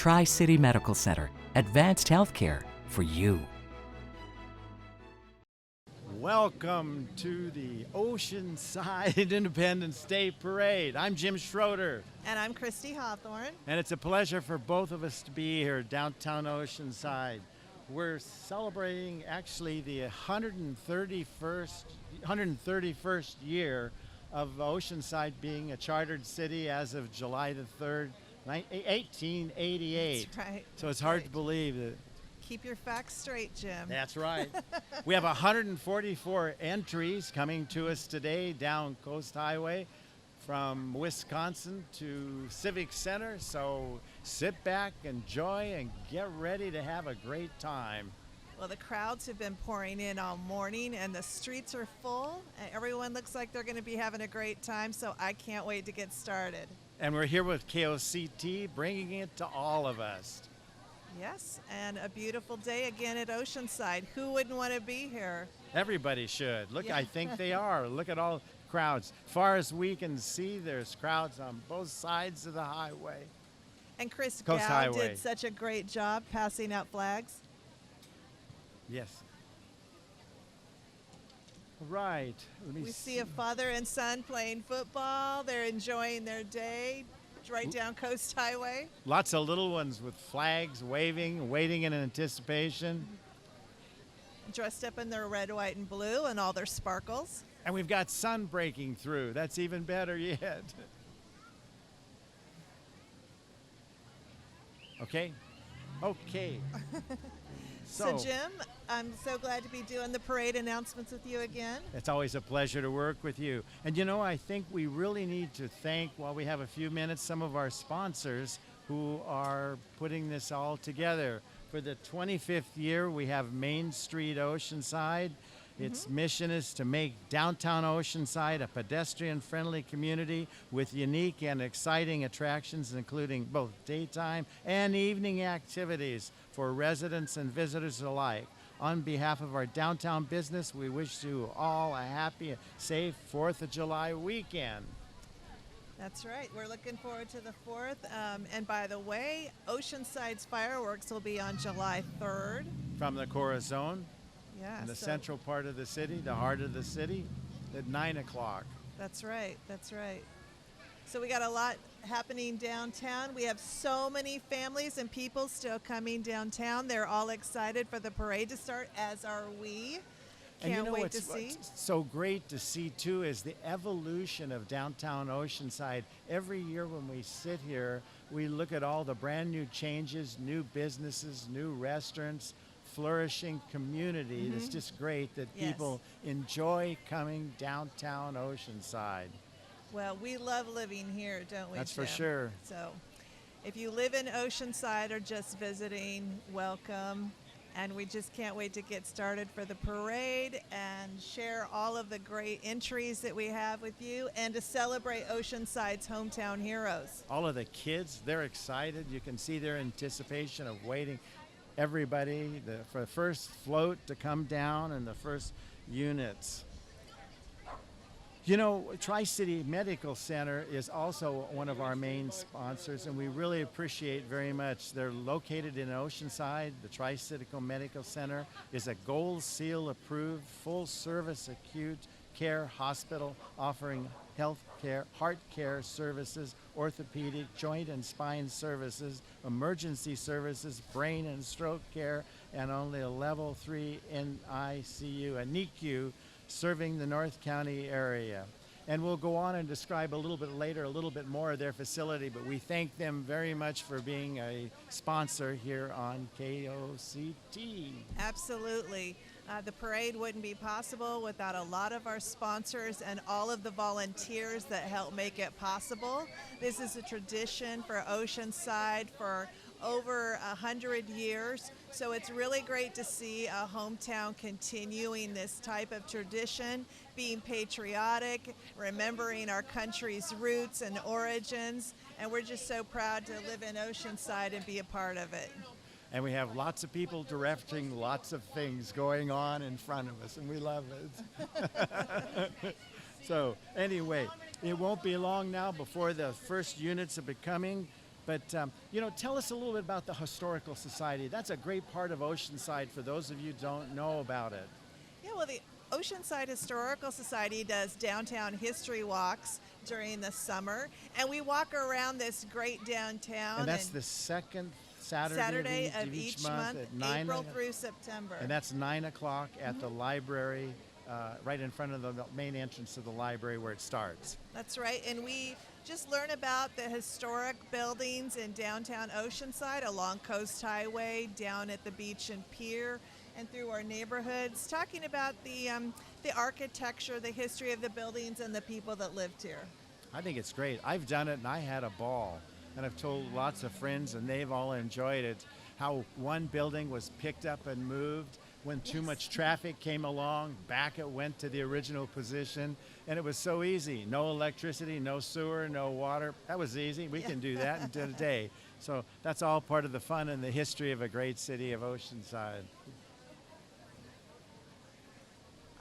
Tri-City Medical Center, advanced healthcare for you. Welcome to the Oceanside Independence Day Parade. I'm Jim Schroeder. And I'm Christy Hawthorne. And it's a pleasure for both of us to be here downtown Oceanside. We're celebrating actually the 131st year of Oceanside being a chartered city as of July the 3rd, 1888. That's right. So it's hard to believe that. Keep your facts straight, Jim. That's right. We have 144 entries coming to us today down Coast Highway from Wisconsin to Civic Center. So sit back, enjoy, and get ready to have a great time. Well, the crowds have been pouring in all morning, and the streets are full, and everyone looks like they're going to be having a great time, so I can't wait to get started. And we're here with KOCT, bringing it to all of us. Yes, and a beautiful day again at Oceanside. Who wouldn't want to be here? Everybody should. Look, Yeah. I think they are. Look at all crowds. Far as we can see, there's crowds on both sides of the highway. And Chris Coast Gow Highway. did such a great job passing out flags. Yes. Right. We see a father and son playing football. They're enjoying their day right down Coast Highway. Lots of little ones with flags waving, waiting in anticipation. Dressed up in their red, white, and blue and all their sparkles. And we've got sun breaking through. That's even better yet. Okay? Okay. So Jim, I'm so glad to be doing the parade announcements with you again. It's always a pleasure to work with you. And you know, I think we really need to thank, while we have a few minutes, some of our sponsors who are putting this all together. For the 25th year, we have Main Street Oceanside. Its mission is to make downtown Oceanside a pedestrian-friendly community with unique and exciting attractions, including both daytime and evening activities for residents and visitors alike. On behalf of our downtown business, we wish you all a happy, safe 4th of July weekend. That's right. We're looking forward to the 4th. And by the way, Oceanside's fireworks will be on July 3rd. From the Corazon. Yeah, In the so central part of the city, the heart of the city, at 9 o'clock. That's right. That's right. So we got a lot happening downtown. We have so many families and people still coming downtown. They're all excited for the parade to start, as are we. Can't wait to see. What's so great to see, too, is the evolution of downtown Oceanside. Every year when we sit here, we look at all the brand new changes, new businesses, new restaurants, flourishing community. It's just great that people enjoy coming downtown Oceanside. Well, we love living here, don't we, That's Jim? for sure. So if you live in Oceanside or just visiting, welcome. And we just can't wait to get started for the parade and share all of the great entries that we have with you and to celebrate Oceanside's hometown heroes. All of the kids, they're excited. You can see their anticipation of waiting. Everybody for the first float to come down and the first units. You know, Tri-City Medical Center is also one of our main sponsors, and we really appreciate very much. They're located in Oceanside. The Tri-City Medical Center is a Gold Seal approved, full-service acute care hospital offering health care, heart care services, orthopedic, joint and spine services, emergency services, brain and stroke care, and only a level 3 NICU, a NICU, serving the North County area. And we'll go on and describe a little bit later, a little bit more of their facility, but we thank them very much for being a sponsor here on KOCT. Absolutely. The parade wouldn't be possible without a lot of our sponsors and all of the volunteers that help make it possible. This is a tradition for Oceanside for over 100 years. So it's really great to see a hometown continuing this type of tradition, being patriotic, remembering our country's roots and origins. And we're just so proud to live in Oceanside and be a part of it. And we have lots of people directing lots of things going on in front of us, and we love it. So anyway, it won't be long now before the first units will be coming. But, tell us a little bit about the Historical Society. That's a great part of Oceanside for those of you who don't know about it. Yeah, well, the Oceanside Historical Society does downtown history walks during the summer, and we walk around this great downtown. And that's the second Saturday of each month, at 9 April through September. And that's 9 o'clock at the library, right in front of the main entrance of the library where it starts. That's right, and we just learn about the historic buildings in downtown Oceanside, along Coast Highway, down at the beach and pier, and through our neighborhoods, talking about the architecture, the history of the buildings, and the people that lived here. I think it's great. I've done it and I had a ball. And I've told lots of friends and they've all enjoyed it. How one building was picked up and moved. When too much traffic came along, back it went to the original position. And it was so easy. No electricity, no sewer, no water. That was easy. We can do that in a day. So that's all part of the fun and the history of a great city of Oceanside.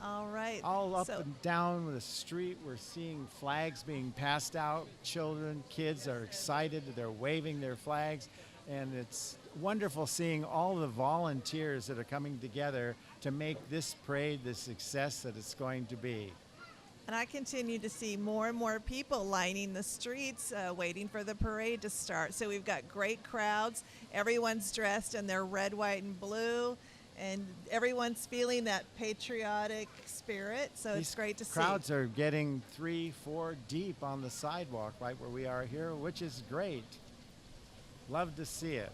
All right. All up and down the street, we're seeing flags being passed out. Children, kids are excited. They're waving their flags. And it's wonderful seeing all the volunteers that are coming together to make this parade the success that it's going to be. And I continue to see more and more people lining the streets, waiting for the parade to start. So we've got great crowds. Everyone's dressed in their red, white, and blue. And everyone's feeling that patriotic spirit, so it's great to see. Crowds are getting 3-4 deep on the sidewalk right where we are here, which is great. Love to see it.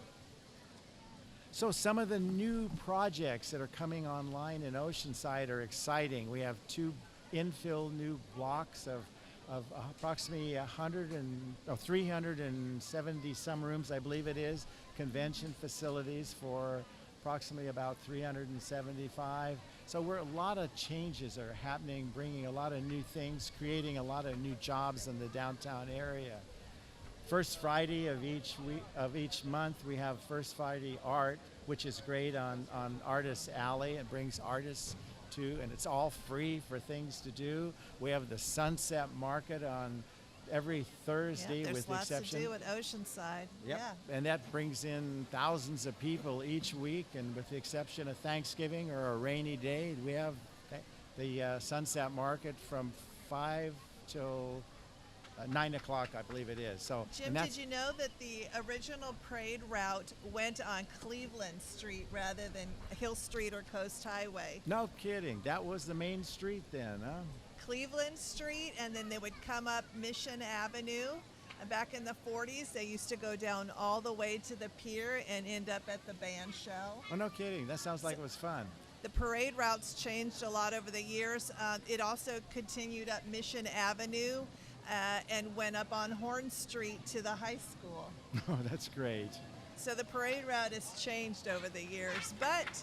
So some of the new projects that are coming online in Oceanside are exciting. We have 2 infill new blocks of approximately 370 some rooms, I believe it is, convention facilities for approximately about 375. So a lot of changes are happening, bringing a lot of new things, creating a lot of new jobs in the downtown area. First Friday of each month, we have First Friday Art, which is great on Artists Alley. It brings artists to, and it's all free for things to do. We have the Sunset Market on every Thursday, with the exception. There's lots to do at Oceanside. Yep. Yeah. And that brings in thousands of people each week, and with the exception of Thanksgiving or a rainy day, we have the Sunset Market from 5 till 9 o'clock, I believe it is. So, Jim, did you know that the original parade route went on Cleveland Street rather than Hill Street or Coast Highway? No kidding. That was the main street then, huh? Cleveland Street, and then they would come up Mission Avenue. And back in the 40s, they used to go down all the way to the pier and end up at the band shell. Oh, no kidding. That sounds like it was fun. The parade routes changed a lot over the years. It also continued up Mission Avenue and went up on Horn Street to the high school. Oh, that's great. So the parade route has changed over the years, but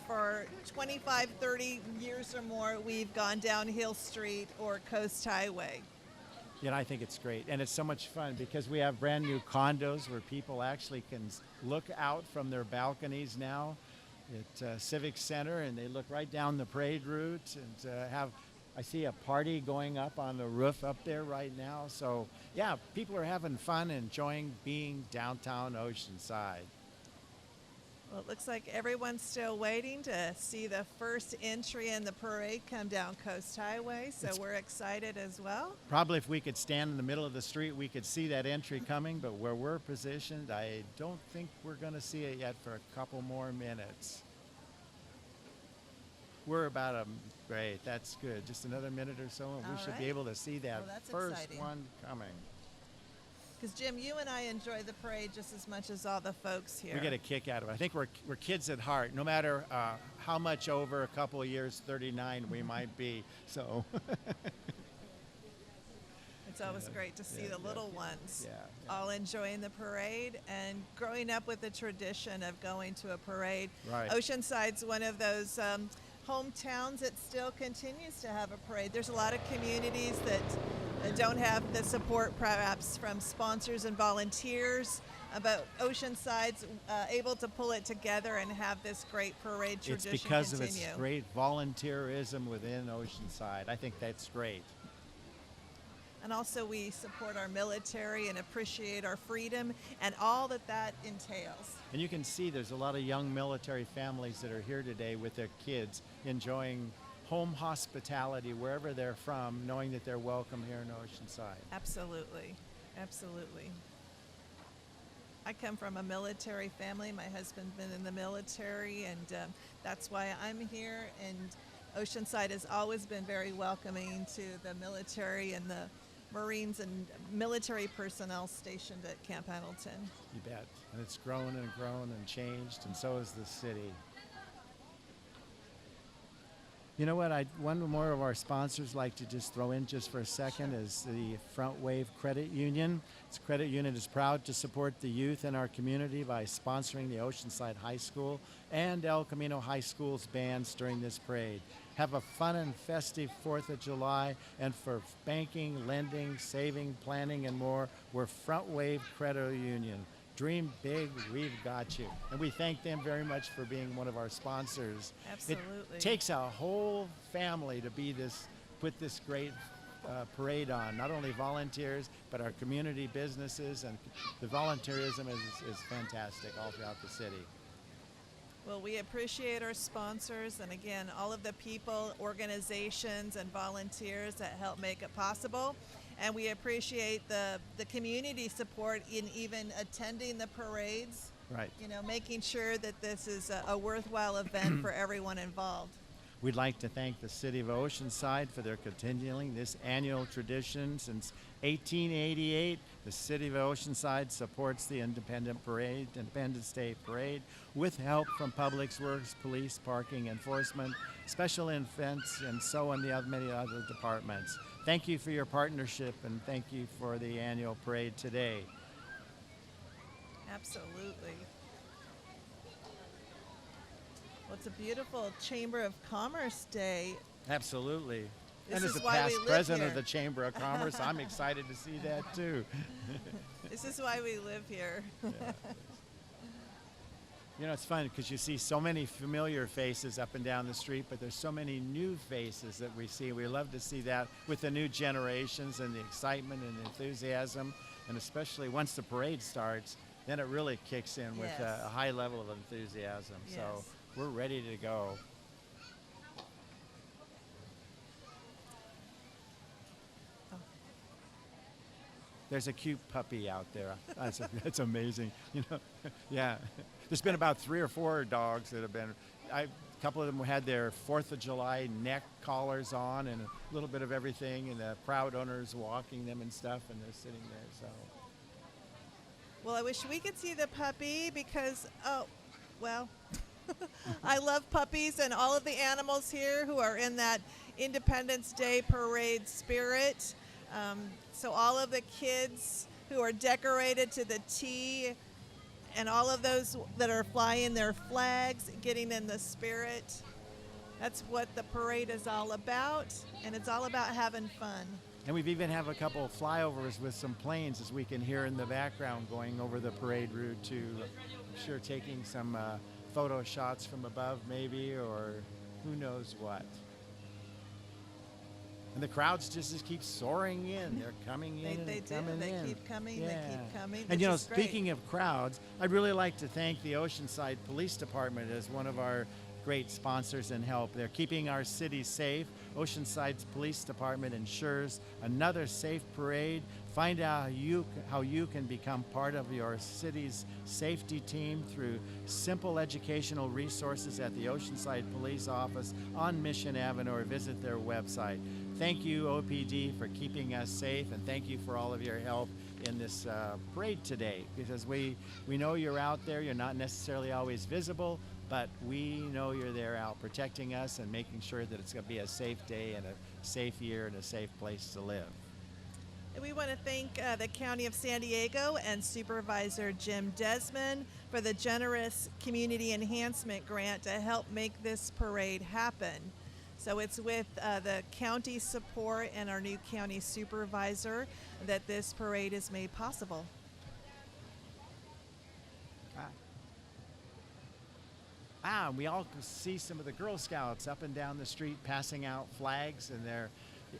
for 25, 30 years or more, we've gone down Hill Street or Coast Highway. Yeah, I think it's great. And it's so much fun because we have brand new condos where people actually can look out from their balconies now at Civic Center, and they look right down the parade route and I see a party going up on the roof up there right now. So, yeah, people are having fun, enjoying being downtown Oceanside. Well, it looks like everyone's still waiting to see the first entry in the parade come down Coast Highway, so we're excited as well. Probably if we could stand in the middle of the street, we could see that entry coming, but where we're positioned, I don't think we're going to see it yet for a couple more minutes. We're about great, that's good. Just another minute or so, and we should be able to see that first exciting. one coming. Because, Jim, you and I enjoy the parade just as much as all the folks here. We get a kick out of it. I think we're kids at heart, no matter how much over a couple of years, 39 we might be. So it's always great to see the little ones all enjoying the parade and growing up with the tradition of going to a parade. Right. Oceanside's one of those hometowns that still continues to have a parade. There's a lot of communities that don't have the support perhaps from sponsors and volunteers, but Oceanside's able to pull it together and have this great parade tradition It's because continue. of its great volunteerism within Oceanside. I think that's great. And also we support our military and appreciate our freedom and all that that entails. And you can see there's a lot of young military families that are here today with their kids enjoying home hospitality wherever they're from, knowing that they're welcome here in Oceanside. Absolutely, absolutely. I come from a military family. My husband's been in the military, and that's why I'm here. And Oceanside has always been very welcoming to the military and the Marines and military personnel stationed at Camp Pendleton. You bet. And it's grown and changed, and so has the city. You know what, one more of our sponsors like to just throw in just for a second is the Front Wave Credit Union. This credit union is proud to support the youth in our community by sponsoring the Oceanside High School and El Camino High School's bands during this parade. Have a fun and festive 4th of July, and for banking, lending, saving, planning, and more, we're Front Wave Credit Union. Dream big, we've got you. And we thank them very much for being one of our sponsors. Absolutely. It takes a whole family to put this great parade on. Not only volunteers, but our community businesses, and the volunteerism is fantastic all throughout the city. Well, we appreciate our sponsors, and again, all of the people, organizations, and volunteers that help make it possible. And we appreciate the community support in even attending the parades. Right. You know, making sure that this is a worthwhile event for everyone involved. We'd like to thank the City of Oceanside for their continuing this annual tradition. Since 1888, the City of Oceanside supports the Independence Day Parade with help from Public Works, Police, Parking Enforcement, Special Events, and so on many other departments. Thank you for your partnership, and thank you for the annual parade today. Absolutely. Well, it's a beautiful Chamber of Commerce Day. Absolutely. This and as is the why past we live president here. of the Chamber of Commerce, I'm excited to see that too. This is why we live here. Yeah. You know, it's fun because you see so many familiar faces up and down the street, but there's so many new faces that we see. We love to see that with the new generations and the excitement and enthusiasm, and especially once the parade starts, then it really kicks in with Yes. a high level of enthusiasm. Yes. So we're ready to go. There's a cute puppy out there. That's amazing. You know, yeah. There's been about 3 or 4 dogs that have been. A couple of them had their 4th of July neck collars on and a little bit of everything, and the proud owners walking them and stuff, and they're sitting there. So. Well, I wish we could see the puppy because, I love puppies and all of the animals here who are in that Independence Day parade spirit. So all of the kids who are decorated to the T, and all of those that are flying their flags, getting in the spirit. That's what the parade is all about, and it's all about having fun. And we've even have a couple of flyovers with some planes, as we can hear in the background, going over the parade route too. I'm sure taking some photo shots from above maybe, or who knows what. And the crowds just keep soaring in. They're coming in They and do. coming They in. keep coming. They keep coming. And which you know, is great. speaking of crowds, I'd really like to thank the Oceanside Police Department as one of our great sponsors and help. They're keeping our city safe. Oceanside's Police Department ensures another safe parade. Find out how you can become part of your city's safety team through simple educational resources at the Oceanside Police Office on Mission Avenue, or visit their website. Thank you, OPD, for keeping us safe, and thank you for all of your help in this parade today, because we know you're out there. You're not necessarily always visible, but we know you're there out protecting us and making sure that it's going to be a safe day and a safe year and a safe place to live. And we want to thank the County of San Diego and Supervisor Jim Desmond for the generous community enhancement grant to help make this parade happen. So it's with the county support and our new county supervisor that this parade is made possible. We all see some of the Girl Scouts up and down the street passing out flags, and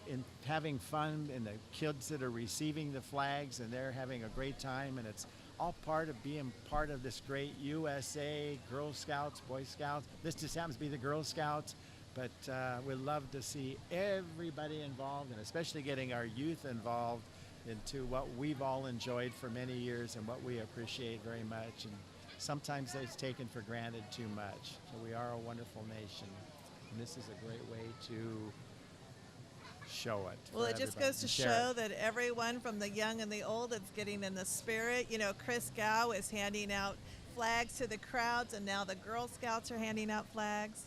in having fun, and the kids that are receiving the flags, and they're having a great time, and it's all part of being part of this great USA, Girl Scouts, Boy Scouts. This just happens to be the Girl Scouts, but we love to see everybody involved, and especially getting our youth involved into what we've all enjoyed for many years and what we appreciate very much. And sometimes it's taken for granted too much. So we are a wonderful nation, and this is a great way to show it. Well, it just goes to show that everyone from the young and the old is getting in the spirit. You know, Chris Gow is handing out flags to the crowds, and now the Girl Scouts are handing out flags.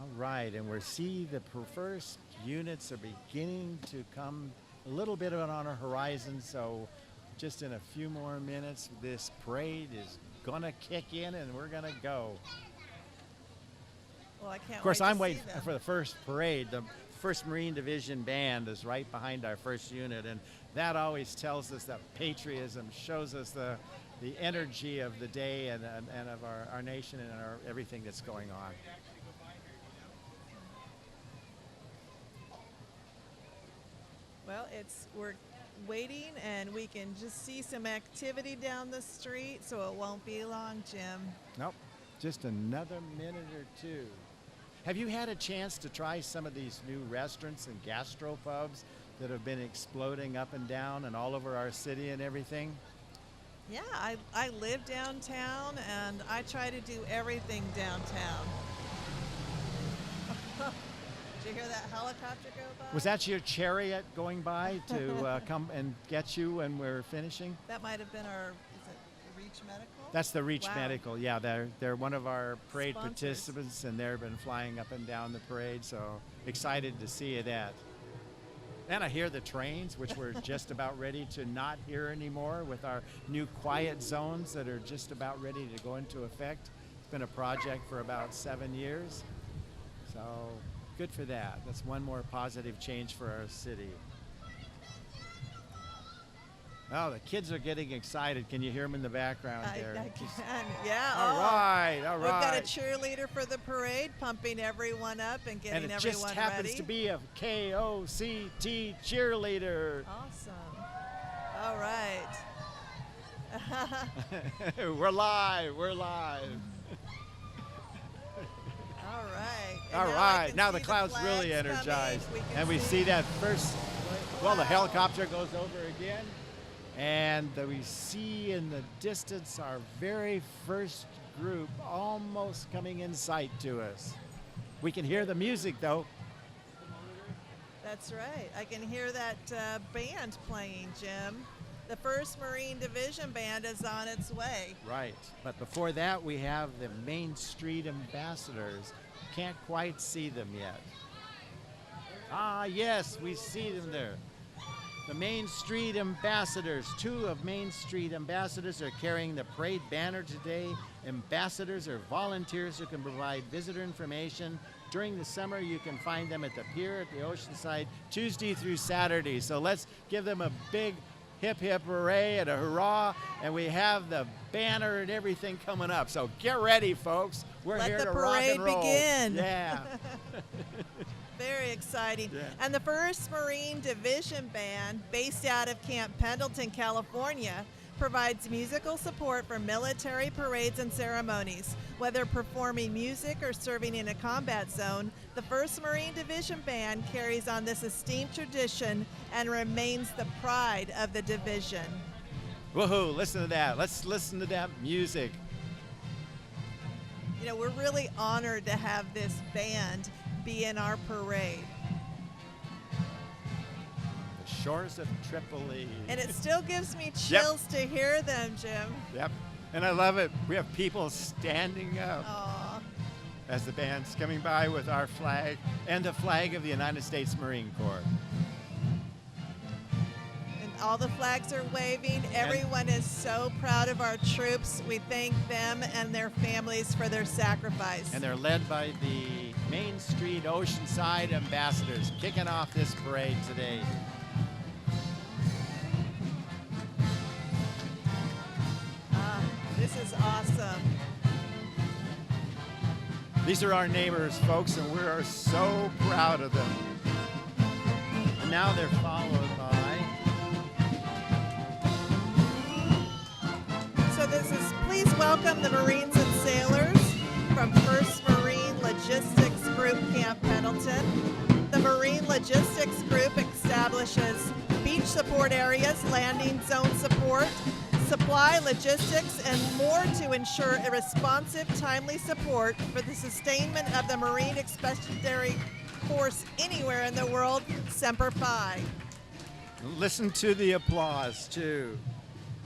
All right, and we see the first units are beginning to come a little bit on our horizon, so just in a few more minutes, this parade is gonna kick in and we're gonna go. Well, I can't Of course, wait to I'm see waiting them. for the first parade. The 1st Marine Division Band is right behind our 1st unit, and that always tells us that patriotism, shows us the energy of the day and of our nation and everything that's going on. Well, we're waiting, and we can just see some activity down the street, so it won't be long, Jim. Nope, just another minute or two. Have you had a chance to try some of these new restaurants and gastropubs that have been exploding up and down and all over our city and everything? Yeah, I live downtown, and I try to do everything downtown. Did you hear that helicopter go by? Was that your chariot going by to come and get you when we're finishing? That might have been is it Reach Medical? That's the Reach Wow. Medical. Yeah, they're one of our parade Sponsors. participants, and they've been flying up and down the parade, so excited to see that. And I hear the trains, which we're just about ready to not hear anymore with our new quiet zones that are just about ready to go into effect. It's been a project for about 7 years, so good for that. That's one more positive change for our city. Oh, the kids are getting excited. Can you hear them in the background there? I can, yeah. All right, all right. We've got a cheerleader for the parade, pumping everyone up and getting And it everyone just happens ready. to be a KOCT cheerleader. Awesome. All right. We're live. We're live. All right. And All now I right. can Now see the crowd's really flags energized. coming. And we see that first, well, the Wow. helicopter goes over again. And we see in the distance our very first group almost coming in sight to us. We can hear the music, though. That's right. I can hear that band playing, Jim. The 1st Marine Division Band is on its way. Right. But before that, we have the Main Street Ambassadors. Can't quite see them yet. Ah, yes, we see them there. The Main Street Ambassadors. 2 of Main Street Ambassadors are carrying the parade banner today. Ambassadors are volunteers who can provide visitor information. During the summer, you can find them at the pier at the Oceanside Tuesday through Saturday. So let's give them a big hip hip hooray and a hurrah. And we have the banner and everything coming up. So get ready, folks. We're Let here the to rock parade and roll. begin. Yeah. Very exciting. Yeah. And the 1st Marine Division Band, based out of Camp Pendleton, California, provides musical support for military parades and ceremonies. Whether performing music or serving in a combat zone, the 1st Marine Division Band carries on this esteemed tradition and remains the pride of the division. Woohoo, listen to that. Let's listen to that music. You know, we're really honored to have this band be in our parade. The shores of Tripoli. And it still gives me chills to hear them, Jim. Yep. And I love it. We have people standing up Aw. as the band's coming by with our flag and the flag of the United States Marine Corps. And all the flags are waving. Everyone is so proud of our troops. We thank them and their families for their sacrifice. And they're led by the Main Street Oceanside Ambassadors, kicking off this parade today. This is awesome. These are our neighbors, folks, and we are so proud of them. And now they're followed by... So please welcome the Marines and Sailors from 1st Marine Logistics Group Camp Pendleton. The Marine Logistics Group establishes beach support areas, landing zone support, supply, logistics, and more to ensure a responsive, timely support for the sustainment of the Marine Expeditionary Force anywhere in the world. Semper Fi. Listen to the applause, too.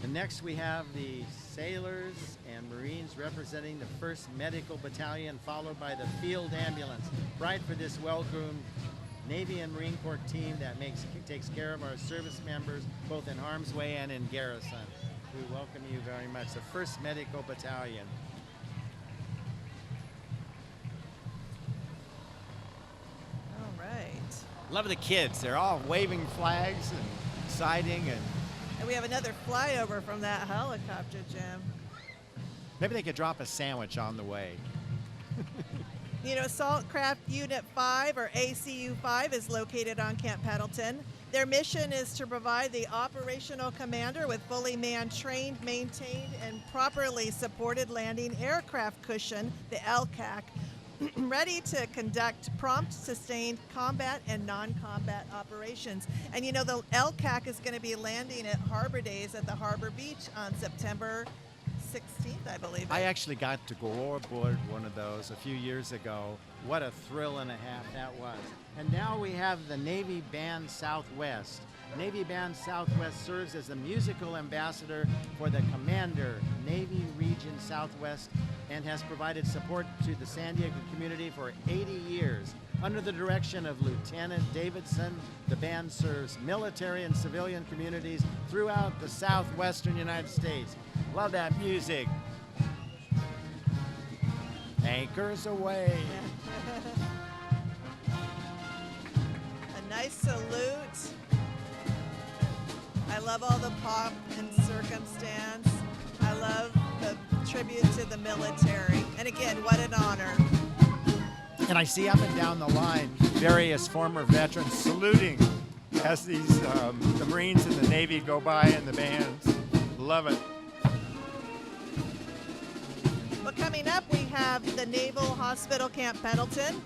And next we have the Sailors and Marines representing the 1st Medical Battalion, followed by the Field Ambulance. Right for this well-groomed Navy and Marine Corps team that takes care of our service members, both in harm's way and in garrison. We welcome you very much, the 1st Medical Battalion. All right. Love the kids. They're all waving flags and exciting. And we have another flyover from that helicopter, Jim. Maybe they could drop a sandwich on the way. You know, Assault Craft Unit 5, or ACU 5, is located on Camp Pendleton. Their mission is to provide the operational commander with fully manned, trained, maintained, and properly supported landing aircraft cushion, the LCAC, ready to conduct prompt, sustained combat and non-combat operations. And you know, the LCAC is going to be landing at Harbor Days at the Harbor Beach on September 16th, I believe. I actually got to go aboard one of those a few years ago. What a thrill and a half that was. And now we have the Navy Band Southwest. Navy Band Southwest serves as the musical ambassador for the Commander, Navy Region Southwest, and has provided support to the San Diego community for 80 years. Under the direction of Lieutenant Davidson, the band serves military and civilian communities throughout the southwestern United States. Love that music. Anchors away. A nice salute. I love all the pomp and circumstance. I love the tribute to the military. And again, what an honor. And I see up and down the line various former veterans saluting as these the Marines and the Navy go by in the bands. Love it. Well, coming up, we have the Naval Hospital Camp Pendleton,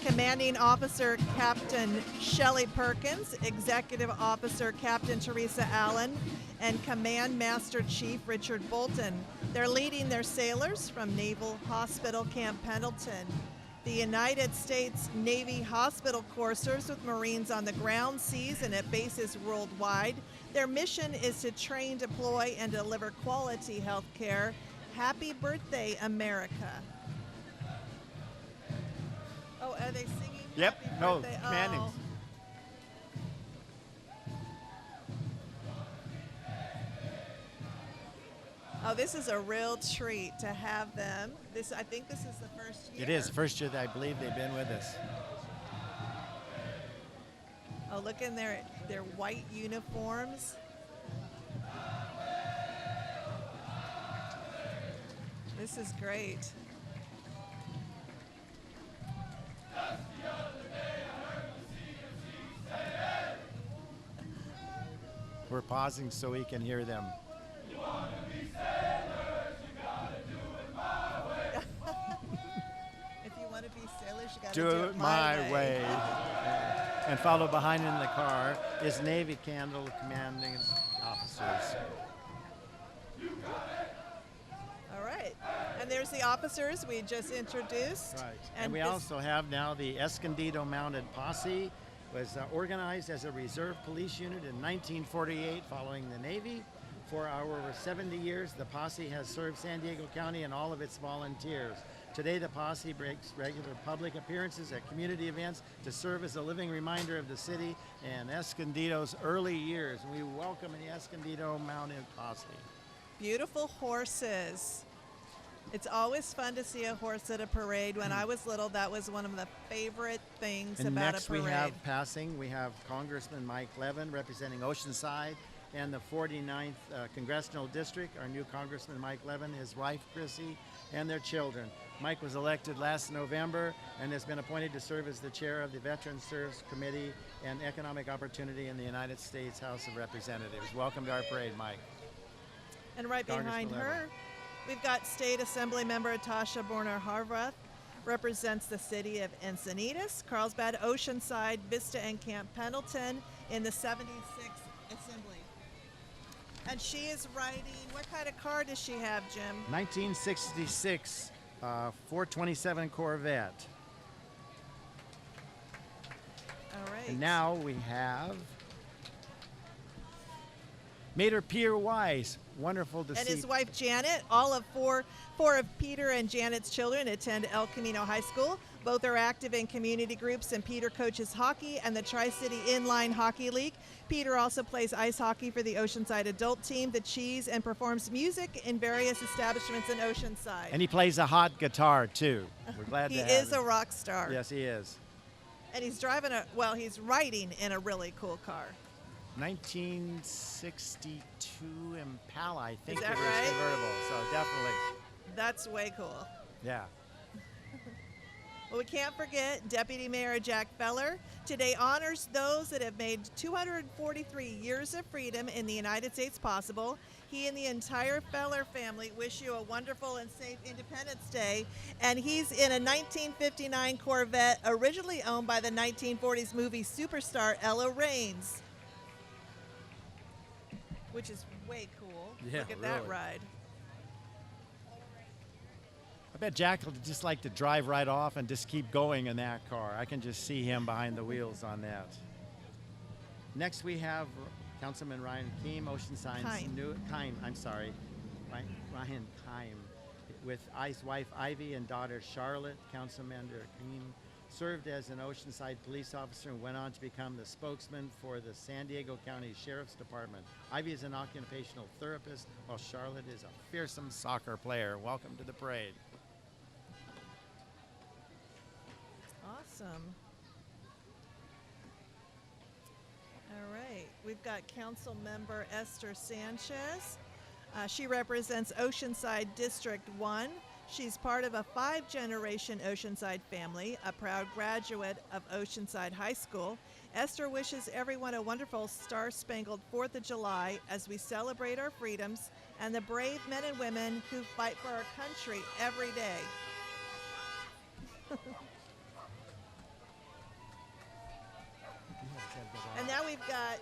Commanding Officer Captain Shelley Perkins, Executive Officer Captain Teresa Allen, and Command Master Chief Richard Bolton. They're leading their sailors from Naval Hospital Camp Pendleton. The United States Navy Hospital Corps serves with Marines on the ground, seas, and at bases worldwide. Their mission is to train, deploy, and deliver quality health care. Happy birthday, America. Oh, are they singing? Yep, Happy no, birthday? Mannings. Oh. Oh, this is a real treat to have them. I think this is the first year. It is the first year that I believe they've been with us. Oh, look in their white uniforms. This is great. We're pausing so we can hear them. If you want to be sailors, you got to Do it my way. And followed behind in the car is Navy Candle commanding officers. All right. And there's the officers we just introduced. Right. And we also have now the Escondido Mounted Posse. Was organized as a reserve police unit in 1948 following the Navy. For over 70 years, the posse has served San Diego County and all of its volunteers. Today, the posse makes regular public appearances at community events to serve as a living reminder of the city and Escondido's early years. We welcome the Escondido Mounted Posse. Beautiful horses. It's always fun to see a horse at a parade. When I was little, that was one of the favorite things And about next a parade. we have passing, we have Congressman Mike Levin representing Oceanside and the 49th Congressional District. Our new Congressman Mike Levin, his wife Chrissy, and their children. Mike was elected last November and has been appointed to serve as the chair of the Veterans Service Committee and Economic Opportunity in the United States House of Representatives. Welcome to our parade, Mike. And right behind her, we've got State Assembly Member Tasha Borner-Harvath, represents the city of Encinitas, Carlsbad, Oceanside, Vista, and Camp Pendleton in the 76th Assembly. And she is riding, what kind of car does she have, Jim? 1966 427 Corvette. All right. And now we have Mater Peter Wise. Wonderful to see. And his wife Janet. All of four of Peter and Janet's children attend El Camino High School. Both are active in community groups, and Peter coaches hockey and the Tri-City Inline Hockey League. Peter also plays ice hockey for the Oceanside adult team, the Cheese, and performs music in various establishments in Oceanside. And he plays a hot guitar, too. We're glad to have him. He is a rock star. Yes, he is. And he's he's riding in a really cool car. 1962 Impala, I think. Is that it was right? convertible, so definitely. That's way cool. Yeah. Well, we can't forget Deputy Mayor Jack Feller. Today honors those that have made 243 years of freedom in the United States possible. He and the entire Feller family wish you a wonderful and safe Independence Day. And he's in a 1959 Corvette originally owned by the 1940s movie superstar Ella Raines, which is way cool. Yeah, Look at that really. ride. I bet Jack would just like to drive right off and just keep going in that car. I can just see him behind the wheels on that. Next we have Councilman Ryan Keem, Oceanside's Ryan Keim, with his wife Ivy and daughter Charlotte. Councilmember Keem served as an Oceanside police officer and went on to become the spokesman for the San Diego County Sheriff's Department. Ivy is an occupational therapist, while Charlotte is a fearsome soccer player. Welcome to the parade. Awesome. All right, we've got Council Member Esther Sanchez. She represents Oceanside District 1. She's part of a 5-generation Oceanside family, a proud graduate of Oceanside High School. Esther wishes everyone a wonderful Star-Spangled 4th of July as we celebrate our freedoms and the brave men and women who fight for our country every day. And now we've got,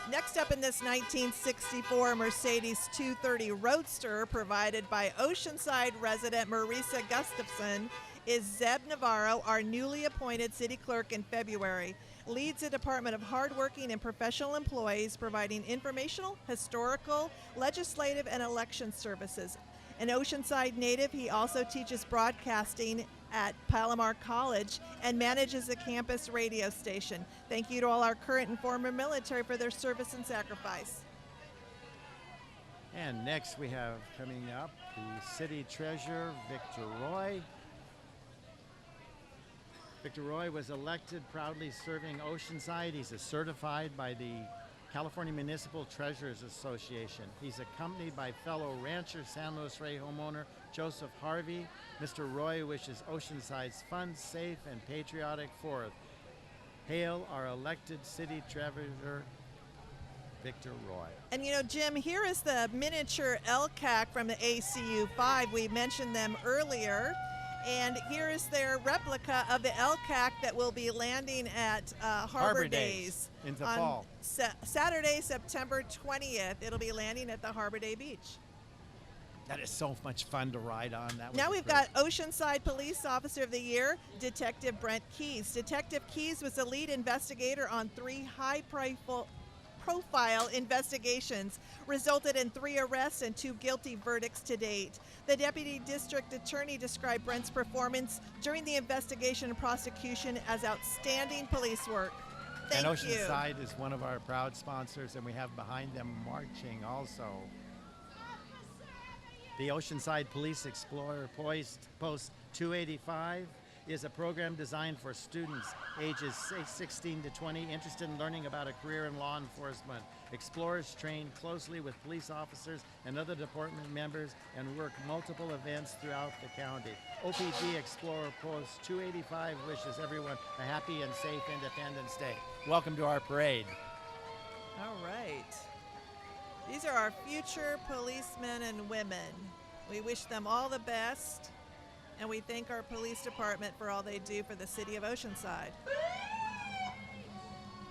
next up in this 1964 Mercedes 230 Roadster provided by Oceanside resident Marisa Gustafson, is Zeb Navarro, our newly appointed city clerk in February. Leads a department of hardworking and professional employees providing informational, historical, legislative, and election services. An Oceanside native, he also teaches broadcasting at Palomar College and manages a campus radio station. Thank you to all our current and former military for their service and sacrifice. And next we have coming up the city treasurer, Victor Roy. Victor Roy was elected, proudly serving Oceanside. He's certified by the California Municipal Treasurers Association. He's accompanied by fellow rancher, San Luis Rey homeowner Joseph Harvey. Mr. Roy wishes Oceanside's fun, safe, and patriotic 4th. Hail our elected city treasurer, Victor Roy. And you know, Jim, here is the miniature LCAC from the ACU 5. We mentioned them earlier. And here is their replica of the LCAC that will be landing at Harbor Days in the on fall. Saturday, September 20th. It'll be landing at the Harbor Day Beach. That is so much fun to ride on. Now we've got Oceanside Police Officer of the Year, Detective Brent Keys. Detective Keys was the lead investigator on 3 high-profile investigations, resulted in 3 arrests and 2 guilty verdicts to date. The Deputy District Attorney described Brent's performance during the investigation and prosecution as outstanding police work. Thank and you. Oceanside is one of our proud sponsors, and we have behind them marching also. The Oceanside Police Explorer Post 285 is a program designed for students ages 16 to 20 interested in learning about a career in law enforcement. Explorers train closely with police officers and other department members and work multiple events throughout the county. OPD Explorer Post 285 wishes everyone a happy and safe Independence Day. Welcome to our parade. All right. These are our future policemen and women. We wish them all the best, and we thank our police department for all they do for the city of Oceanside.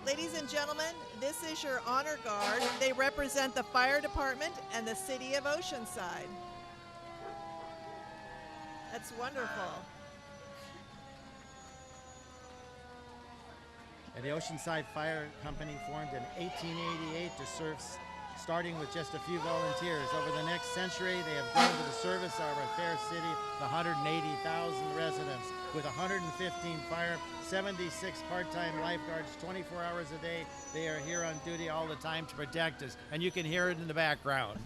Ladies and gentlemen, this is your honor guard. They represent the fire department and the city of Oceanside. That's wonderful. And the Oceanside Fire Company formed in 1888 to serve, starting with just a few volunteers. Over the next century, they have grown to the service of our fair city, the 180,000 residents, with 115 fire, 76 part-time lifeguards, 24 hours a day. They are here on duty all the time to protect us, and you can hear it in the background.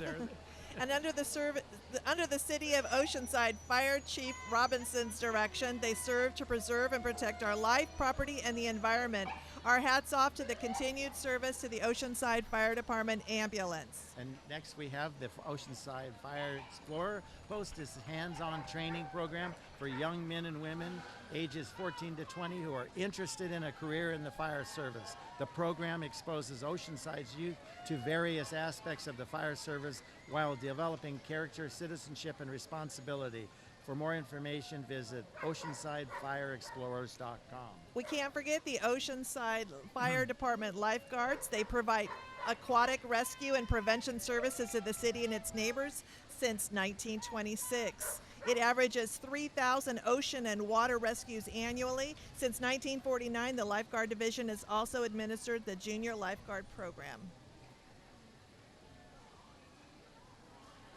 And under the City of Oceanside Fire Chief Robinson's direction, they serve to preserve and protect our life, property, and the environment. Our hats off to the continued service to the Oceanside Fire Department ambulance. And next we have the Oceanside Fire Explorer Post, is a hands-on training program for young men and women ages 14 to 20 who are interested in a career in the fire service. The program exposes Oceanside's youth to various aspects of the fire service while developing character, citizenship, and responsibility. For more information, visit OceansideFireExplorers.com. We can't forget the Oceanside Fire Department lifeguards. They provide aquatic rescue and prevention services to the city and its neighbors since 1926. It averages 3,000 ocean and water rescues annually. Since 1949, the Lifeguard Division has also administered the Junior Lifeguard Program.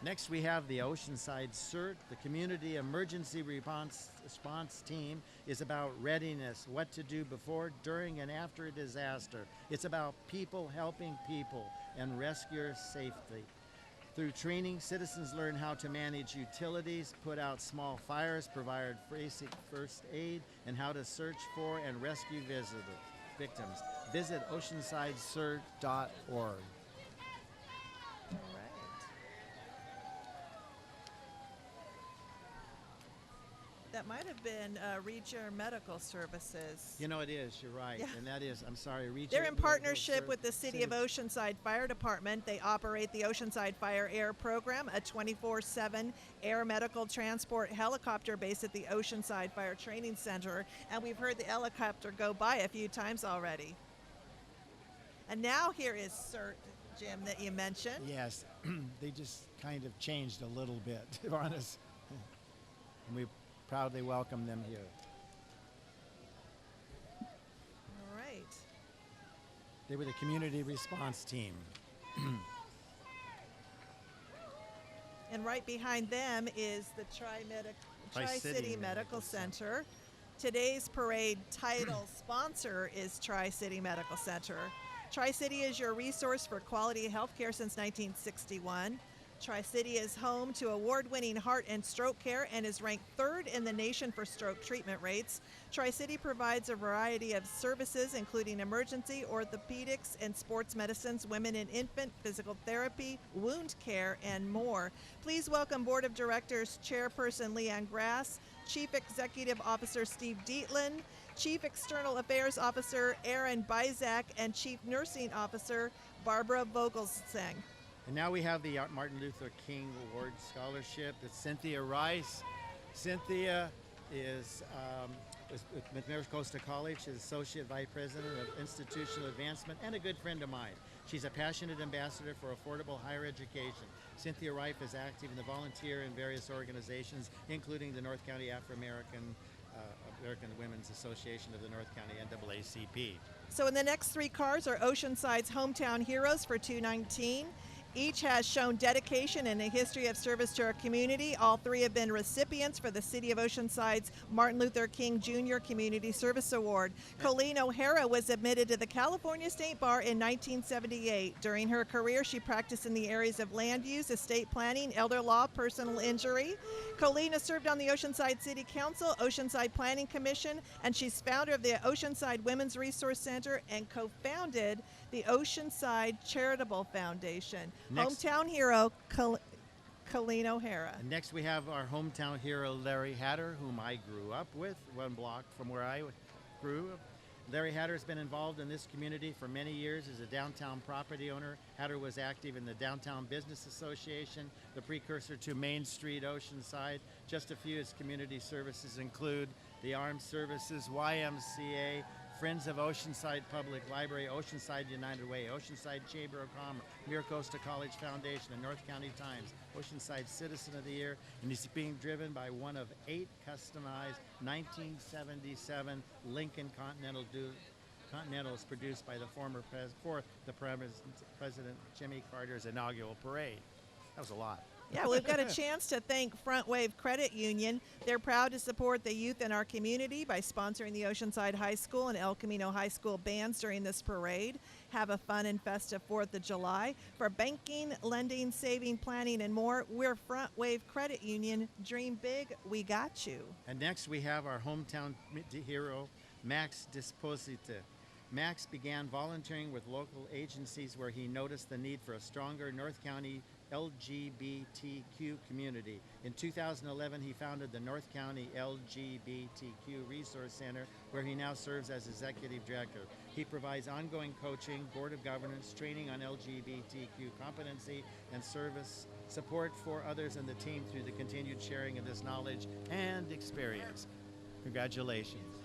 Next, we have the Oceanside CERT. The Community Emergency Response Team is about readiness, what to do before, during, and after a disaster. It's about people helping people and rescuers safely. Through training, citizens learn how to manage utilities, put out small fires, provide basic first aid, and how to search for and rescue victims. Visit oceansidecert.org. That might have been Reacher Medical Services. You know, it is. You're right. Yeah. And that is, I'm sorry, Reacher. They're in partnership with the City of Oceanside Fire Department. They operate the Oceanside Fire Air Program, a 24/7 air medical transport helicopter based at the Oceanside Fire Training Center. And we've heard the helicopter go by a few times already. And now here is CERT, Jim, that you mentioned. Yes. They just kind of changed a little bit, to be honest. And we proudly welcome them here. All right. They were the community response team. And right behind them is the Tri-City Medical Center. Today's parade title sponsor is Tri-City Medical Center. Tri-City is your resource for quality healthcare since 1961. Tri-City is home to award-winning heart and stroke care and is ranked 3rd in the nation for stroke treatment rates. Tri-City provides a variety of services, including emergency, orthopedics, and sports medicines, women and infant, physical therapy, wound care, and more. Please welcome Board of Directors Chairperson Leanne Grass, Chief Executive Officer Steve Dietland, Chief External Affairs Officer Aaron Bizak, and Chief Nursing Officer Barbara Vogelsang. And now we have the Martin Luther King Award Scholarship. It's Cynthia Rice. Cynthia is with McNair Costa College. She's Associate Vice President of Institutional Advancement and a good friend of mine. She's a passionate ambassador for affordable higher education. Cynthia Rice is active in the volunteer in various organizations, including the North County Afro-American Women's Association of the North County NAACP. So in the next 3 cars are Oceanside's Hometown Heroes for $219. Each has shown dedication and a history of service to our community. All three have been recipients for the City of Oceanside's Martin Luther King Jr. Community Service Award. Colleen O'Hara was admitted to the California State Bar in 1978. During her career, she practiced in the areas of land use, estate planning, elder law, personal injury. Colleen has served on the Oceanside City Council, Oceanside Planning Commission, and she's founder of the Oceanside Women's Resource Center and co-founded the Oceanside Charitable Foundation. Next. Hometown hero, Colleen O'Hara. And next we have our hometown hero, Larry Hatter, whom I grew up with, 1 block from where I grew. Larry Hatter has been involved in this community for many years as a downtown property owner. Hatter was active in the Downtown Business Association, the precursor to Main Street Oceanside. Just a few of his community services include the Armed Services, YMCA, Friends of Oceanside Public Library, Oceanside United Way, Oceanside Chamber of Commerce, Miracosta College Foundation, and North County Times, Oceanside Citizen of the Year, and he's being driven by one of 8 customized 1977 Lincoln Continentals produced by the President Jimmy Carter's inaugural parade. That was a lot. Yeah, we've got a chance to thank Front Wave Credit Union. They're proud to support the youth in our community by sponsoring the Oceanside High School and El Camino High School bands during this parade. Have a fun and festive 4th of July. For banking, lending, saving, planning, and more, we're Front Wave Credit Union. Dream big, we got you. And next we have our hometown hero, Max Disposita. Max began volunteering with local agencies where he noticed the need for a stronger North County LGBTQ community. In 2011, he founded the North County LGBTQ Resource Center, where he now serves as executive director. He provides ongoing coaching, board of governance, training on LGBTQ competency, and service support for others and the team through the continued sharing of this knowledge and experience. Congratulations.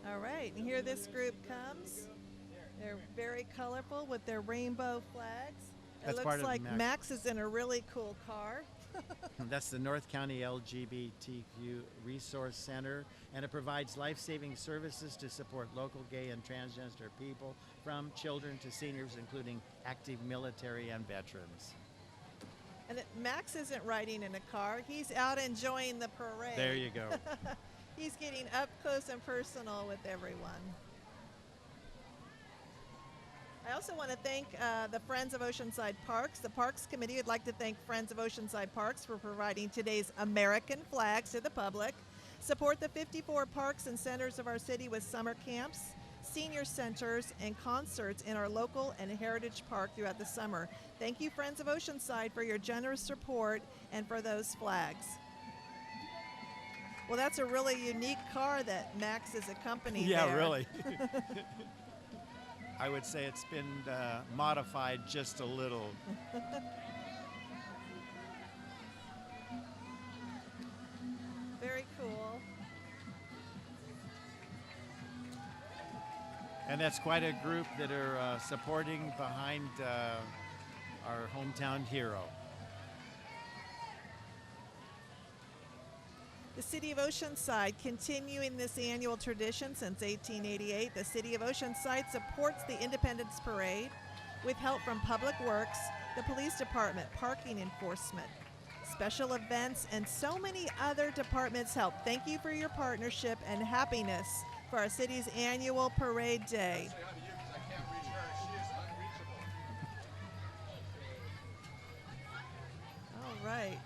All right, and here this group comes. They're very colorful with their rainbow flags. That's it part looks of like Max is in a really cool car. That's the North County LGBTQ Resource Center, and it provides life-saving services to support local gay and transgender people, from children to seniors, including active military and veterans. And Max isn't riding in a car. He's out enjoying the parade. There you go. He's getting up close and personal with everyone. I also want to thank the Friends of Oceanside Parks. The Parks Committee would like to thank Friends of Oceanside Parks for providing today's American flags to the public. Support the 54 parks and centers of our city with summer camps, senior centers, and concerts in our local and heritage park throughout the summer. Thank you, Friends of Oceanside, for your generous support and for those flags. Well, that's a really unique car that Max is accompanying. Yeah, there. really. I would say it's been modified just a little. Very cool. And that's quite a group that are supporting behind our hometown hero. The City of Oceanside, continuing this annual tradition since 1888, the City of Oceanside supports the Independence Parade with help from Public Works, the Police Department, Parking Enforcement, special events, and so many other departments help. Thank you for your partnership and happiness for our city's annual parade day. All right.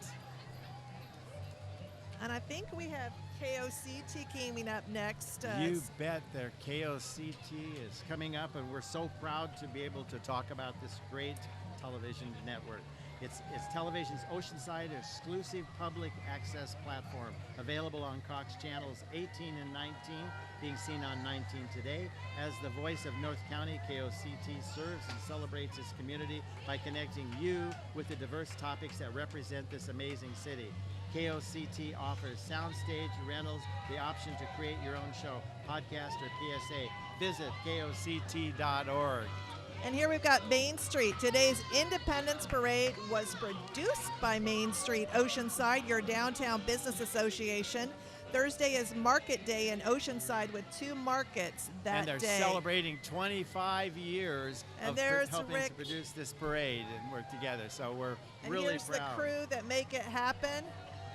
And I think we have KOCT coming up next. You bet. Their KOCT is coming up, and we're so proud to be able to talk about this great television network. It's television's Oceanside exclusive public access platform, available on Cox channels 18 and 19, being seen on 19 today. As the voice of North County, KOCT serves and celebrates its community by connecting you with the diverse topics that represent this amazing city. KOCT offers soundstage rentals, the option to create your own show, podcast, or PSA. Visit KOCT.org. And here we've got Main Street. Today's Independence Parade was produced by Main Street Oceanside, your downtown business association. Thursday is Market Day in Oceanside with 2 markets that and they're day. celebrating 25 years And of there's helping Rick. to produce this parade and work together. So we're And really here's proud. the crew that make it happen.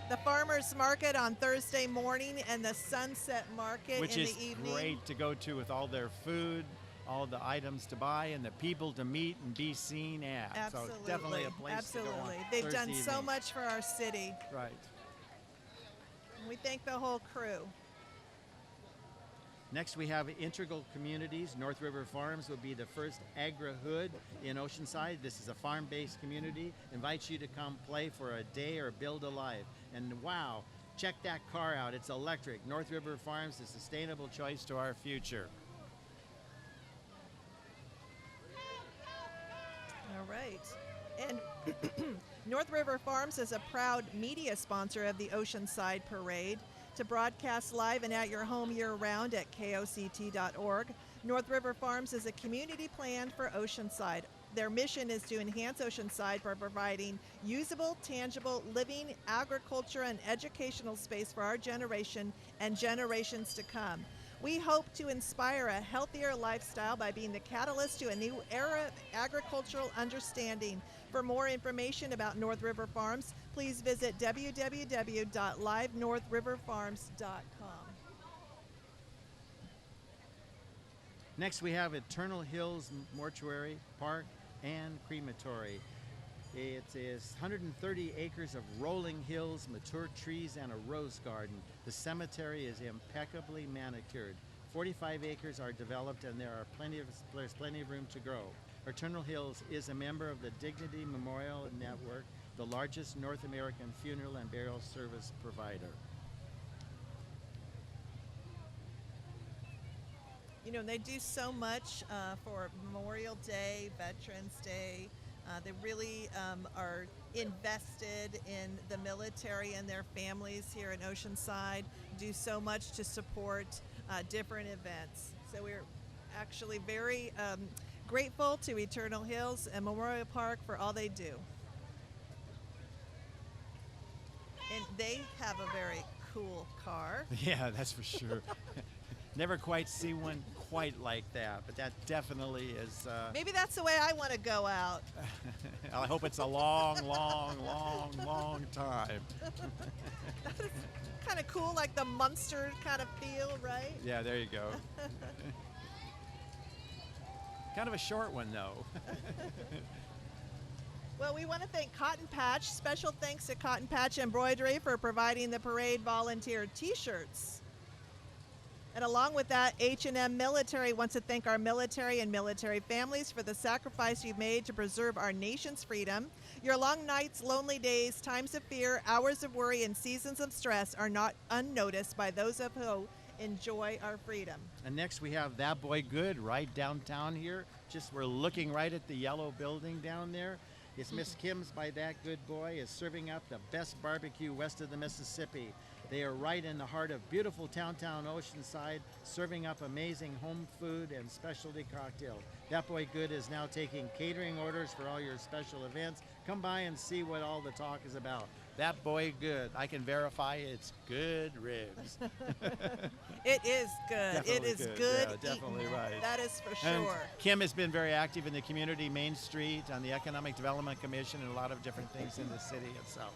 The Farmers Market on Thursday morning and the Sunset Market Which in is the evening. great to go to with all their food, all the items to buy, and the people to meet and be seen at. Absolutely. So definitely a place to go on They've Thursday done so evening. much for our city. Right. And we thank the whole crew. Next, we have Integral Communities. North River Farms will be the first agri-hood in Oceanside. This is a farm-based community. Invites you to come play for a day or build a life. And wow, check that car out. It's electric. North River Farms, a sustainable choice to our future. All right. And North River Farms is a proud media sponsor of the Oceanside Parade. To broadcast live and at your home year-round at KOCT.org, North River Farms is a community plan for Oceanside. Their mission is to enhance Oceanside by providing usable, tangible, living, agriculture, and educational space for our generation and generations to come. We hope to inspire a healthier lifestyle by being the catalyst to a new era of agricultural understanding. For more information about North River Farms, please visit www.livenorthriverfarms.com. Next, we have Eternal Hills Mortuary, Park, and Crematory. It is 130 acres of rolling hills, mature trees, and a rose garden. The cemetery is impeccably manicured. 45 acres are developed, and there's plenty of room to grow. Eternal Hills is a member of the Dignity Memorial Network, the largest North American funeral and burial service provider. You know, they do so much for Memorial Day, Veterans Day. They really are invested in the military and their families here in Oceanside, do so much to support different events. So we're actually very grateful to Eternal Hills and Memorial Park for all they do. And they have a very cool car. Yeah, that's for sure. Never quite see one quite like that, but that definitely is. Maybe that's the way I want to go out. I hope it's a long, long, long, long time. Kind of cool, like the Munster kind of feel, right? Yeah, there you go. Kind of a short one, though. Well, we want to thank Cotton Patch. Special thanks to Cotton Patch Embroidery for providing the parade volunteer t-shirts. And along with that, H&M Military wants to thank our military and military families for the sacrifice you've made to preserve our nation's freedom. Your long nights, lonely days, times of fear, hours of worry, and seasons of stress are not unnoticed by those of who enjoy our freedom. And next we have That Boy Good right downtown here. Just we're looking right at the yellow building down there. It's Miss Kim's by That Good Boy is serving up the best barbecue west of the Mississippi. They are right in the heart of beautiful downtown Oceanside, serving up amazing home food and specialty cocktails. That Boy Good is now taking catering orders for all your special events. Come by and see what all the talk is about. That Boy Good. I can verify it's good ribs. It is good. Definitely it is good. good. Yeah, definitely eating. right. That is for And sure. Kim has been very active in the community, Main Street, on the Economic Development Commission, and a lot of different things in the city itself.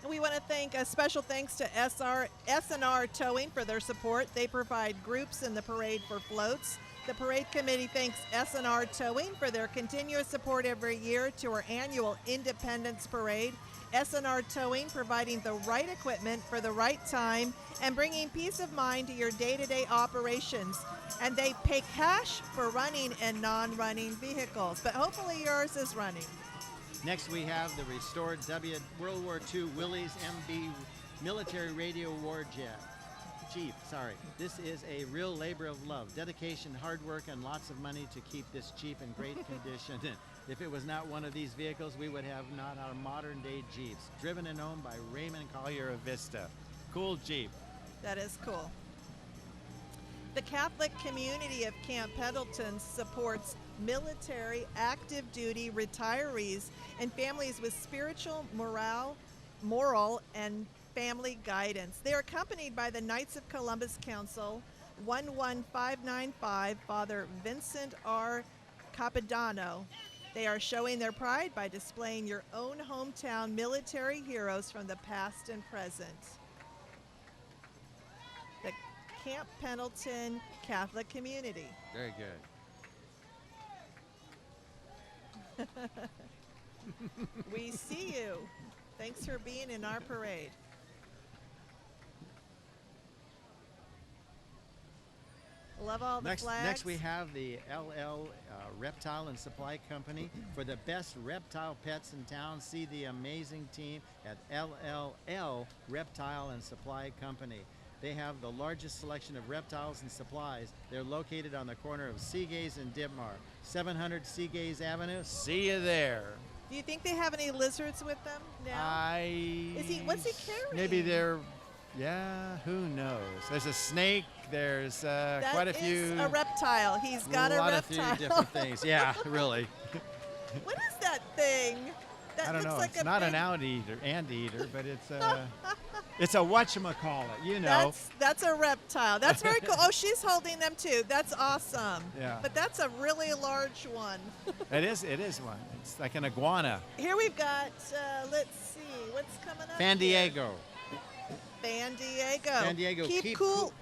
And we want to thank a special thanks to Snr Towing for their support. They provide groups in the parade for floats. The parade committee thanks Snr Towing for their continuous support every year to our annual Independence Parade. Snr Towing providing the right equipment for the right time and bringing peace of mind to your day-to-day operations. And they pay cash for running and non-running vehicles, but hopefully yours is running. Next, we have the restored World War II Willys MB military radio war Jeep. This is a real labor of love, dedication, hard work, and lots of money to keep this Jeep in great condition. If it was not one of these vehicles, we would have not our modern-day Jeeps, driven and owned by Raymond Collier of Vista. Cool Jeep. That is cool. The Catholic community of Camp Pendleton supports military, active duty retirees and families with spiritual, moral, and family guidance. They are accompanied by the Knights of Columbus Council, 11595, Father Vincent R. Capistrano. They are showing their pride by displaying your own hometown military heroes from the past and present. The Camp Pendleton Catholic Community. Very good. We see you. Thanks for being in our parade. Love all the flags. Next we have the LL Reptile and Supply Company. For the best reptile pets in town, see the amazing team at LLL Reptile and Supply Company. They have the largest selection of reptiles and supplies. They're located on the corner of Seagaze and Ditmar, 700 Seagaze Avenue. See you there. Do you think they have any lizards with them now? What's he carrying? Maybe they're, yeah, who knows? There's a snake. There's quite a few. That is a reptile. He's got a reptile. A few different things. Yeah, really. What is that thing? That I don't know. like it's not an anteater, but it's a whatchamacallit, you know. That's a reptile. That's very cool. Oh, she's holding them too. That's awesome. Yeah. But that's a really large one. It is one. It's like an iguana. Here we've got, let's see, what's coming up Fan Diego. Fan Diego. Fan Diego. Keep cool.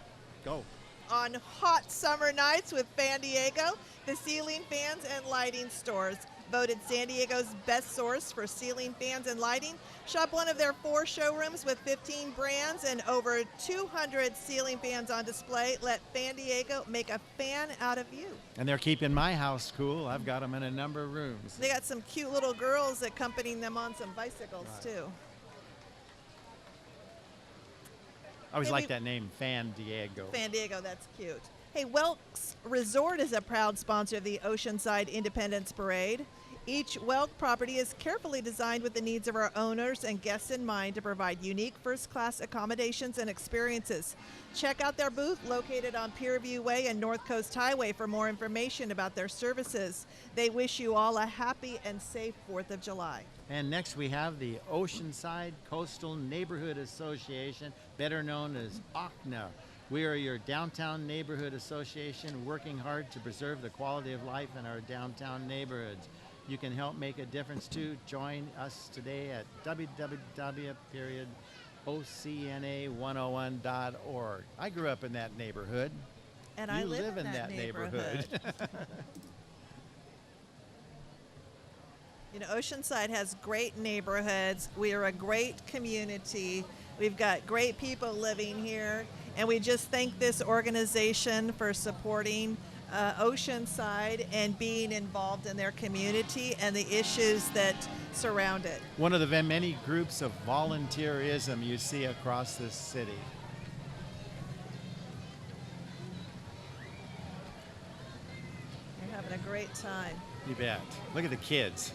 Go. On hot summer nights with Fan Diego, the ceiling fans and lighting stores. Voted San Diego's best source for ceiling fans and lighting. Shop one of their 4 showrooms with 15 brands and over 200 ceiling fans on display. Let Fan Diego make a fan out of you. And they're keeping my house cool. I've got them in a number of rooms. They got some cute little girls accompanying them on some bicycles too. I always like that name, Fan Diego. Fan Diego, that's cute. Hey, Welks Resort is a proud sponsor of the Oceanside Independence Parade. Each Welk property is carefully designed with the needs of our owners and guests in mind to provide unique first-class accommodations and experiences. Check out their booth located on Pierview Way and North Coast Highway for more information about their services. They wish you all a happy and safe 4th of July. And next we have the Oceanside Coastal Neighborhood Association, better known as OCNA. We are your downtown neighborhood association working hard to preserve the quality of life in our downtown neighborhoods. You can help make a difference too. Join us today at www.ocna101.org. I grew up in that neighborhood. And I live in that neighborhood. You know, Oceanside has great neighborhoods. We are a great community. We've got great people living here. And we just thank this organization for supporting Oceanside and being involved in their community and the issues that surround it. One of the many groups of volunteerism you see across this city. You're having a great time. You bet. Look at the kids.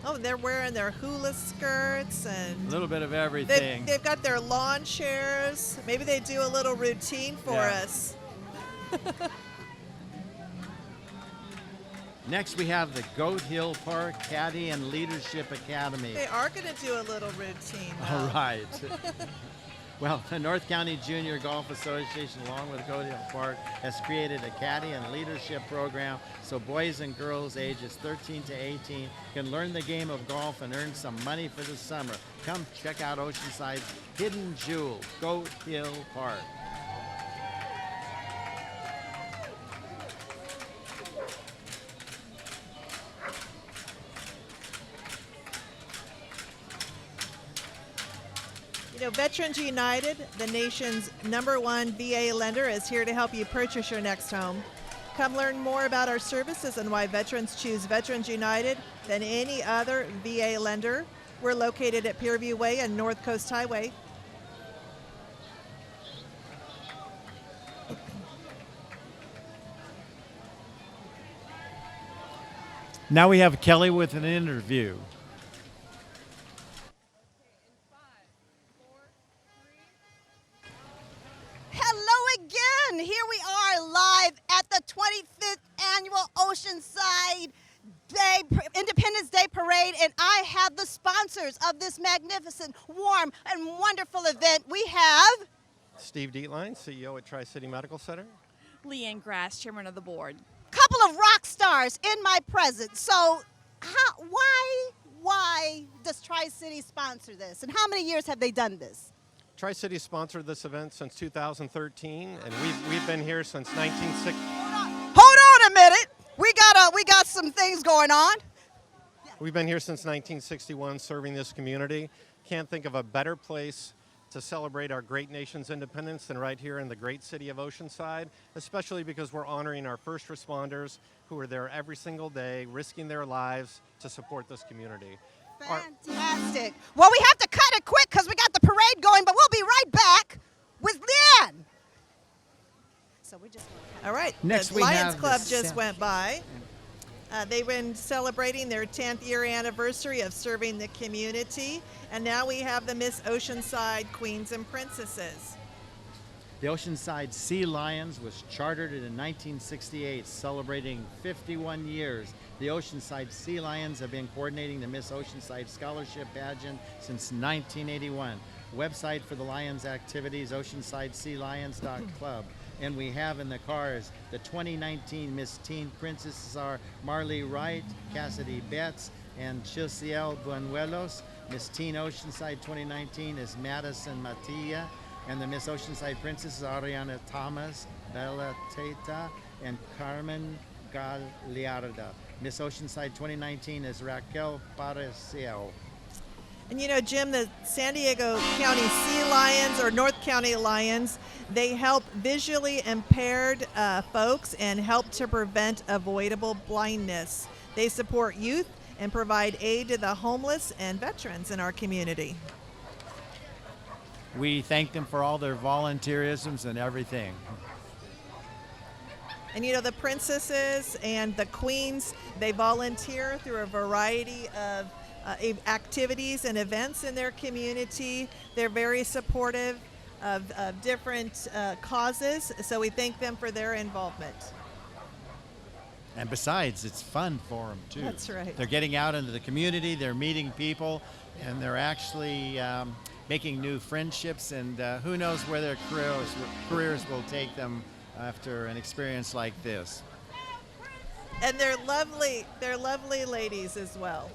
Oh, they're wearing their hula skirts and a little bit of everything. They've got their lawn chairs. Maybe they do a little routine for us. Next, we have the Goat Hill Park Caddy and Leadership Academy. They are going to do a little routine, though. All right. Well, the North County Junior Golf Association, along with Goat Hill Park, has created a caddy and leadership program so boys and girls ages 13 to 18 can learn the game of golf and earn some money for the summer. Come check out Oceanside's hidden jewel, Goat Hill Park. You know, Veterans United, the nation's #1 VA lender, is here to help you purchase your next home. Come learn more about our services and why veterans choose Veterans United than any other VA lender. We're located at Pierview Way and North Coast Highway. Now we have Kelly with an interview. Here we are live at the 25th Annual Oceanside Independence Day Parade, and I have the sponsors of this magnificent, warm, and wonderful event. We have Steve Dietlein, CEO at Tri-City Medical Center. Leanne Grass, chairman of the board. a couple of rock stars in my presence. So why does Tri-City sponsor this, and how many years have they done this? Tri-City sponsored this event since 2013, and we've been here since 1960. Hold on a minute. We got some things going on. We've been here since 1961 serving this community. Can't think of a better place to celebrate our great nation's independence than right here in the great city of Oceanside, especially because we're honoring our first responders who are there every single day, risking their lives to support this community. Fantastic. Well, we have to cut it quick because we got the parade going, but we'll be right back with Leanne. So we just All right. Next the we Lions have the Club just South- went by. They've been celebrating their 10th year anniversary of serving the community. And now we have the Miss Oceanside Queens and Princesses. The Oceanside Sea Lions was chartered in 1968, celebrating 51 years. The Oceanside Sea Lions have been coordinating the Miss Oceanside Scholarship Pageant since 1981. Website for the Lions activities, oceansidesealions.club. And we have in the cars the 2019 Miss Teen Princesses are Marley Wright, Cassidy Betts, and Chilciel Buenuelos. Miss Teen Oceanside 2019 is Madison Matilla. And the Miss Oceanside Princesses are Ariana Thomas, Bella Teta, and Carmen Galliarda. Miss Oceanside 2019 is Raquel Pareceo. And you know, Jim, the San Diego County Sea Lions or North County Lions, they help visually impaired folks and help to prevent avoidable blindness. They support youth and provide aid to the homeless and veterans in our community. We thank them for all their volunteerisms and everything. And you know, the princesses and the queens, they volunteer through a variety of activities and events in their community. They're very supportive of different causes, so we thank them for their involvement. And besides, it's fun for them too. That's right. They're getting out into the community, they're meeting people, and they're actually making new friendships, and who knows where their careers will take them after an experience like this. And they're lovely ladies as well.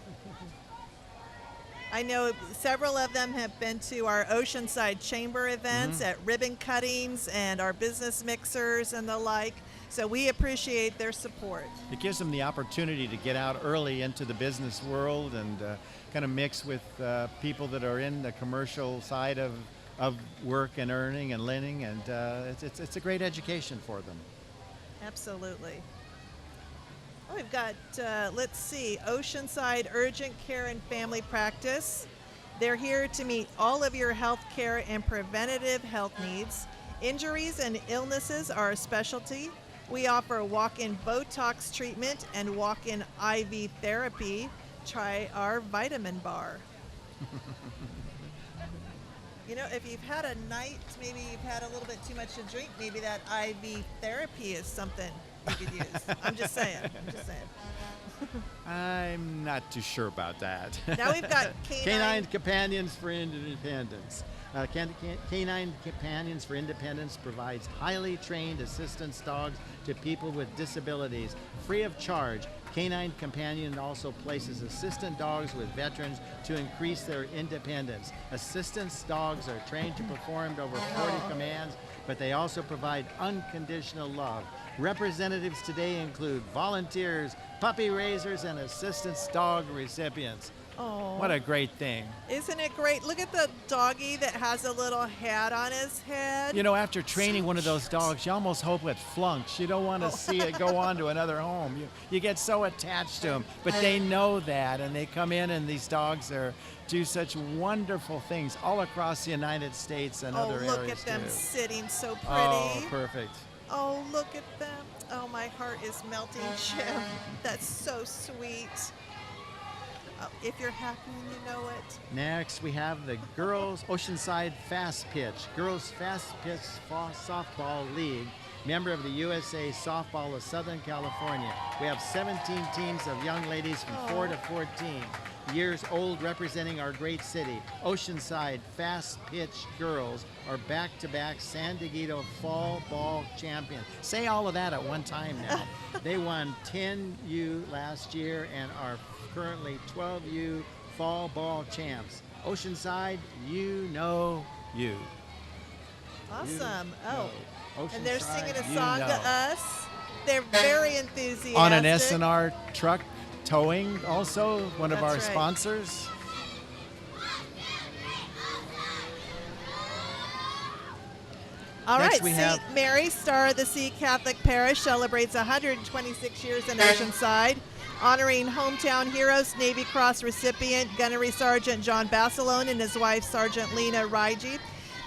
I know several of them have been to our Oceanside Chamber events at ribbon cuttings and our business mixers and the like. So we appreciate their support. It gives them the opportunity to get out early into the business world and kind of mix with people that are in the commercial side of work and earning and lending, and it's a great education for them. Absolutely. Oh, we've got, let's see, Oceanside Urgent Care and Family Practice. They're here to meet all of your health care and preventative health needs. Injuries and illnesses are a specialty. We offer walk-in Botox treatment and walk-in IV therapy. Try our vitamin bar. You know, if you've had a night, maybe you've had a little bit too much to drink, maybe that IV therapy is something you could use. I'm just saying. I'm not too sure about that. Now we've got Canine Companions for Independence. Canine Companions for Independence provides highly trained assistance dogs to people with disabilities, free of charge. Canine Companion also places assistant dogs with veterans to increase their independence. Assistance dogs are trained to perform over 40 commands, but they also provide unconditional love. Representatives today include volunteers, puppy raisers, and assistance dog recipients. Oh, What a great thing. isn't it great? Look at the doggy that has a little hat on his head. You know, after training one of those dogs, you almost hope it flunks. You don't want to see it go on to another home. You get so attached to them. But they know that, and they come in, and these dogs do such wonderful things all across the United States and other areas, look at them too. sitting so pretty. Oh, perfect. Oh, look at them. Oh, my heart is melting, Jim. That's so sweet. Oh, if you're happy, you know it. Next, we have the Girls Oceanside Fast Pitch. Girls Fast Pitch Softball League member of the USA Softball of Southern California. We have 17 teams of young ladies from 4 to 14 years old representing our great city. Oceanside Fast Pitch Girls are back-to-back San Diego Fall Ball champions. Say all of that at one time now. They won 10U last year and are currently 12U Fall Ball champs. Oceanside, you know you. Awesome. Oceanside, And they're singing a you song know. to us. They're very enthusiastic. On an Snr Towing, also one of That's our right. sponsors. All Next right, we St. have- Mary, Star of the Sea Catholic Parish, celebrates 126 years in Oceanside, honoring hometown heroes, Navy Cross recipient Gunnery Sergeant John Basilone and his wife, Sergeant Lena Raiji.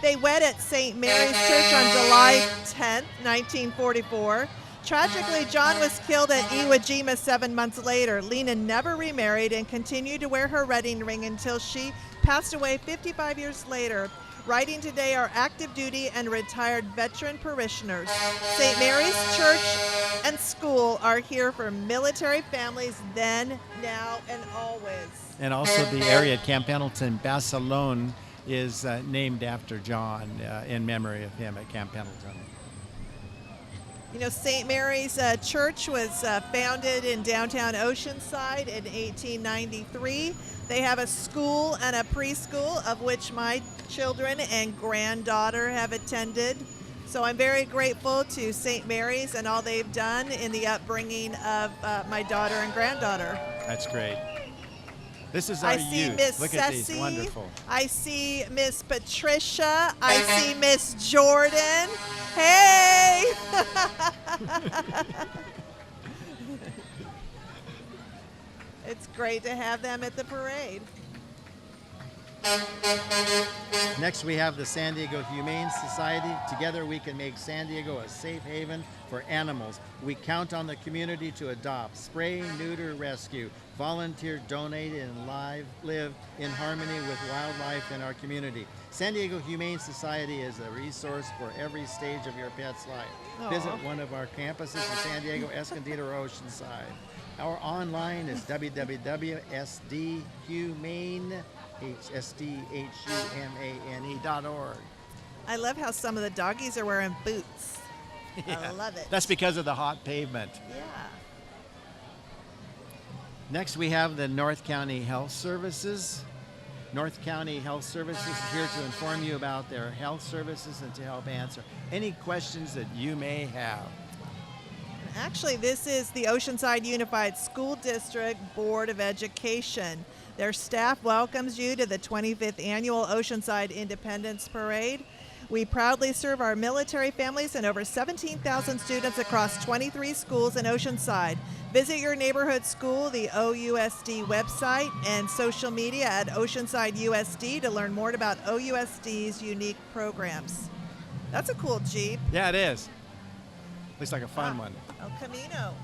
They wed at St. Mary's Church on July 10th, 1944. Tragically, John was killed at Iwo Jima 7 months later. Lena never remarried and continued to wear her wedding ring until she passed away 55 years later. Writing today are active duty and retired veteran parishioners. St. Mary's Church and School are here for military families then, now, and always. And also the area at Camp Pendleton, Basilone, is named after John in memory of him at Camp Pendleton. You know, St. Mary's Church was founded in downtown Oceanside in 1893. They have a school and a preschool, of which my children and granddaughter have attended. So I'm very grateful to St. Mary's and all they've done in the upbringing of my daughter and granddaughter. That's great. This is our I see youth. Miss Look at these, Ceci. wonderful. I see Miss Patricia. I see Miss Jordan. Hey! It's great to have them at the parade. Next we have the San Diego Humane Society. Together we can make San Diego a safe haven for animals. We count on the community to adopt, spray, neuter, rescue, volunteer, donate, and live in harmony with wildlife in our community. San Diego Humane Society is a resource for every stage of your pet's life. Aw. Visit one of our campuses in San Diego, Escondido, or Oceanside. Our online is www.sdhumane.org. I love how some of the doggies are wearing boots. I love it. That's because of the hot pavement. Yeah. Next, we have the North County Health Services. North County Health Services is here to inform you about their health services and to help answer any questions that you may have. Actually, this is the Oceanside Unified School District Board of Education. Their staff welcomes you to the 25th Annual Oceanside Independence Parade. We proudly serve our military families and over 17,000 students across 23 schools in Oceanside. Visit your neighborhood school, the OUSD website, and social media at Oceanside USD to learn more about OUSD's unique programs. That's a cool Jeep. Yeah, it is. Looks like a fun one. El Camino.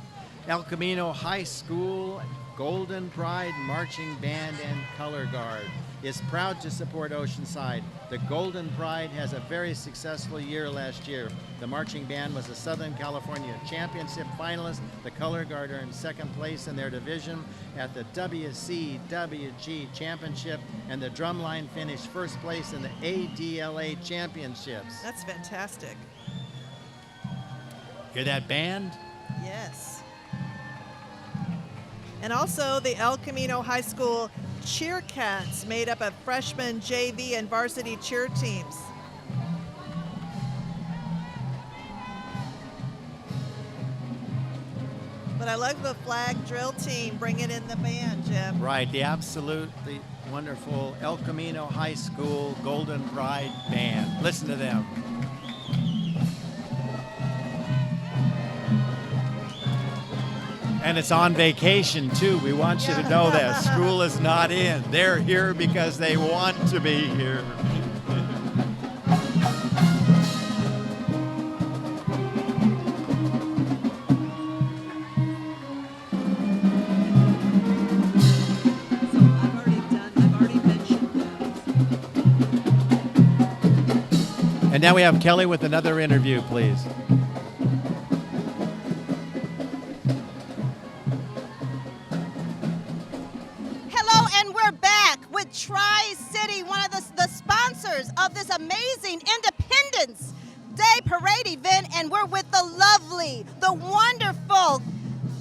El Camino High School Golden Pride Marching Band and Color Guard is proud to support Oceanside. The Golden Pride has a very successful year last year. The marching band was a Southern California Championship finalist. The Color Guard earned second place in their division at the WCWG Championship, and the Drumline finished first place in the ADLA Championships. That's fantastic. Hear that band? Yes. And also the El Camino High School Cheer Cats, made up of freshman, JV, and varsity cheer teams. But I love the flag drill team bringing in the band, Jim. Right, the absolutely wonderful El Camino High School Golden Pride Band. Listen to them. And it's on vacation too. We want you to know that. School is not in. They're here because they want to be here. I've already mentioned that. And now we have Kelly with another interview, please. Day Parade event, and we're with the lovely, the wonderful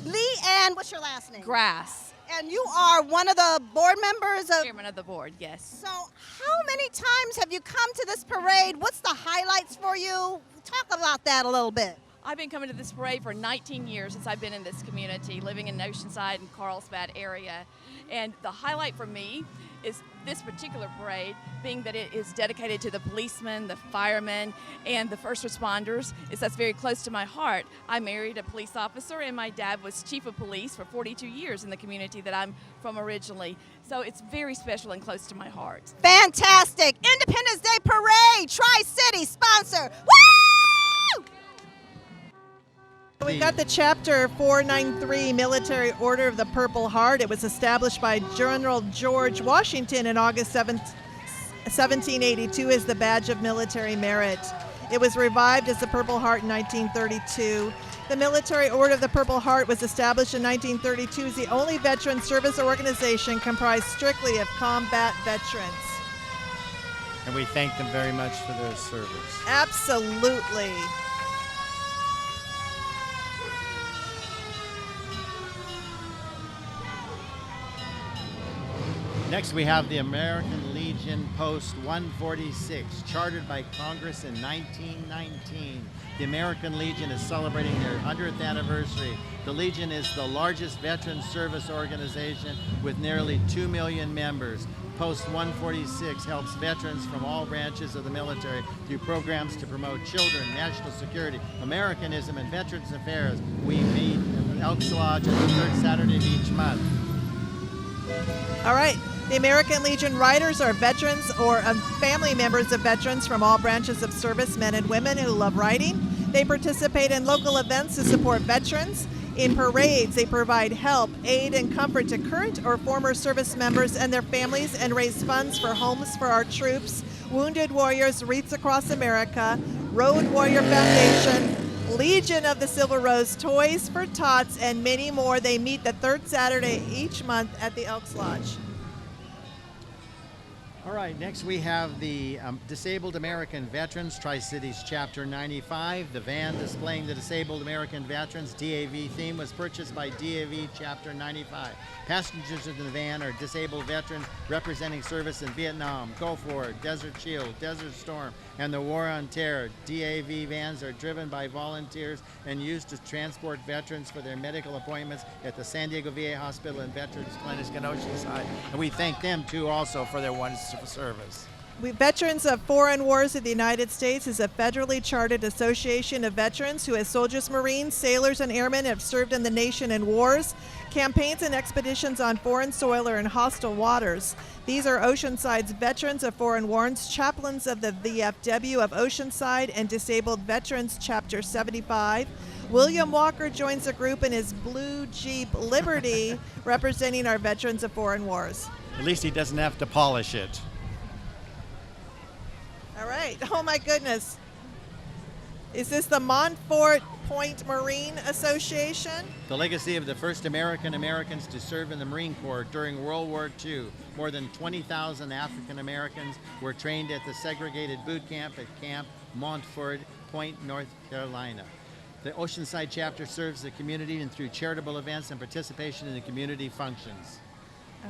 Leanne, what's your last name? Grass. And you are one of the board members of... Chairman of the board, yes. So how many times have you come to this parade? What's the highlights for you? Talk about that a little bit. I've been coming to this parade for 19 years since I've been in this community, living in Oceanside and Carlsbad area. And the highlight for me is this particular parade, being that it is dedicated to the policemen, the firemen, and the first responders. That's very close to my heart. I married a police officer, and my dad was chief of police for 42 years in the community that I'm from originally. So it's very special and close to my heart. Fantastic. Independence Day Parade, Tri-City sponsor. Woo! We've got the Chapter 493 Military Order of the Purple Heart. It was established by General George Washington in August 1782 as the badge of military merit. It was revived as the Purple Heart in 1932. The Military Order of the Purple Heart was established in 1932 as the only veteran service organization comprised strictly of combat veterans. And we thank them very much for their service. Absolutely. Next, we have the American Legion Post 146, chartered by Congress in 1919. The American Legion is celebrating their 100th anniversary. The Legion is the largest veteran service organization with nearly 2 million members. Post 146 helps veterans from all branches of the military through programs to promote children, national security, Americanism, and Veterans Affairs. We meet in Elks Lodge on the third Saturday of each month. All right. The American Legion Riders are veterans or family members of veterans from all branches of service, men and women who love riding. They participate in local events to support veterans. In parades, they provide help, aid, and comfort to current or former service members and their families and raise funds for homes for our troops, Wounded Warriors, Wreaths Across America, Road Warrior Foundation, Legion of the Silver Rose, Toys for Tots, and many more. They meet the third Saturday each month at the Elks Lodge. All right, next we have the Disabled American Veterans, Tri-Cities Chapter 95. The van displaying the Disabled American Veterans DAV theme was purchased by DAV Chapter 95. Passengers in the van are disabled veterans representing service in Vietnam, Gulf War, Desert Shield, Desert Storm, and the War on Terror. DAV vans are driven by volunteers and used to transport veterans for their medical appointments at the San Diego VA Hospital and Veterans Clinic in Oceanside. And we thank them too also for their wonderful service. Veterans of Foreign Wars of the United States is a federally chartered association of veterans who, as soldiers, Marines, sailors, and airmen, have served in the nation in wars, campaigns, and expeditions on foreign soil or in hostile waters. These are Oceanside's Veterans of Foreign Wars, chaplains of the VFW of Oceanside, and Disabled Veterans Chapter 75. William Walker joins the group in his blue Jeep Liberty, representing our Veterans of Foreign Wars. At least he doesn't have to polish it. All right. Oh, my goodness. Is this the Montfort Point Marine Association? The legacy of the first Americans to serve in the Marine Corps during World War II. More than 20,000 African Americans were trained at the segregated boot camp at Camp Montfort Point, North Carolina. The Oceanside chapter serves the community and through charitable events and participation in the community functions.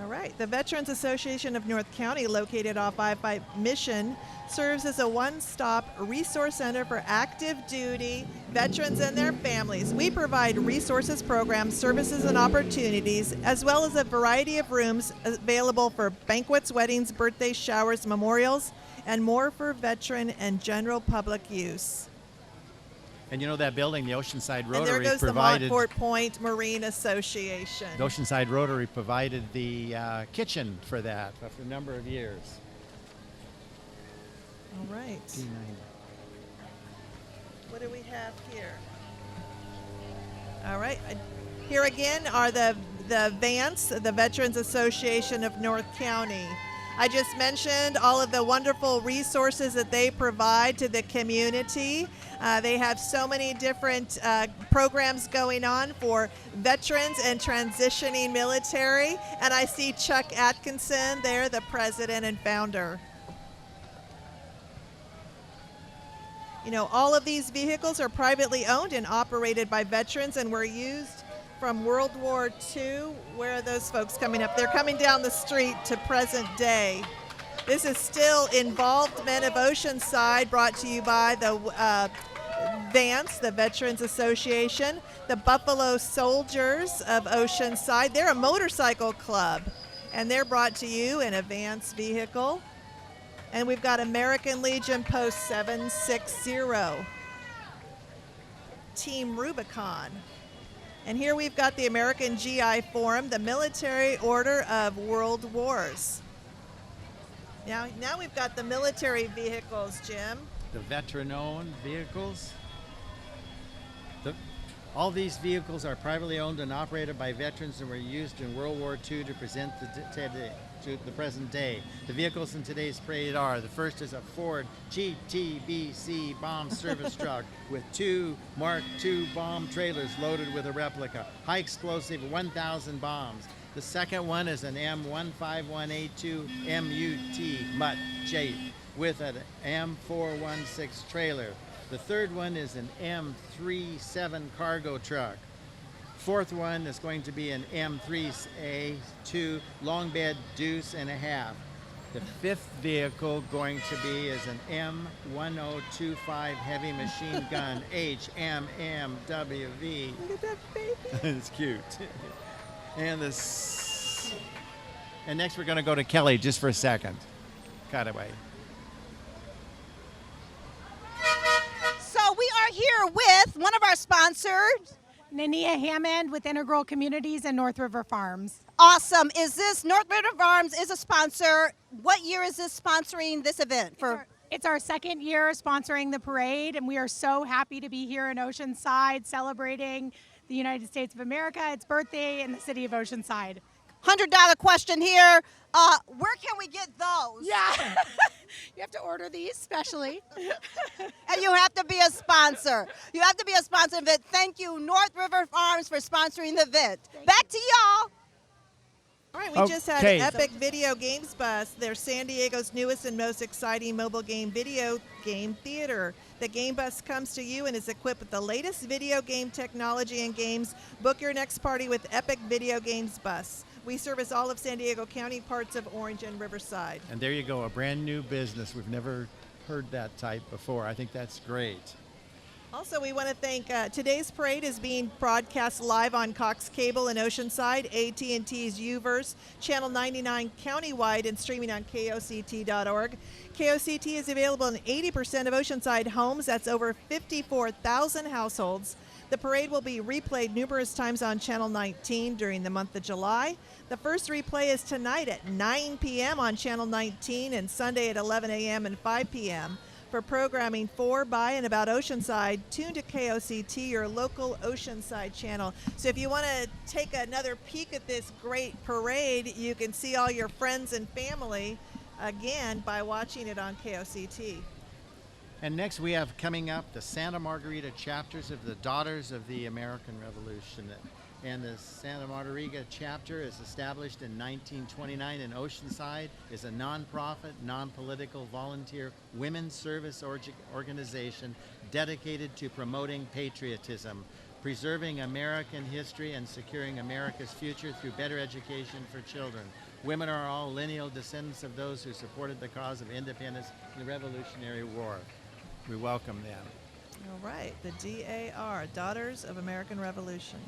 All right. The Veterans Association of North County, located off I-5 Mission, serves as a one-stop resource center for active duty veterans and their families. We provide resources, programs, services, and opportunities, as well as a variety of rooms available for banquets, weddings, birthdays, showers, memorials, and more for veteran and general public use. And you know that building, the Oceanside Rotary, and there goes provided the Montfort Point Marine Association. The Oceanside Rotary provided the kitchen for that for a number of years. All right. D90. What do we have here? All right. Here again are the VANCE, the Veterans Association of North County. I just mentioned all of the wonderful resources that they provide to the community. They have so many different programs going on for veterans and transitioning military. And I see Chuck Atkinson there, the president and founder. You know, all of these vehicles are privately owned and operated by veterans and were used from World War II. Where are those folks coming up? They're coming down the street to present day. This is still Involved Men of Oceanside, brought to you by the VANCE, the Veterans Association, the Buffalo Soldiers of Oceanside. They're a motorcycle club, and they're brought to you in a VANCE vehicle. And we've got American Legion Post 760, Team Rubicon. And here we've got the American GI Forum, the Military Order of World Wars. Now we've got the military vehicles, Jim. The veteran-owned vehicles. All these vehicles are privately owned and operated by veterans and were used in World War II to present to the present day. The vehicles in today's parade are: the first is a Ford GTBC bomb service truck with 2 Mark II bomb trailers loaded with a replica, high explosive 1,000 bombs. The second one is an M151A2 MUT Mutt J with an M416 trailer. The third one is an M37 cargo truck. Fourth one is going to be an M3A2 long bed deuce and a half. The fifth vehicle going to be is an M1025 heavy machine gun HMMWV. Look at that baby. It's cute. And next we're going to go to Kelly just for a second. Cutaway. So we are here with one of our sponsors. Nania Hammond with Integral Communities and North River Farms. Awesome. Is this North River Farms is a sponsor? What year is this sponsoring this event? It's our second year sponsoring the parade, and we are so happy to be here in Oceanside celebrating the United States of America, its birthday in the city of Oceanside. $100 question here. Where can we get those? Yeah, you have to order these specially. And you have to be a sponsor. You have to be a sponsor of it. Thank you, North River Farms, for sponsoring the event. Back to y'all. All right, we just had Epic Video Games Bus. They're San Diego's newest and most exciting mobile game video game theater. The game bus comes to you and is equipped with the latest video game technology and games. Book your next party with Epic Video Games Bus. We service all of San Diego County, parts of Orange and Riverside. And there you go, a brand new business. We've never heard that type before. I think that's great. Also, we want to thank, today's parade is being broadcast live on Cox Cable in Oceanside, AT&T's UVerse, Channel 99 countywide, and streaming on KOCT.org. KOCT is available in 80% of Oceanside homes. That's over 54,000 households. The parade will be replayed numerous times on Channel 19 during the month of July. The first replay is tonight at 9 p.m. on Channel 19 and Sunday at 11 a.m. and 5 p.m. For programming for, by, and about Oceanside, tune to KOCT, your local Oceanside channel. So if you want to take another peek at this great parade, you can see all your friends and family again by watching it on KOCT. And next we have coming up the Santa Margherita chapters of the Daughters of the American Revolution. And the Santa Margherita chapter is established in 1929 in Oceanside, is a nonprofit, non-political, volunteer women's service organization dedicated to promoting patriotism, preserving American history, and securing America's future through better education for children. Women are all lineal descendants of those who supported the cause of independence in the Revolutionary War. We welcome them. All right, the DAR, Daughters of American Revolution.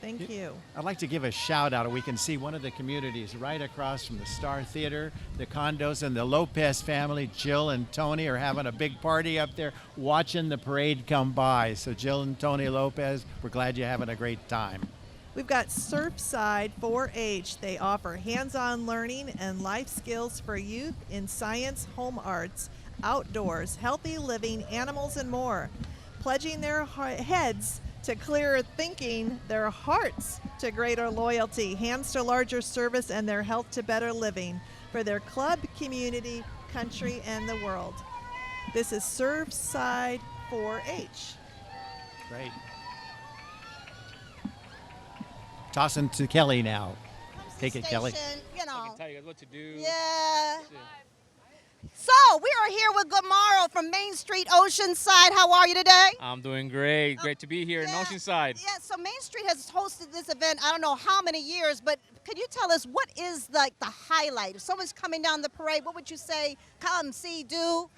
Thank you. I'd like to give a shout out. We can see one of the communities right across from the Star Theater, the Condos, and the Lopez family. Jill and Tony are having a big party up there watching the parade come by. So Jill and Tony Lopez, we're glad you're having a great time. We've got Surfside 4-H. They offer hands-on learning and life skills for youth in science, home arts, outdoors, healthy living, animals, and more. Pledging their heads to clearer thinking, their hearts to greater loyalty, hands to larger service, and their health to better living for their club, community, country, and the world. This is Surfside 4-H. Great. Tossing to Kelly now. Take it, Kelly. You know. I can tell you guys what to do. Yeah. So we are here with Gamaro from Main Street Oceanside. How are you today? I'm doing great. Great to be here in Oceanside. Yeah, so Main Street has hosted this event, I don't know how many years, but could you tell us what is like the highlight? If someone's coming down the parade, what would you say, come, see, do?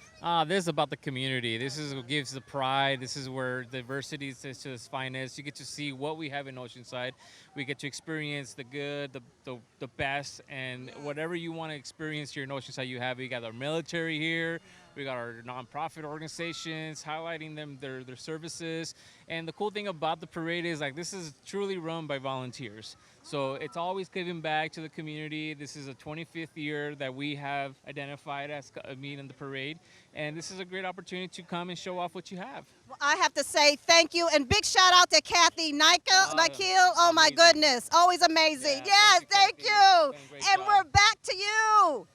This is about the community. This is what gives the pride. This is where diversity is to its finest. You get to see what we have in Oceanside. We get to experience the good, the best, and whatever you want to experience here in Oceanside, you have. We got our military here. We got our nonprofit organizations highlighting their services. And the cool thing about the parade is like this is truly run by volunteers. So it's always giving back to the community. This is a 25th year that we have identified as in the parade. And this is a great opportunity to come and show off what you have. Well, I have to say thank you, and big shout out to Kathy Nikhil. Oh my goodness, always amazing. Yeah, Yes, thank you. And job. we're back to you.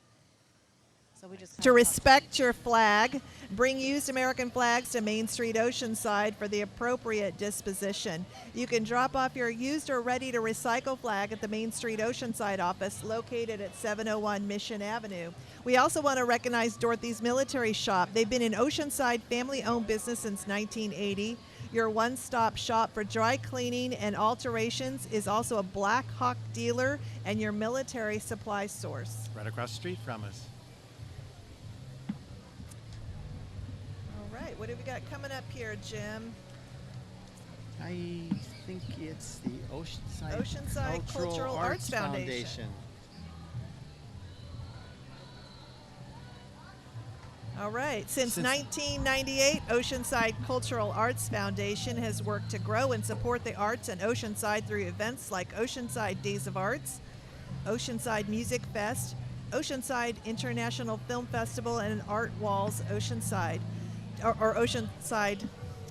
So we just To respect your flag, bring used American flags to Main Street Oceanside for the appropriate disposition. You can drop off your used or ready to recycle flag at the Main Street Oceanside office located at 701 Mission Avenue. We also want to recognize Dorothy's Military Shop. They've been an Oceanside family-owned business since 1980. Your one-stop shop for dry cleaning and alterations is also a Black Hawk dealer and your military supply source. Right across the street from us. All right, what have we got coming up here, Jim? I think it's the Oceanside Cultural Arts Foundation. All right. Since 1998, Oceanside Cultural Arts Foundation has worked to grow and support the arts in Oceanside through events like Oceanside Days of Arts, Oceanside Music Fest, Oceanside International Film Festival, and Art Walls Oceanside. Or Oceanside,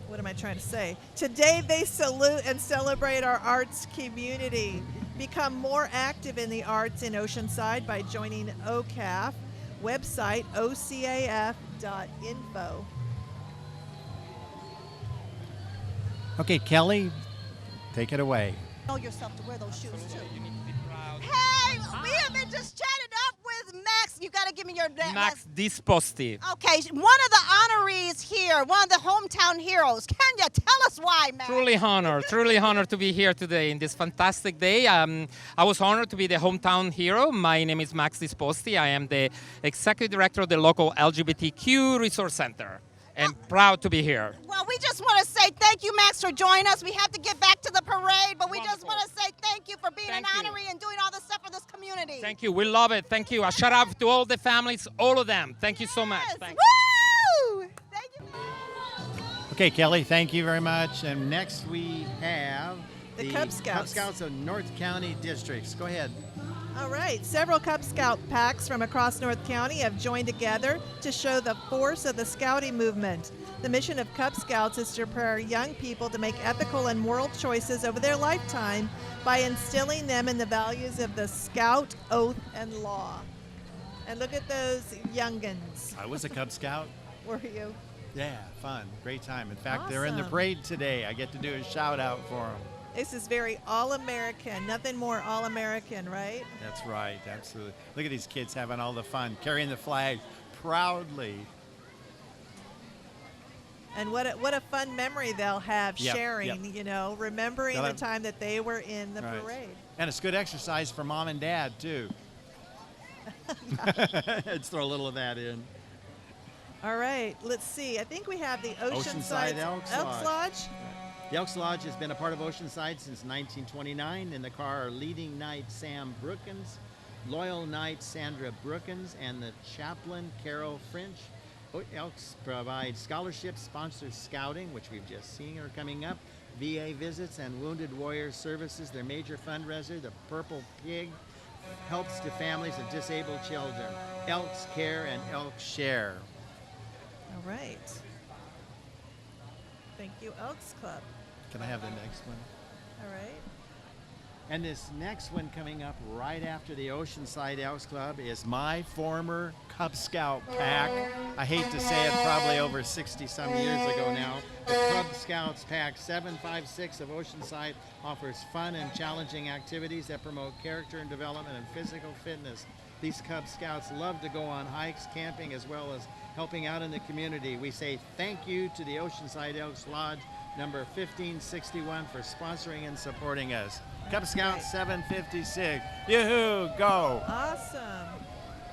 what am I trying to say? Today they salute and celebrate our arts community. Become more active in the arts in Oceanside by joining OCAF. Website ocaf.info. Okay, Kelly, take it away. know yourself to wear those shoes too. Hey, we have been just chatting up with Max. You got to give me your name. Max Disposti. Okay, one of the honorees here, one of the hometown heroes. Can you tell us why, Max? Truly honored to be here today in this fantastic day. I was honored to be the hometown hero. My name is Max Disposti. I am the executive director of the local LGBTQ Resource Center. And proud to be here. Well, we just want to say thank you, Max, for joining us. We have to get back to the parade, but we just want to say thank you for being an honoree and doing all this stuff for this community. Thank you. We love it. Thank you. A shout out to all the families, all of them. Thank you so much. Thank Woo! Thank you. Okay, Kelly, thank you very much. And next we have The Cub Scouts. Cub Scouts of North County Districts. Go ahead. All right, several Cub Scout packs from across North County have joined together to show the force of the Scouting movement. The mission of Cub Scouts is to prepare young people to make ethical and moral choices over their lifetime by instilling them in the values of the Scout, Oath, and Law. And look at those youngins. I was a Cub Scout. Were you? Yeah, fun. Great time. In fact, they're in the Awesome. parade today. I get to do a shout out for them. This is very all-American. Nothing more all-American, right? That's right, absolutely. Look at these kids having all the fun, carrying the flag proudly. And what a fun memory they'll have Yep, sharing, yep. remembering They'll the have- time that they were in the Right. parade. And it's good exercise for mom and dad, too. Let's throw a little of that in. All right, let's see. I think we have the Oceanside Oceanside Elks Lodge. Lodge. The Elks Lodge has been a part of Oceanside since 1929. In the car are leading knight Sam Brookins, loyal knight Sandra Brookins, and the chaplain Carol French. Elks provides scholarships, sponsors scouting, which we've just seen are coming up, VA visits, and Wounded Warriors services. Their major fundraiser, the Purple Pig, helps to families of disabled children. Elks Care and Elks Share. All right. Thank you, Elks Club. Can I have the next one? All right. And this next one coming up right after the Oceanside Elks Club is my former Cub Scout pack. I hate to say it, probably over 60-some years ago now. The Cub Scouts Pack 756 of Oceanside offers fun and challenging activities that promote character and development and physical fitness. These Cub Scouts love to go on hikes, camping, as well as helping out in the community. We say thank you to the Oceanside Elks Lodge number 1561 for sponsoring and supporting us. Cub Scouts 756. Yoo-hoo, go! Awesome.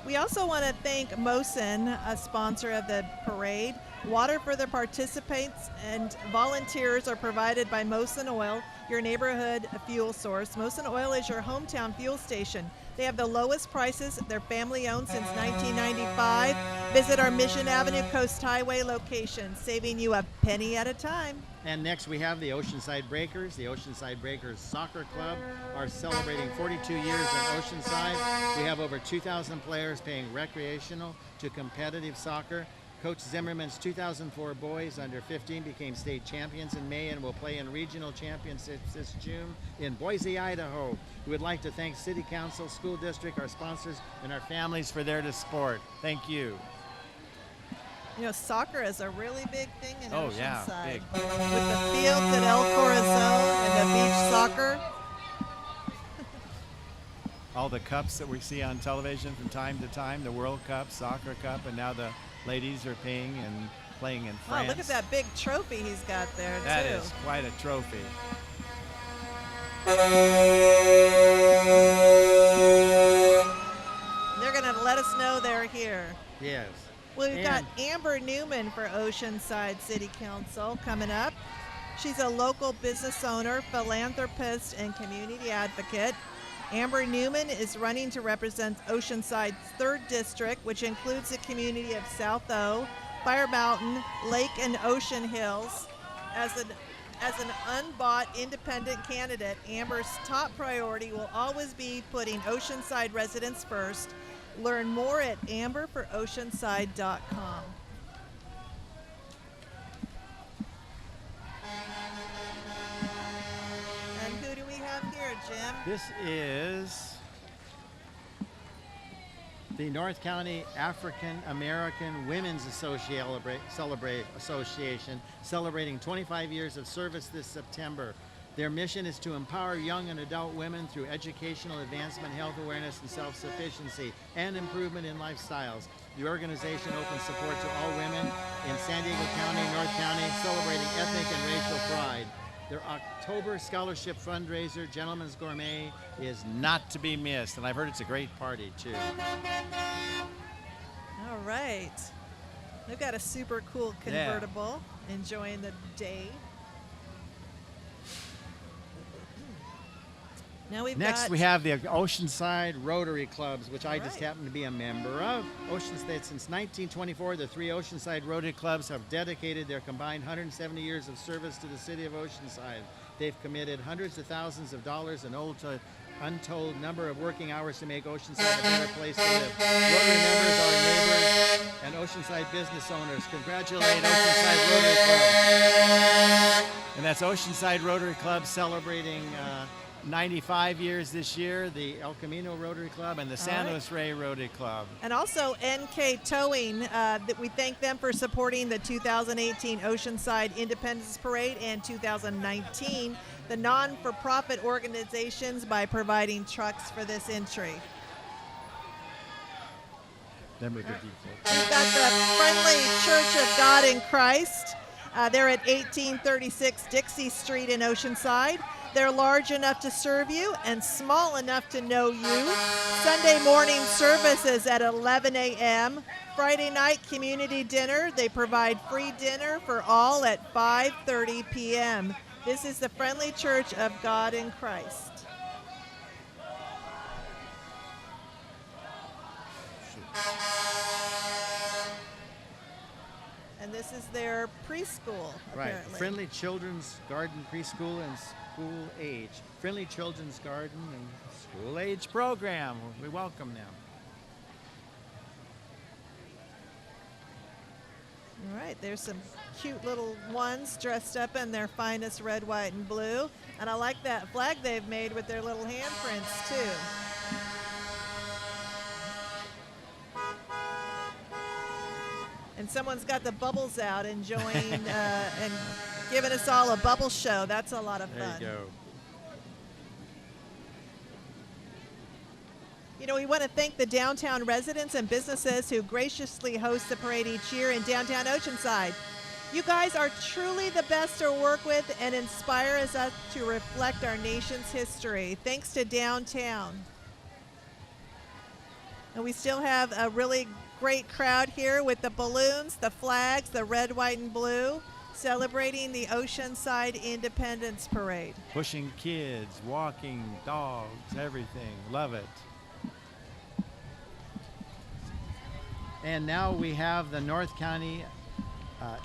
We also want to thank Mosin, a sponsor of the parade. Water for the participants and volunteers are provided by Mosin Oil, your neighborhood fuel source. Mosin Oil is your hometown fuel station. They have the lowest prices. They're family owned since 1995. Visit our Mission Avenue Coast Highway location, saving you a penny at a time. And next we have the Oceanside Breakers. The Oceanside Breakers Soccer Club are celebrating 42 years in Oceanside. We have over 2,000 players playing recreational to competitive soccer. Coach Zimmerman's 2004 boys under 15 became state champions in May and will play in regional championships this June in Boise, Idaho. We would like to thank City Council, School District, our sponsors, and our families for their support. Thank you. You know, soccer is a really big thing in Oh, Oceanside. yeah, big. With the fields at El Corazon and the beach soccer. All the cups that we see on television from time to time, the World Cup, Soccer Cup, and now the ladies are playing in France. Oh, look at that big trophy he's got there, That too. is quite a trophy. They're going to let us know they're here. Yes. Well, we've got And- Amber Newman for Oceanside City Council coming up. She's a local business owner, philanthropist, and community advocate. Amber Newman is running to represent Oceanside's 3rd District, which includes the community of South O, Fire Mountain, Lake and Ocean Hills. As an unbought independent candidate, Amber's top priority will always be putting Oceanside residents first. Learn more at amberforoceanside.com. And who do we have here, Jim? This is the North County African American Women's Association celebrating 25 years of service this September. Their mission is to empower young and adult women through educational advancement, health awareness, and self-sufficiency, and improvement in lifestyles. The organization opens support to all women in San Diego County, North County, celebrating ethnic and racial pride. Their October scholarship fundraiser, Gentleman's Gourmet, is not to be missed, and I've heard it's a great party, too. All right. They've got a super cool convertible, enjoying the day. Now we've Next, got we have the Oceanside Rotary Clubs, which I just right. happen to be a member of. Oceanside, since 1924, the 3 Oceanside Rotary Clubs have dedicated their combined 170 years of service to the city of Oceanside. They've committed hundreds of thousands of dollars and untold number of working hours to make Oceanside a better place to live. Rotary members are neighbors and Oceanside business owners. Congratulate Oceanside Rotary Club. And that's Oceanside Rotary Club celebrating 95 years this year, the El Camino Rotary Club and the San Luis Rey Rotary Club. And also NK Towing, that we thank them for supporting the 2018 Oceanside Independence Parade and 2019, the non-for-profit organizations, by providing trucks for this entry. Then we could We've got the Friendly Church of God in Christ. They're at 1836 Dixie Street in Oceanside. They're large enough to serve you and small enough to know you. Sunday morning services at 11 a.m. Friday night community dinner. They provide free dinner for all at 5:30 p.m. This is the Friendly Church of God in Christ. And this is their preschool, Right, apparently. Friendly Children's Garden Preschool and School Age. Friendly Children's Garden and School Age program. We welcome them. All right, there's some cute little ones dressed up in their finest red, white, and blue. And I like that flag they've made with their little handprints, too. And someone's got the bubbles out, enjoying and giving us all a bubble show. That's a lot of fun. There you go. You know, we want to thank the downtown residents and businesses who graciously host the parade each year in downtown Oceanside. You guys are truly the best to work with and inspire us to reflect our nation's history. Thanks to downtown. And we still have a really great crowd here with the balloons, the flags, the red, white, and blue, celebrating the Oceanside Independence Parade. Pushing kids, walking, dogs, everything. Love it. And now we have the North County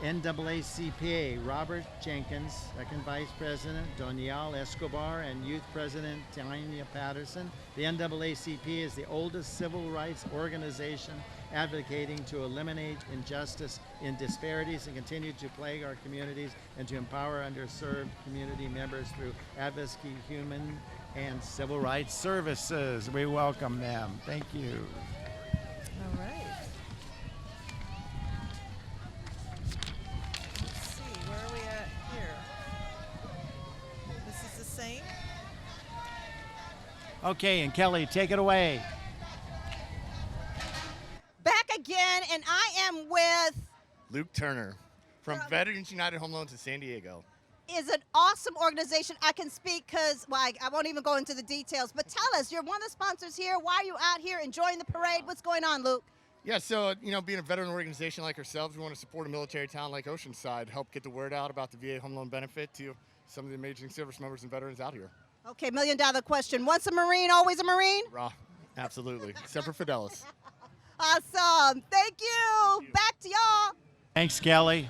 NAACPA, Robert Jenkins, second vice president, Doniel Escobar, and youth president, Tanya Patterson. The NAACP is the oldest civil rights organization advocating to eliminate injustice and disparities and continue to plague our communities and to empower underserved community members through advocacy, human, and civil rights services. We welcome them. Thank you. All right. Okay, and Kelly, take it away. Back again, and I am with Luke Turner from Veterans United Home Loans in San Diego. Is an awesome organization. I can speak because, well, I won't even go into the details, but tell us, you're one of the sponsors here. Why are you out here enjoying the parade? What's going on, Luke? Yeah, so, you know, being a veteran organization like ourselves, we want to support a military town like Oceanside, help get the word out about the VA home loan benefit to some of the amazing service members and veterans out here. Okay, $1 million question. Once a Marine, always a Marine? Raw, absolutely. Semper Fidelis. Awesome. Thank you. Back to y'all. Thanks, Kelly.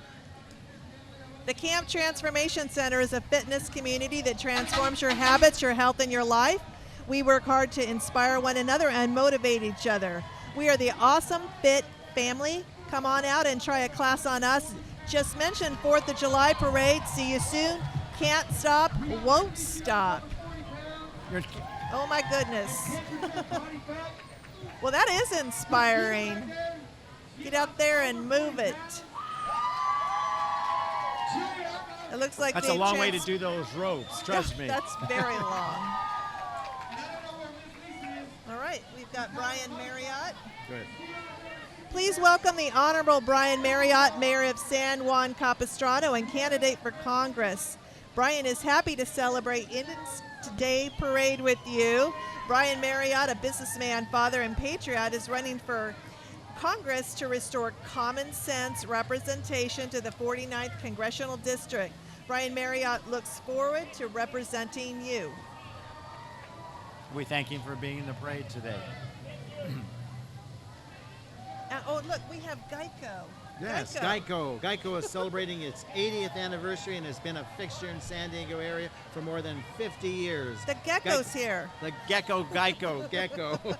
The Camp Transformation Center is a fitness community that transforms your habits, your health, and your life. We work hard to inspire one another and motivate each other. We are the awesome, fit family. Come on out and try a class on us. Just mentioned 4th of July parade. See you soon. Can't stop, won't stop. Oh my goodness. Well, that is inspiring. Get out there and move it. It looks like that's a long way to do those ropes, trust me. That's very long. All right, we've got Brian Marriott. Good. Please welcome the Honorable Brian Marriott, Mayor of San Juan Capistrano and candidate for Congress. Brian is happy to celebrate Independence Day Parade with you. Brian Marriott, a businessman, father, and patriot, is running for Congress to restore common sense representation to the 49th Congressional District. Brian Marriott looks forward to representing you. We thank him for being in the parade today. Oh, look, we have Geico. Yes, Geico. Geico is celebrating its 80th anniversary and has been a fixture in San Diego area for more than 50 years. The Gecko's here. The Geico.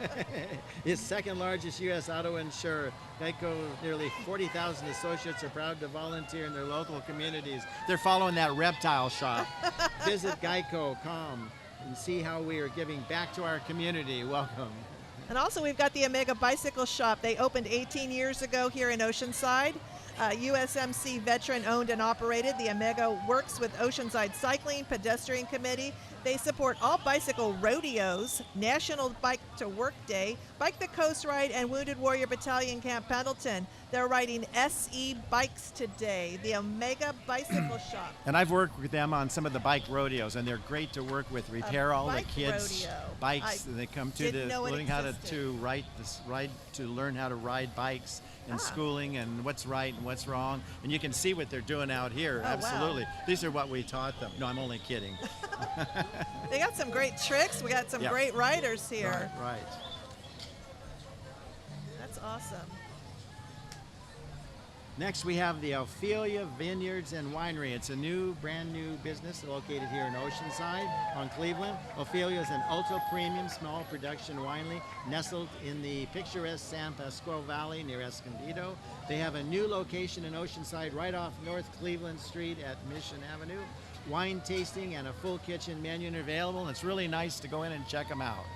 Is second largest U.S. auto insurer. Geico, nearly 40,000 associates are proud to volunteer in their local communities. They're following that reptile shop. Visit Geico.com and see how we are giving back to our community. Welcome. And also we've got the Omega Bicycle Shop. They opened 18 years ago here in Oceanside. USMC veteran owned and operated. The Omega works with Oceanside Cycling Pedestrian Committee. They support all bicycle rodeos, National Bike to Work Day, Bike the Coast Ride, and Wounded Warrior Battalion Camp Pendleton. They're riding SE bikes today, the Omega Bicycle Shop. And I've worked with them on some of the bike rodeos, and they're great to work with. Repair all the kids' rodeo. bikes. They come to learning how to learn how to ride bikes and schooling and what's right and what's wrong. And you can see what they're doing out here. Oh, absolutely. wow. These are what we taught them. No, I'm only kidding. They got some great tricks. We got some great riders here. Right. That's awesome. Next, we have the Ophelia Vineyards and Winery. It's a brand new business located here in Oceanside on Cleveland. Ophelia is an ultra-premium small production winery nestled in the picturesque San Pasqual Valley near Escondido. They have a new location in Oceanside right off North Cleveland Street at Mission Avenue. Wine tasting and a full kitchen menu are available, and it's really nice to go in and check them out.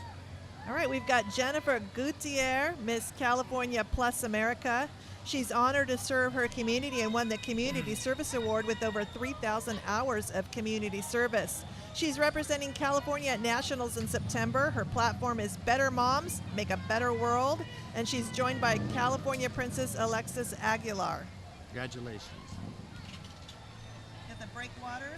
All right, we've got Jennifer Gotiya, Miss California Plus America. She's honored to serve her community and won the Community Service Award with over 3,000 hours of community service. She's representing California at Nationals in September. Her platform is Better Moms, Make a Better World, and she's joined by California Princess Alexis Aguilar. Congratulations. At the Breakwater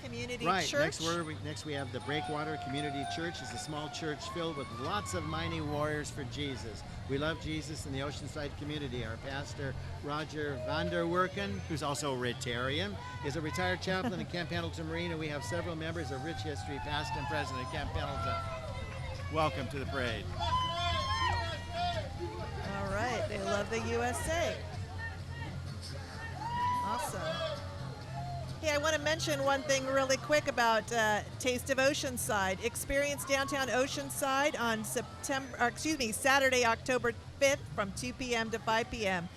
Community Right, Church. next we have the Breakwater Community Church. It's a small church filled with lots of mighty warriors for Jesus. We love Jesus in the Oceanside community. Our pastor, Roger Vanderwerken, who's also a Rotarian, is a retired chaplain at Camp Pendleton Marine, and we have several members of rich history, past and present at Camp Pendleton. Welcome to the parade. All right, they love the USA. Awesome. Hey, I want to mention one thing really quick about Taste of Oceanside. Experience downtown Oceanside on Saturday, October 5th from 2 p.m. to 5 p.m.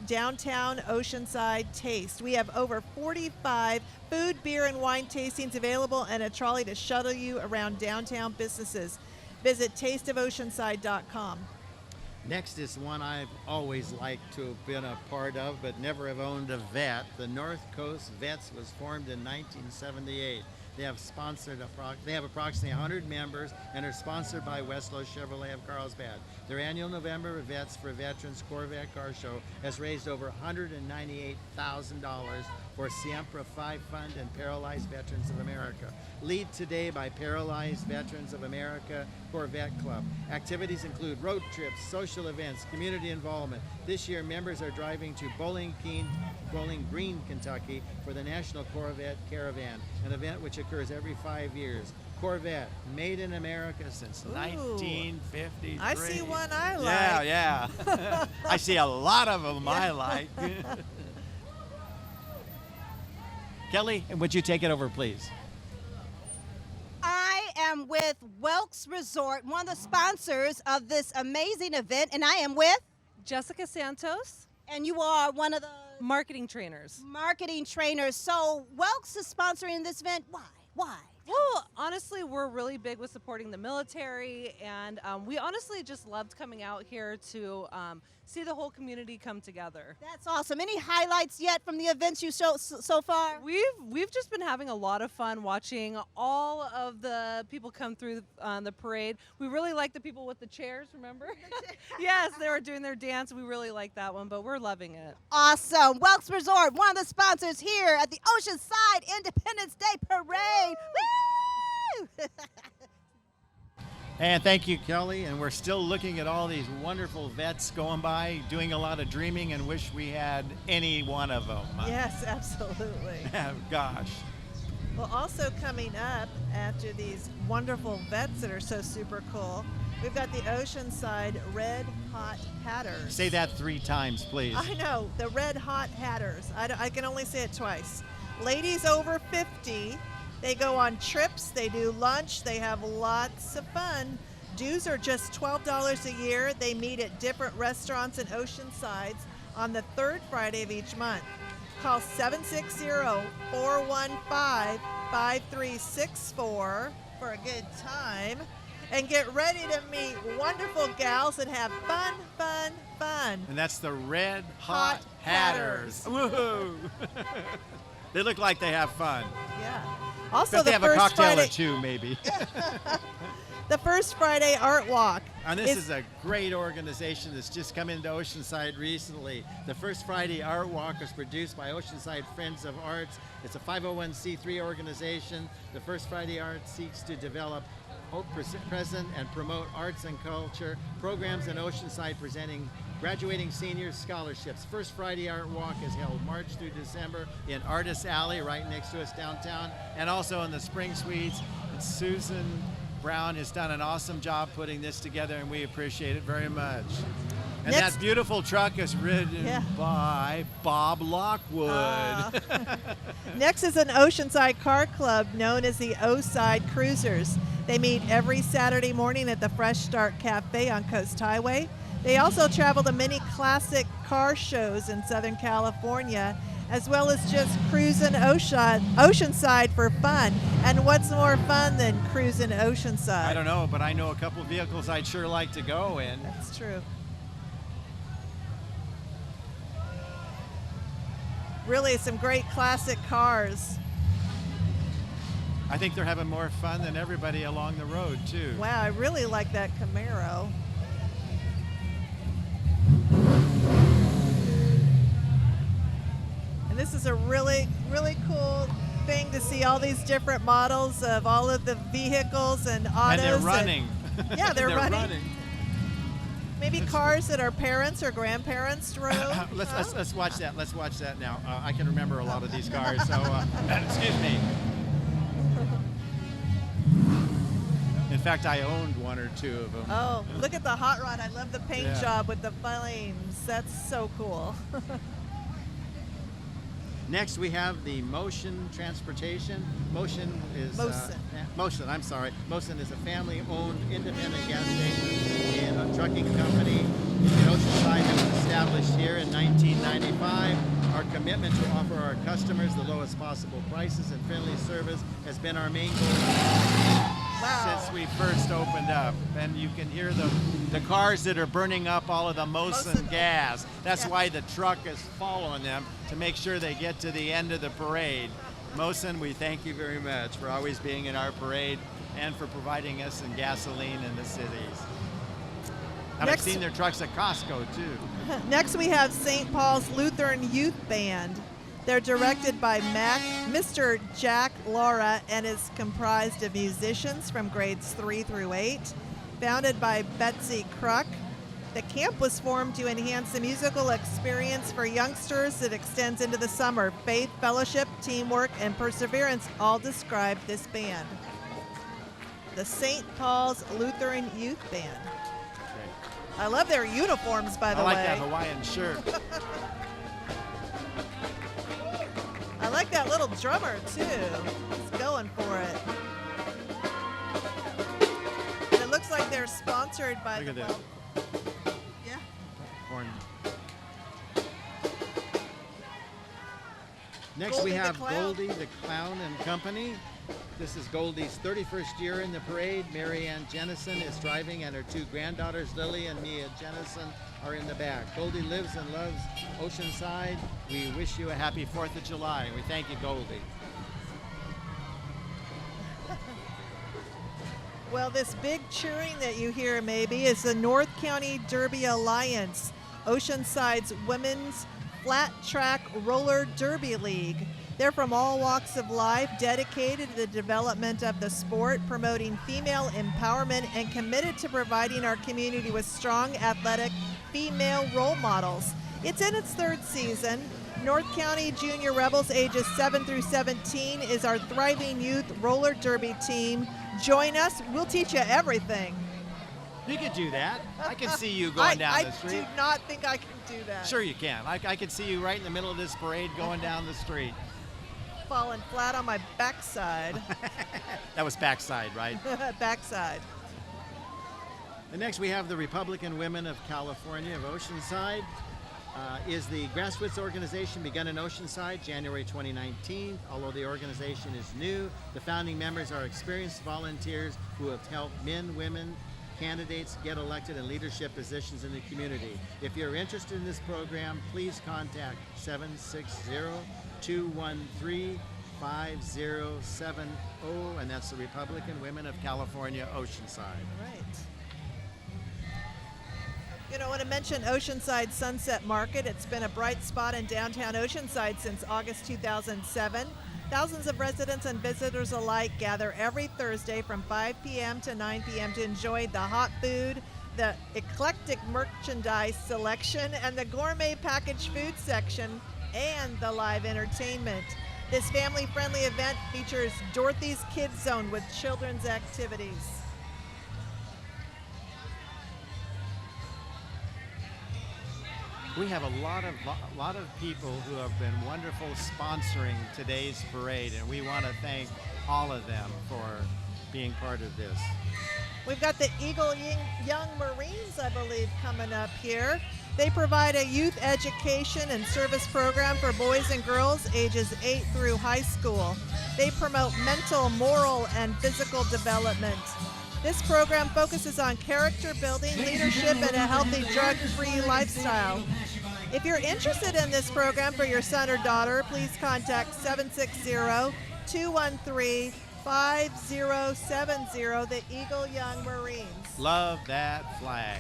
Downtown Oceanside Taste. We have over 45 food, beer, and wine tastings available and a trolley to shuttle you around downtown businesses. Visit tasteofoceanside.com. Next is one I've always liked to have been a part of, but never have owned a vet. The North Coast Vets was formed in 1978. They have approximately 100 members and are sponsored by Westlow Chevrolet of Carlsbad. Their annual November Vets for Veterans Corvette Car Show has raised over $198,000 for Siempre Fi Fund and Paralyzed Veterans of America. Lead today by Paralyzed Veterans of America Corvette Club. Activities include road trips, social events, community involvement. This year, members are driving to Bowling Green, Kentucky for the National Corvette Caravan, an event which occurs every 5 years. Corvette, made in America since 1953. I see one I like. Yeah. I see a lot of them I like. Kelly, would you take it over, please? I am with Welks Resort, one of the sponsors of this amazing event, and I am with Jessica Santos. And you are one of the marketing trainers. So Welks is sponsoring this event. Why? Well, honestly, we're really big with supporting the military, and we honestly just loved coming out here to see the whole community come together. That's awesome. Any highlights yet from the events you showed so far? We've just been having a lot of fun watching all of the people come through the parade. We really like the people with the chairs, remember? Yes, they were doing their dance. We really like that one, but we're loving it. Awesome. Welks Resort, one of the sponsors here at the Oceanside Independence Day Parade. Woo! And thank you, Kelly. And we're still looking at all these wonderful vets going by, doing a lot of dreaming, and wish we had any one of them. Yes, absolutely. Gosh. Well, also coming up after these wonderful vets that are so super cool, we've got the Oceanside Red Hot Hatters. Say that 3 times, please. I know, the Red Hot Hatters. I can only say it twice. Ladies over 50. They go on trips, they do lunch, they have lots of fun. Dues are just $12 a year. They meet at different restaurants in Oceanside on the 3rd Friday of each month. Call 760-415-5364 for a good time. And get ready to meet wonderful gals and have fun. And that's the Red Hot Hatters. Woohoo! They look like they have fun. Yeah. Also, but they have a cocktail Friday, or two, maybe. The first Friday Artwalk. And this is a great organization that's just come into Oceanside recently. The First Friday Art Walk is produced by Oceanside Friends of Arts. It's a 501c3 organization. The First Friday Art seeks to develop, present, and promote arts and culture programs in Oceanside, presenting graduating seniors scholarships. First Friday Art Walk is held March through December in Artist Alley right next to us downtown, and also in the Spring Suites. And Susan Brown has done an awesome job putting this together, and we appreciate it very much. And that beautiful truck is ridden by Bob Lockwood. Next is an Oceanside car club known as the O-Side Cruisers. They meet every Saturday morning at the Fresh Start Cafe on Coast Highway. They also travel to many classic car shows in Southern California, as well as just cruising Oceanside for fun. And what's more fun than cruising Oceanside? I don't know, but I know a couple vehicles I'd sure like to go in. That's true. Really some great classic cars. I think they're having more fun than everybody along the road, too. Wow, I really like that Camaro. And this is a really, really cool thing to see all these different models of all of the vehicles and autos. And they're running. Yeah, they're running. running. Maybe cars that our parents or grandparents drove. Let's watch that. Let's watch that now. I can remember a lot of these cars, so excuse me. In fact, I owned one or two of them. Oh, look at the hot rod. I love the paint Yeah. job with the flames. That's so cool. Next, we have the Motion Transportation. Motion is I'm sorry. Motion is a family-owned independent gas station and a trucking company in Oceanside that was established here in 1995. Our commitment to offer our customers the lowest possible prices and friendly service has been our main goal since we first opened up. And you can hear the cars that are burning up all of the Mosin gas. That's why the truck is following them to make sure they get to the end of the parade. Mosin, we thank you very much for always being in our parade and for providing us some gasoline in the cities. And I've seen their trucks at Costco too. Next we have St. Paul's Lutheran Youth Band. They're directed by Mr. Jack Laura and is comprised of musicians from grades 3 through 8. Founded by Betsy Kruk, the camp was formed to enhance the musical experience for youngsters that extends into the summer. Faith, fellowship, teamwork, and perseverance all describe this band. The St. Paul's Lutheran Youth Band. I love their uniforms, by the way. I like that Hawaiian shirt. I like that little drummer, too. He's going for it. And it looks like they're sponsored by Look the... at that. Yeah. Corn. Next Goldie we the have Clown. Goldie the Clown and Company. This is Goldie's 31st year in the parade. Mary Ann Jennison is driving and her two granddaughters, Lily and Mia Jennison, are in the back. Goldie lives and loves Oceanside. We wish you a happy 4th of July. We thank you, Goldie. Well, this big cheering that you hear maybe is the North County Derby Alliance, Oceanside's women's flat track roller derby league. They're from all walks of life, dedicated to the development of the sport, promoting female empowerment, and committed to providing our community with strong, athletic female role models. It's in its 3rd season. North County Junior Rebels ages 7 through 17 is our thriving youth roller derby team. Join us. We'll teach you everything. You can do that. I can see you going down the street. I do not think I can do that. Sure you can. I can see you right in the middle of this parade going down the street. Falling flat on my backside. That was backside, right? Backside. And next we have the Republican Women of California of Oceanside. Is the grassroots organization begun in Oceanside January 2019. Although the organization is new, the founding members are experienced volunteers who have helped men, women, candidates get elected in leadership positions in the community. If you're interested in this program, please contact 760-213-5070, and that's the Republican Women of California, Oceanside. Right. You know, I want to mention Oceanside Sunset Market. It's been a bright spot in downtown Oceanside since August 2007. Thousands of residents and visitors alike gather every Thursday from 5 p.m. to 9 p.m. to enjoy the hot food, the eclectic merchandise selection, and the gourmet packaged food section, and the live entertainment. This family-friendly event features Dorothy's Kids Zone with children's activities. We have a lot of people who have been wonderful sponsoring today's parade, and we want to thank all of them for being part of this. We've got the Eagle Young Marines, I believe, coming up here. They provide a youth education and service program for boys and girls ages 8 through high school. They promote mental, moral, and physical development. This program focuses on character building, leadership, and a healthy drug-free lifestyle. If you're interested in this program for your son or daughter, please contact 760-213-5070, the Eagle Young Marines. Love that flag.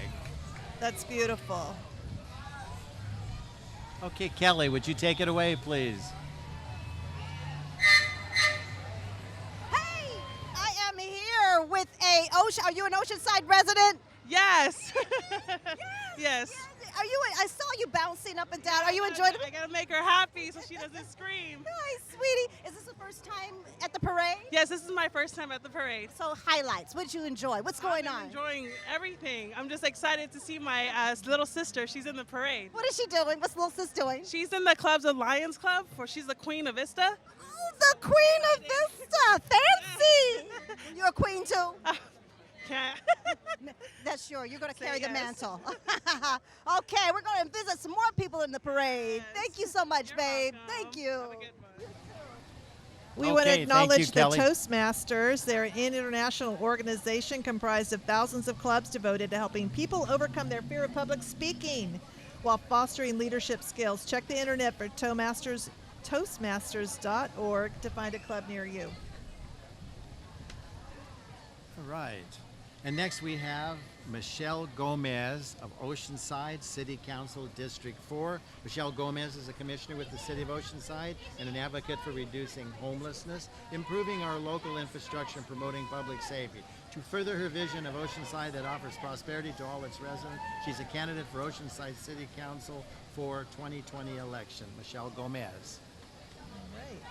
That's beautiful. Okay, Kelly, would you take it away, please? Hey, I am here with are you an Oceanside resident? Yes. Yes. Are you? I saw you bouncing up and down. Are you enjoying it? I gotta make her happy so she doesn't scream. Nice, sweetie. Is this the first time at the parade? Yes, this is my first time at the parade. So highlights. What did you enjoy? What's going on? I'm enjoying everything. I'm just excited to see my little sister. She's in the parade. What is she doing? What's little sis doing? She's in the club's Lions Club, where she's the queen of Vista. Oh, the queen of Vista. Fancy. You're a queen too? Can't. That's sure. You're going to Say carry the yes. mantle. Okay, we're going to visit some more people in the parade. Yes. Thank you so much, You're babe. welcome. Thank you. Have a good one. We want to Okay, thank acknowledge you, the Kelly. Toastmasters. They're an international organization comprised of thousands of clubs devoted to helping people overcome their fear of public speaking while fostering leadership skills. Check the internet for Toastmasters.org to find a club near you. All right. And next we have Michelle Gomez of Oceanside City Council District 4. Michelle Gomez is a commissioner with the City of Oceanside and an advocate for reducing homelessness, improving our local infrastructure, and promoting public safety. To further her vision of Oceanside that offers prosperity to all its residents, she's a candidate for Oceanside City Council for 2020 election. Michelle Gomez. All right.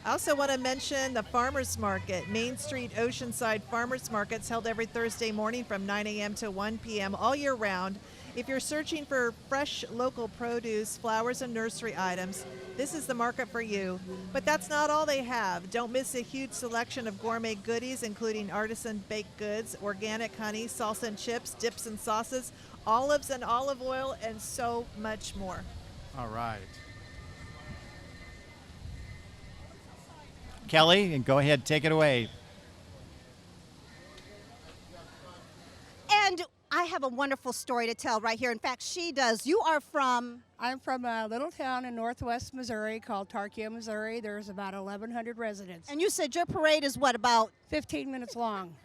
I also want to mention the Farmers Market. Main Street Oceanside Farmers Market's held every Thursday morning from 9 a.m. to 1 p.m. all year round. If you're searching for fresh local produce, flowers, and nursery items, this is the market for you. But that's not all they have. Don't miss a huge selection of gourmet goodies, including artisan baked goods, organic honey, salsa and chips, dips and sauces, olives and olive oil, and so much more. All right. Kelly, and go ahead, take it away. And I have a wonderful story to tell right here. In fact, she does. You are from? I'm from a little town in northwest Missouri called Tarkio, Missouri. There's about 1,100 residents. And you said your parade is what, about? 15 minutes long.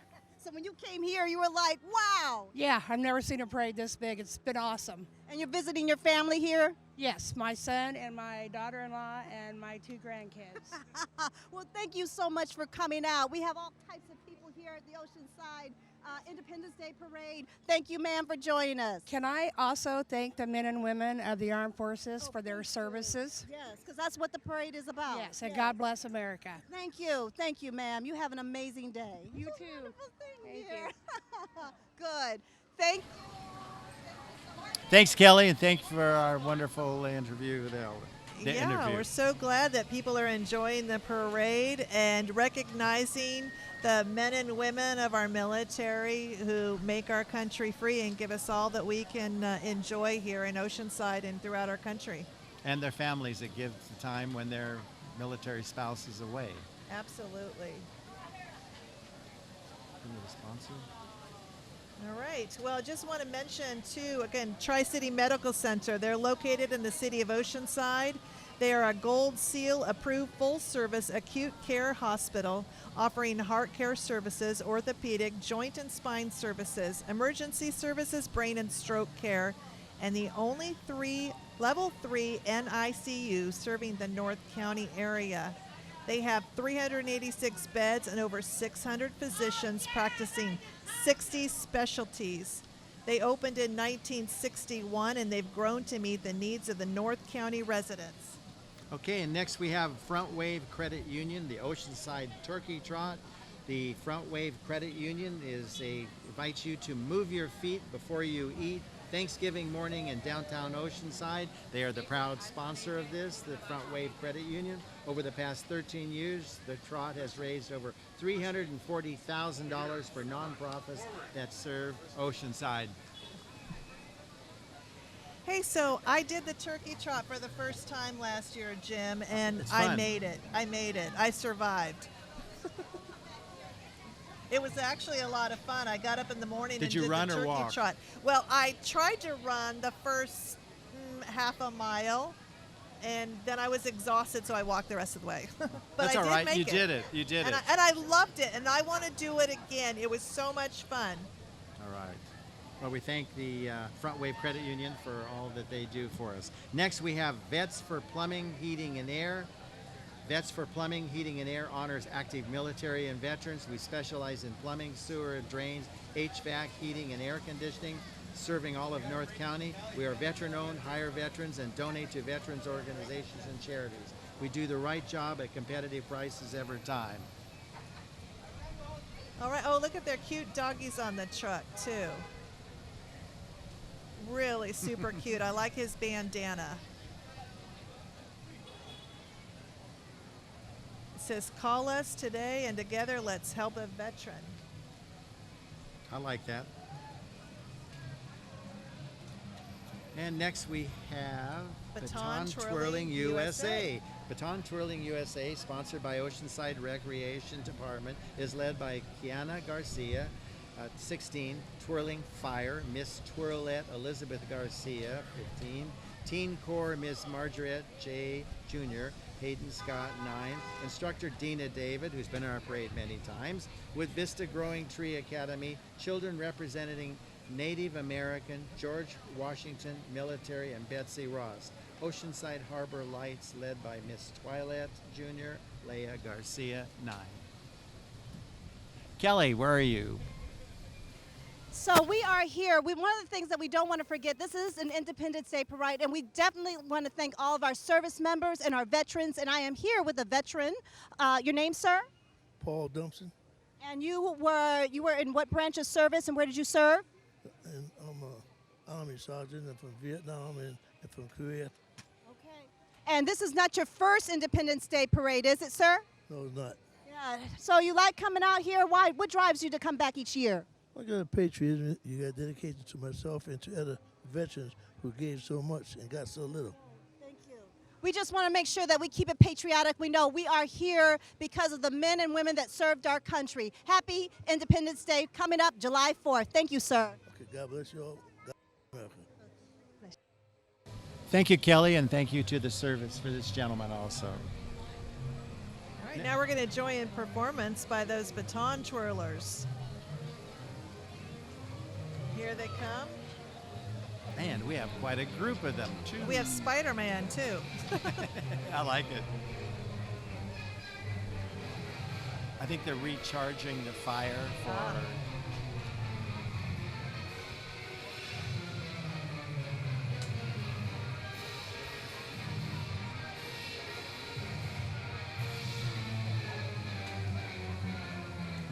So when you came here, you were like, wow. Yeah, I've never seen a parade this big. It's been awesome. And you're visiting your family here? Yes, my son and my daughter-in-law and my 2 grandkids. Well, thank you so much for coming out. We have all types of people here at the Oceanside Independence Day Parade. Thank you, ma'am, for joining us. Can I also thank the men and women of the armed forces for their services? Yes, because that's what the parade is about. Yes, and God bless America. Thank you, ma'am. You have an amazing day. You So too. wonderful thing Thank here. Good. Thank you. Thanks, Kelly, and thanks for our wonderful interview. Yeah, we're so glad that people are enjoying the parade and recognizing the men and women of our military who make our country free and give us all that we can enjoy here in Oceanside and throughout our country. And their families that give the time when their military spouse is away. Absolutely. Give me the sponsor. All right. Well, I just want to mention, too, again, Tri-City Medical Center. They're located in the city of Oceanside. They are a Gold Seal approved full-service acute care hospital offering heart care services, orthopedic, joint and spine services, emergency services, brain and stroke care, and the only level 3 NICU serving the North County area. They have 386 beds and over 600 physicians practicing 60 specialties. They opened in 1961 and they've grown to meet the needs of the North County residents. Okay, and next we have Front Wave Credit Union, the Oceanside Turkey Trot. The Front Wave Credit Union invites you to move your feet before you eat Thanksgiving morning in downtown Oceanside. They are the proud sponsor of this, the Front Wave Credit Union. Over the past 13 years, the Trot has raised over $340,000 for nonprofits that serve Oceanside. Hey, so I did the turkey trot for the first time last year, Jim, and It's I fun. made it. I survived. It was actually a lot of fun. I got up in the morning Did and you did run the or turkey walk? trot. Well, I tried to run the first half a mile, and then I was exhausted, so I walked the rest of the way. But That's I all did right. make You it. did it. You did And it. I loved it, and I want to do it again. It was so much fun. All right. Well, we thank the Front Wave Credit Union for all that they do for us. Next, we have Vets for Plumbing, Heating, and Air. Vets for Plumbing, Heating, and Air honors active military and veterans. We specialize in plumbing, sewer, drains, HVAC, heating, and air conditioning, serving all of North County. We are veteran-owned, hire veterans, and donate to veterans organizations and charities. We do the right job at competitive prices every time. All right. Oh, look at their cute doggies on the truck, too. Really super cute. I like his bandana. It says, call us today and together let's help a veteran. I like that. And next we have Baton Twirling USA. Baton Twirling USA, sponsored by Oceanside Recreation Department, is led by Kiana Garcia, 16, Twirling Fire, Miss Twirlette Elizabeth Garcia, 15, Teen Corps Miss Margherita J. Jr., Hayden Scott, 9, Instructor Dina David, who's been in our parade many times, with Vista Growing Tree Academy, children representing Native American, George Washington Military, and Betsy Ross. Oceanside Harbor Lights, led by Miss Twilette Jr., Leah Garcia, 9. Kelly, where are you? So we are here. One of the things that we don't want to forget, this is an Independence Day parade, and we definitely want to thank all of our service members and our veterans. And I am here with a veteran. Your name, sir? Paul Dumpson. And you were in what branch of service, and where did you serve? And I'm an Army sergeant. I'm from Vietnam and from Korea. Okay. And this is not your first Independence Day parade, is it, sir? No, it's not. Yeah. So you like coming out here? Why? What drives you to come back each year? I got a patriotism. You got dedication to myself and to other veterans who gave so much and got so little. Thank you. We just want to make sure that we keep it patriotic. We know we are here because of the men and women that served our country. Happy Independence Day coming up July 4th. Thank you, sir. Okay, God bless you all. God bless America. Thank you, Kelly, and thank you to the service for this gentleman also. All right, now we're going to join in performance by those baton twirlers. Here they come. And we have quite a group of them, too. We have Spider-Man, too. I like it. I think they're recharging the fire for...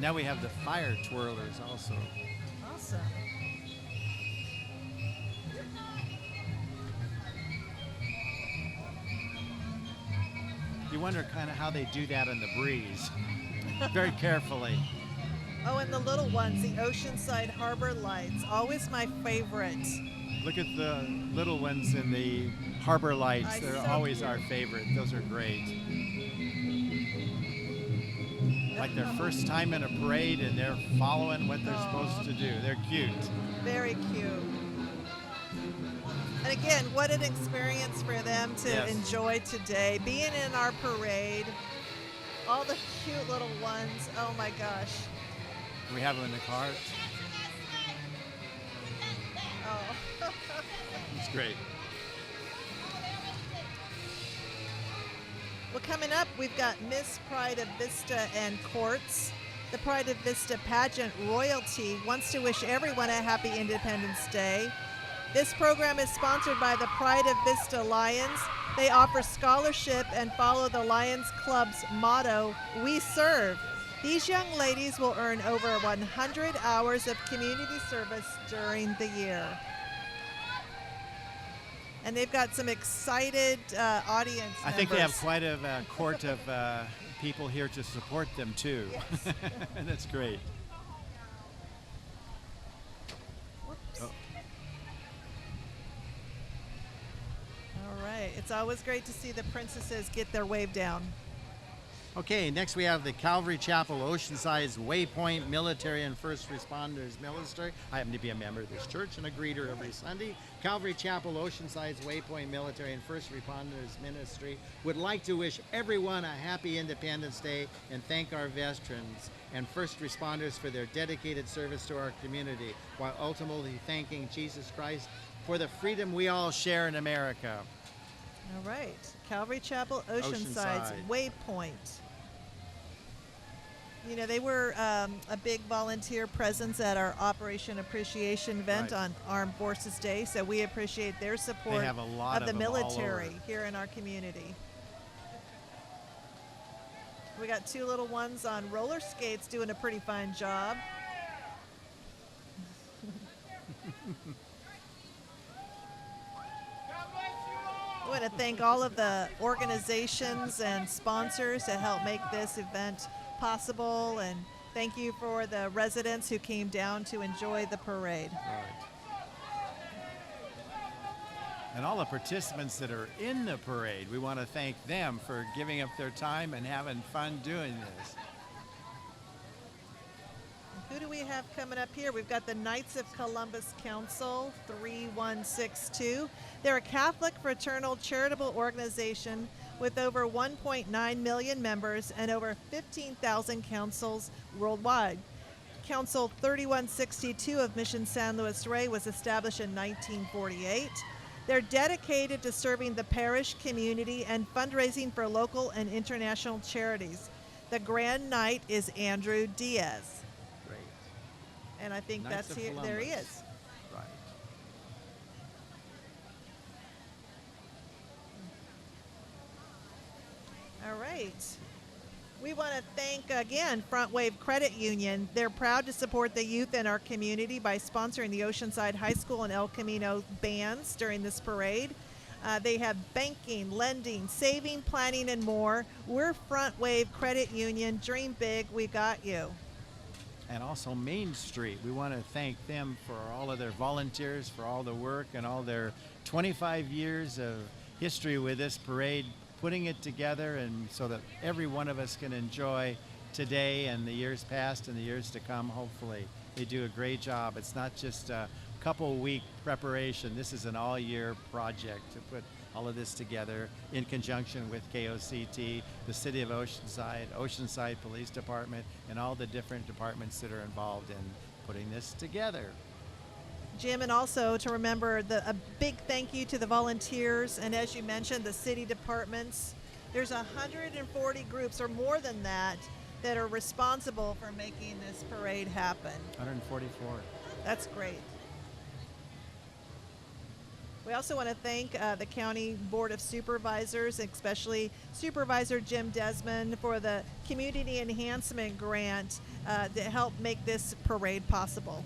Now we have the fire twirlers also. Awesome. You wonder kind of how they do that in the breeze. Very carefully. Oh, and the little ones, the Oceanside Harbor Lights, always my favorite. Look at the little ones in the harbor lights. They're so always cute. our favorite. Those are great. Like their first time in a parade and they're following what they're supposed to do. They're cute. Very cute. And again, what an experience for them to enjoy today. Being in our parade, all the cute little ones. Oh my gosh. We have them in the cart. Oh. It's great. Well, coming up, we've got Miss Pride of Vista and Courts. The Pride of Vista pageant royalty wants to wish everyone a happy Independence Day. This program is sponsored by the Pride of Vista Lions. They offer scholarship and follow the Lions Club's motto, "We Serve." These young ladies will earn over 100 hours of community service during the year. And they've got some excited audience I think they have members. quite a court of people here to support them too. Yes. That's great. Whoops. Oh. All right. It's always great to see the princesses get their wave down. Okay, next we have the Calvary Chapel Oceanside's Waypoint Military and First Responders Ministry. I happen to be a member of this church and a greeter every Sunday. Calvary Chapel Oceanside's Waypoint Military and First Responders Ministry would like to wish everyone a happy Independence Day and thank our veterans and first responders for their dedicated service to our community, while ultimately thanking Jesus Christ for the freedom we all share in America. All right, Calvary Chapel Oceanside's Waypoint. You know, they were a big volunteer presence at our Operation Appreciation event on Armed Forces Day, so we appreciate their support of the military here in our community. We got two little ones on roller skates doing a pretty fine job. I want to thank all of the organizations and sponsors that help make this event possible, and thank you for the residents who came down to enjoy the parade. And all the participants that are in the parade, we want to thank them for giving up their time and having fun doing this. Who do we have coming up here? We've got the Knights of Columbus Council 3162. They're a Catholic fraternal charitable organization with over 1.9 million members and over 15,000 councils worldwide. Council 3162 of Mission San Luis Rey was established in 1948. They're dedicated to serving the parish community and fundraising for local and international charities. The Grand Knight is Andrew Diaz. And I think Knights that's of here. Columbus. There he is. Right. All right. We want to thank again Front Wave Credit Union. They're proud to support the youth in our community by sponsoring the Oceanside High School and El Camino bands during this parade. They have banking, lending, saving, planning, and more. We're Front Wave Credit Union. Dream big. We got you. And also Main Street. We want to thank them for all of their volunteers, for all the work and all their 25 years of history with this parade, putting it together and so that every one of us can enjoy today and the years past and the years to come, hopefully. They do a great job. It's not just a couple week preparation. This is an all-year project to put all of this together in conjunction with KOCT, the City of Oceanside, Oceanside Police Department, and all the different departments that are involved in putting this together. Jim, and also to remember a big thank you to the volunteers, and as you mentioned, the city departments. There's 140 groups or more than that that are responsible for making this parade happen. 144. That's great. We also want to thank the County Board of Supervisors, especially Supervisor Jim Desmond, for the Community Enhancement Grant that helped make this parade possible.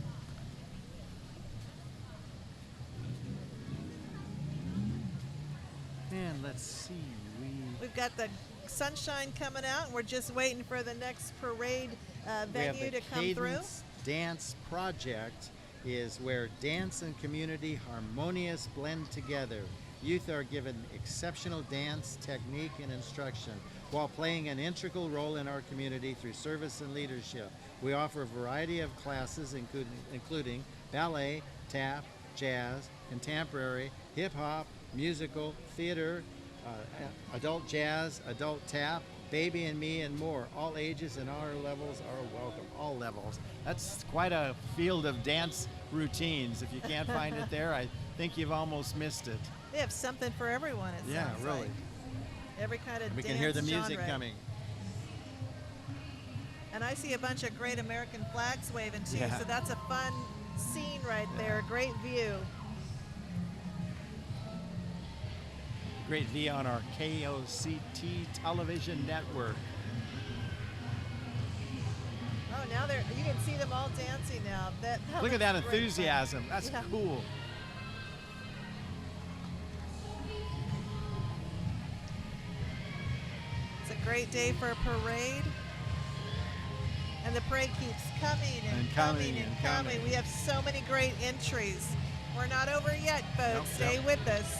And let's see, We've got the sunshine coming out, and we're just waiting for the next parade venue to come through. Dance Project is where dance and community harmonious blend together. Youth are given exceptional dance technique and instruction while playing an integral role in our community through service and leadership. We offer a variety of classes including ballet, tap, jazz, contemporary, hip-hop, musical, theater, adult jazz, adult tap, baby and me, and more. All ages and all levels are welcome. All levels. That's quite a field of dance routines. If you can't find it there, I think you've almost missed it. They have something for everyone, it sounds really. like. Every kind of We dance can hear the music genre. coming. And I see a bunch of great American flags waving too, Yeah. so that's a fun scene right there. Great view. Great view on our KOCT television network. Oh, now you can see them all dancing now. That Look at that looks great. enthusiasm. That's Yeah. cool. It's a great day for a parade. And the parade keeps coming and coming and coming. We have so many great entries. We're not over yet, folks. Nope, Stay nope. with us.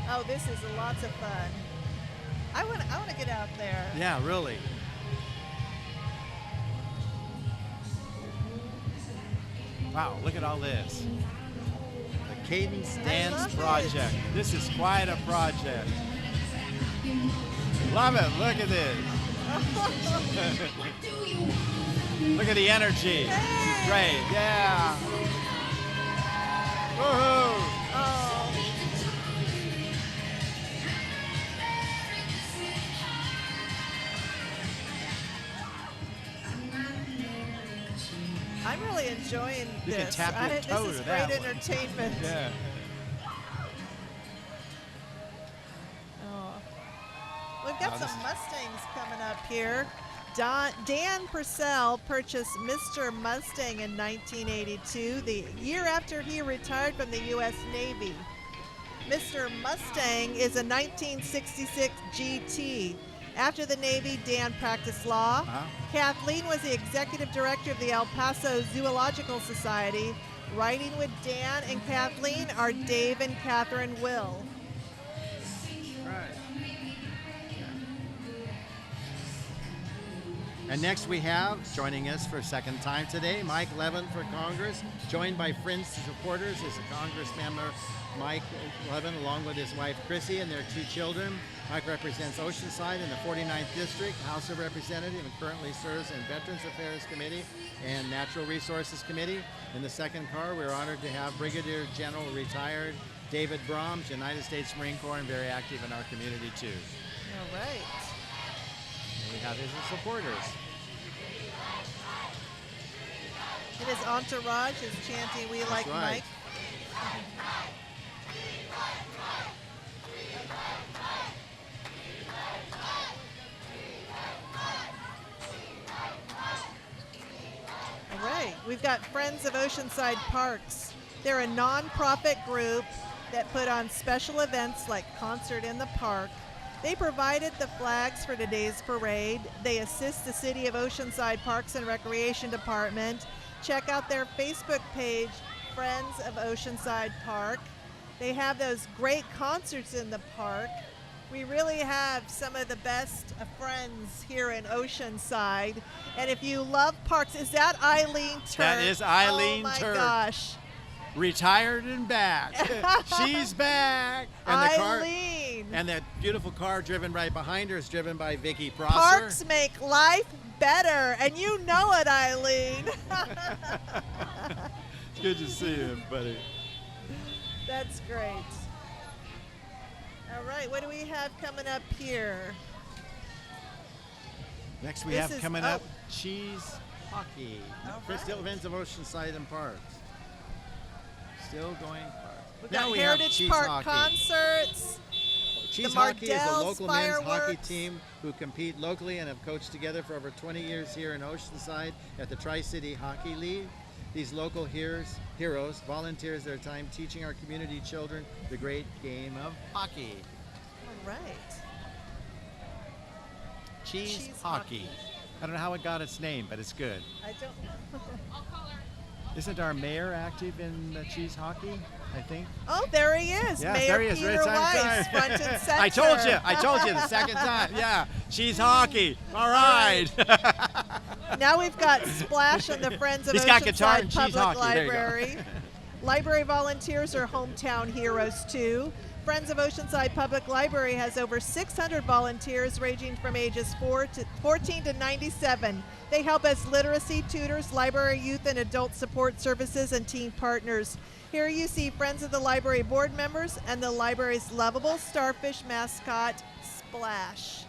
Oh, this is lots of fun. I want to get out there. Yeah, really. Wow, look at all this. The Cadence Dance Project. This is quite a project. Love it. Look at this. Look at the energy. Hey. Great. Yeah. Woohoo. Oh. I'm really enjoying You this. can tap your toe this is to great that one. entertainment. Yeah. Oh. We've got Oh, some this- Mustangs coming up here. Dan Purcell purchased Mr. Mustang in 1982, the year after he retired from the U.S. Navy. Mr. Mustang is a 1966 GT. After the Navy, Dan practiced law. Kathleen was the executive director of the El Paso Zoological Society. Riding with Dan and Kathleen are Dave and Catherine Will. And next we have, joining us for a second time today, Mike Levin for Congress, joined by friends and supporters is a Congress member, Mike Levin, along with his wife Chrissy and their 2 children. Mike represents Oceanside in the 49th District, House of Representatives, and currently serves in Veterans Affairs Committee and Natural Resources Committee. In the second car, we're honored to have Brigadier General retired David Brahms, United States Marine Corps, and very active in our community too. All right. We have his supporters. And his entourage is chanting, "We like right. Mike." All right, we've got Friends of Oceanside Parks. They're a nonprofit group that put on special events like Concert in the Park. They provided the flags for today's parade. They assist the City of Oceanside Parks and Recreation Department. Check out their Facebook page, Friends of Oceanside Park. They have those great concerts in the park. We really have some of the best friends here in Oceanside. And if you love parks, is that Eileen Turk? That is Eileen Turk. Oh Turk. my gosh. Retired and back. She's back. And the car, Eileen. and that beautiful car driven right behind her is driven by Vicky Prosser. Parks make life better, and you know it, Eileen. It's good to see you, buddy. That's great. All right, what do we have coming up here? Next we This have is- coming oh. up cheese hockey. For still events of Oceanside and Parks. Still going parks. We've Now got we have Heritage cheese Park hockey. concerts. Cheese the Hockey is a Mardells local men's hockey fireworks. team who compete locally and have coached together for over 20 years here in Oceanside at the Tri-City Hockey League. These local heroes volunteers their time teaching our community children the great game of hockey. All right. Cheese hockey. I don't know how it got its name, but it's good. I don't. Isn't our mayor active in cheese hockey? I think. Oh, there he is. Yes, Mayor there he is. Peter Weiss, front and center. I told you the second time. Yeah, cheese hockey. All right. Now we've got Splash and the Friends of He's got guitar Oceanside and cheese Public hockey. There you go. Library. Library volunteers are hometown heroes too. Friends of Oceanside Public Library has over 600 volunteers ranging from ages 14 to 97. They help as literacy tutors, library youth and adult support services, and teen partners. Here you see Friends of the Library board members and the library's lovable starfish mascot, Splash.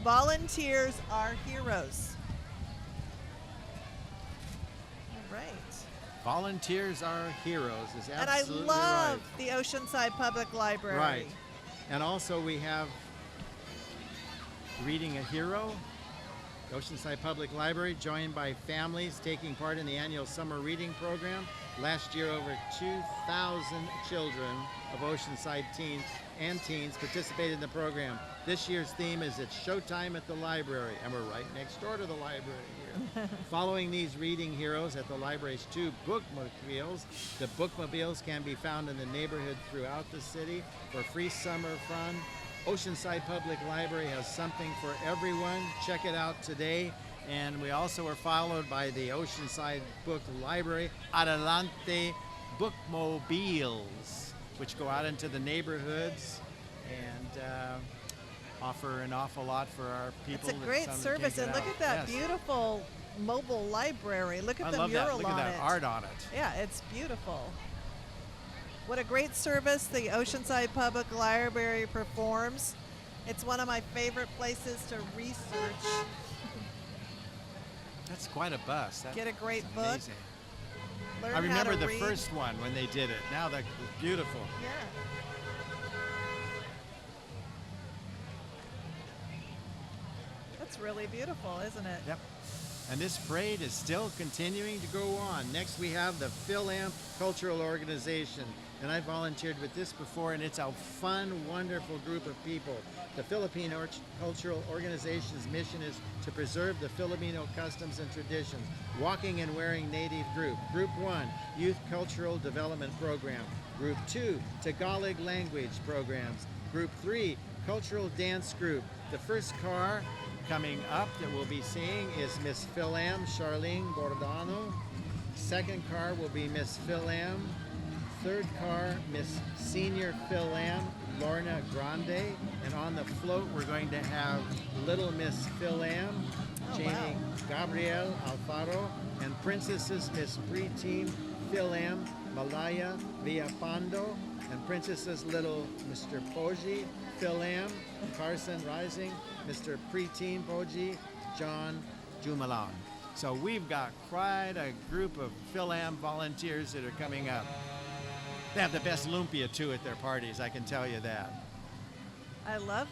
Volunteers are heroes. All right. Volunteers are heroes is And I absolutely love the Oceanside Public Library. right. And also we have Reading a Hero. The Oceanside Public Library, joined by families taking part in the annual summer reading program. Last year, over 2,000 children of Oceanside teens participated in the program. This year's theme is It's Showtime at the Library, and we're right next door to the library here. Following these reading heroes at the library's 2 bookmobiles, the bookmobiles can be found in the neighborhood throughout the city for free summer fun Oceanside Public Library has something for everyone. Check it out today. And we also are followed by the Oceanside Book Library, Adelante Bookmobiles, which go out into the neighborhoods and offer an awful lot for our people. It's a great service, and look at that beautiful mobile library. Look at the mural on it. Look at that art on it. Yeah, it's beautiful. What a great service the Oceanside Public Library performs. It's one of my favorite places to research. That's quite a bus. Get a great book. Amazing. Learn I remember how to the read. first one when they did it. Now that's beautiful. Yeah. That's really beautiful, isn't it? Yep. And this parade is still continuing to go on. Next we have the Philam Cultural Organization. And I volunteered with this before, and it's a fun, wonderful group of people. The Filipino Cultural Organization's mission is to preserve the Filipino customs and traditions. Walking and Wearing Native Group. Group 1, Youth Cultural Development Program. Group 2, Tagalog Language Programs. Group 3, Cultural Dance Group. The first car coming up that we'll be seeing is Miss Philam Charlene Bordano. Second car will be Miss Philam. Third car, Miss Senior Philam Lorna Grande. And on the float, we're going to have Little Miss Philam, Jamie Gabriel Alfaro, and Princesses Miss Preteen Philam Malaya Villapando, and Princesses Little Mr. Poji Philam Carson Rising, Mr. Preteen Poji John Jumalan. So we've got quite a group of Philam volunteers that are coming up. They have the best lumpia too at their parties, I can tell you that. I love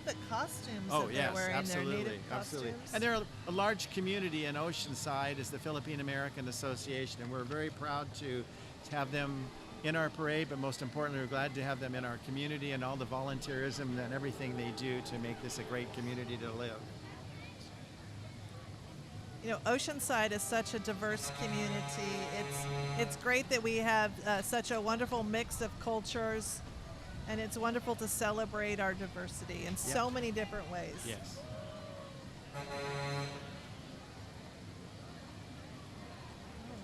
the costumes Oh that yes, they're wearing. absolutely, Their native absolutely. costumes. And they're a large community in Oceanside is the Philippine American Association, and we're very proud to have them in our parade, but most importantly, we're glad to have them in our community and all the volunteerism and everything they do to make this a great community to live. You know, Oceanside is such a diverse community. It's great that we have such a wonderful mix of cultures, and it's wonderful to celebrate our diversity in so many different ways. Yes. All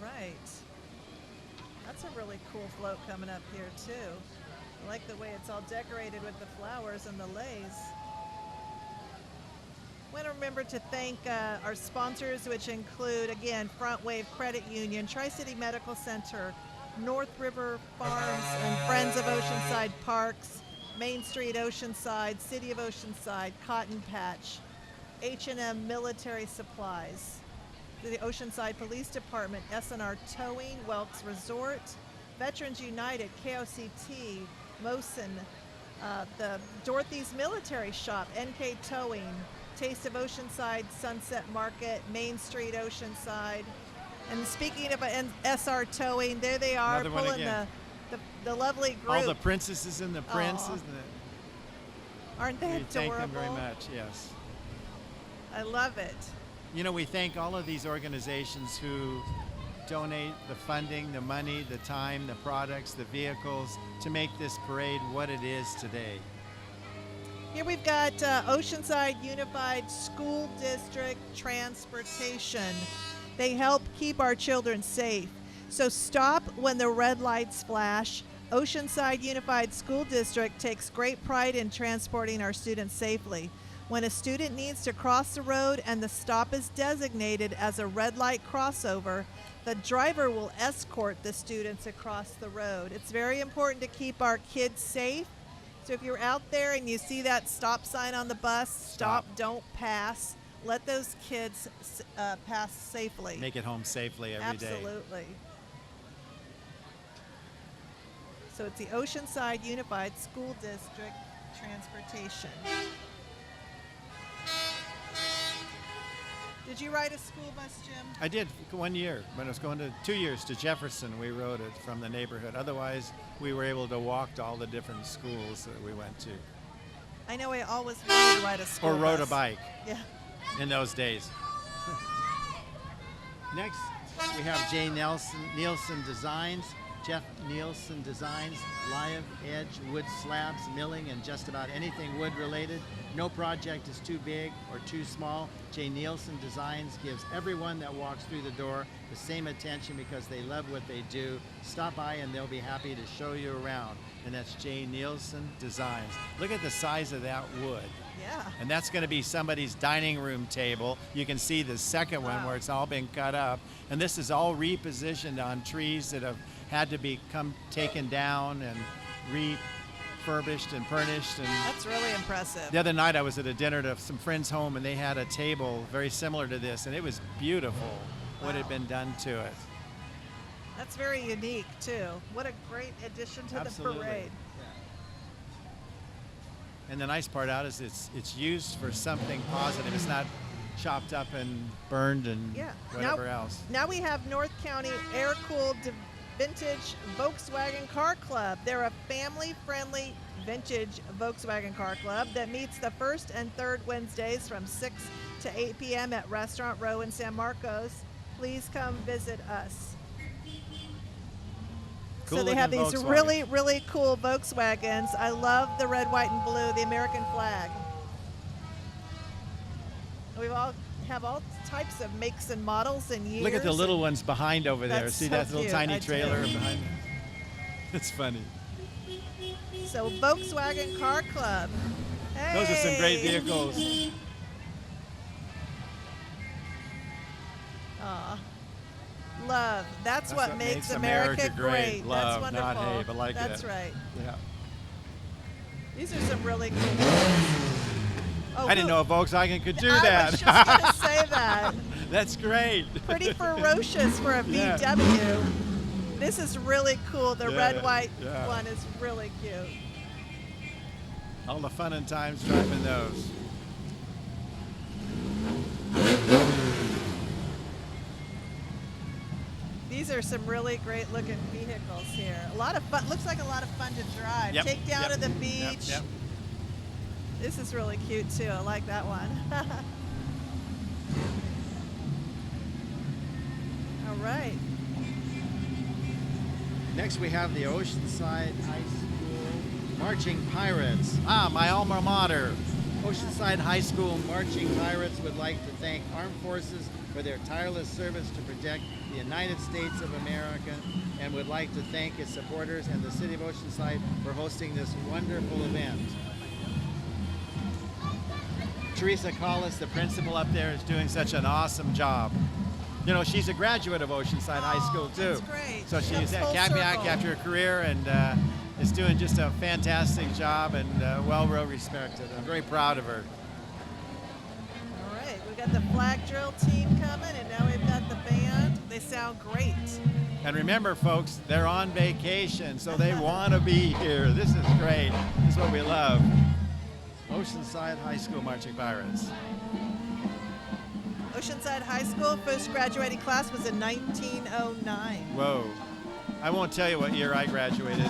right. That's a really cool float coming up here too. I like the way it's all decorated with the flowers and the leis. I want to remember to thank our sponsors, which include, again, Front Wave Credit Union, Tri-City Medical Center, North River Farms and Friends of Oceanside Parks, Main Street Oceanside, City of Oceanside, Cotton Patch, H&M Military Supplies, the Oceanside Police Department, Snr Towing, Welks Resort, Veterans United, KOCT, Mosin, the Dorothy's Military Shop, NK Towing, Taste of Oceanside, Sunset Market, Main Street Oceanside. And speaking of SR Towing, there they are, Another one pulling again. the lovely group. All the princesses and the princes. Aren't they we adorable? thank them very much, yes. I love it. You know, we thank all of these organizations who donate the funding, the money, the time, the products, the vehicles to make this parade what it is today. Here we've got Oceanside Unified School District Transportation. They help keep our children safe. So stop when the red lights flash. Oceanside Unified School District takes great pride in transporting our students safely. When a student needs to cross the road and the stop is designated as a red light crossover, the driver will escort the students across the road. It's very important to keep our kids safe. So if you're out there and you see that stop sign on the bus, stop, don't pass. Let those kids pass safely. Make it home safely every day. Absolutely. So it's the Oceanside Unified School District Transportation. Did you ride a school bus, Jim? I did 1 year. When I was going to 2 years to Jefferson, we rode it from the neighborhood. Otherwise, we were able to walk to all the different schools that we went to. I know I always wanted to ride a school Or rode bus. a bike. Yeah. In those days. Next, we have Jay Nielsen Designs. Jeff Nielsen Designs, live edge wood slabs, milling, and just about anything wood related. No project is too big or too small. J. Nielsen Designs gives everyone that walks through the door the same attention because they love what they do. Stop by and they'll be happy to show you around. And that's J. Nielsen Designs. Look at the size of that wood. Yeah. And that's going to be somebody's dining room table. You can see the second one where it's all been cut up. And this is all repositioned on trees that have had to become taken down and refurbished and furnished. And that's really impressive. The other night I was at a dinner to some friends' home and they had a table very similar to this, and it was beautiful what had been done to it. That's very unique too. What a great addition to Absolutely. the parade. And the nice part out is it's used for something positive. It's not chopped up and burned and whatever else. Now we have North County Air-Cooled Vintage Volkswagen Car Club. They're a family-friendly vintage Volkswagen car club that meets the first and third Wednesdays from 6 to 8 p.m. at Restaurant Row in San Marcos. Please come visit us. Cool, so they have these Volkswagen. really cool Volkswagens. I love the red, white, and blue, the American flag. We all have all types of makes and models and years. Look at the little ones behind over there. That's See so that little cute. tiny I trailer do. behind there? It's funny. So Volkswagen Car Club. Hey. Those are some great vehicles. Aw. Love. That's what makes America great. Love, That's wonderful. not hate, but like That's it. right. Yeah. These are some really cool ones. Oh, I didn't know a Volkswagen could do I that. was just going to say that. That's great. Pretty ferocious for a Yeah. VW. This is really cool. The Yeah, red, white yeah. one is really cute. All the fun and times driving those. These are some really great looking vehicles here. A lot of fun. Looks like a lot of fun to drive. Yep, Take down yep, to the beach. Yep. This is really cute too. I like that one. All right. Next we have the Oceanside High School Marching Pirates. My alma mater. Oceanside High School Marching Pirates would like to thank Armed Forces for their tireless service to protect the United States of America, and would like to thank its supporters and the City of Oceanside for hosting this wonderful event. Teresa Collis, the principal up there, is doing such an awesome job. You know, she's a graduate of Oceanside High School too. That's great. So she's That's full back circle. after her career and is doing just a fantastic job and well respected. I'm very proud of her. All right. We got the flag drill team coming, and now we've got the band. They sound great. And remember, folks, they're on vacation, so they want to be here. This is great. This is what we love. Oceanside High School Marching Pirates. Oceanside High School first graduating class was in 1909. Whoa. I won't tell you what year I graduated.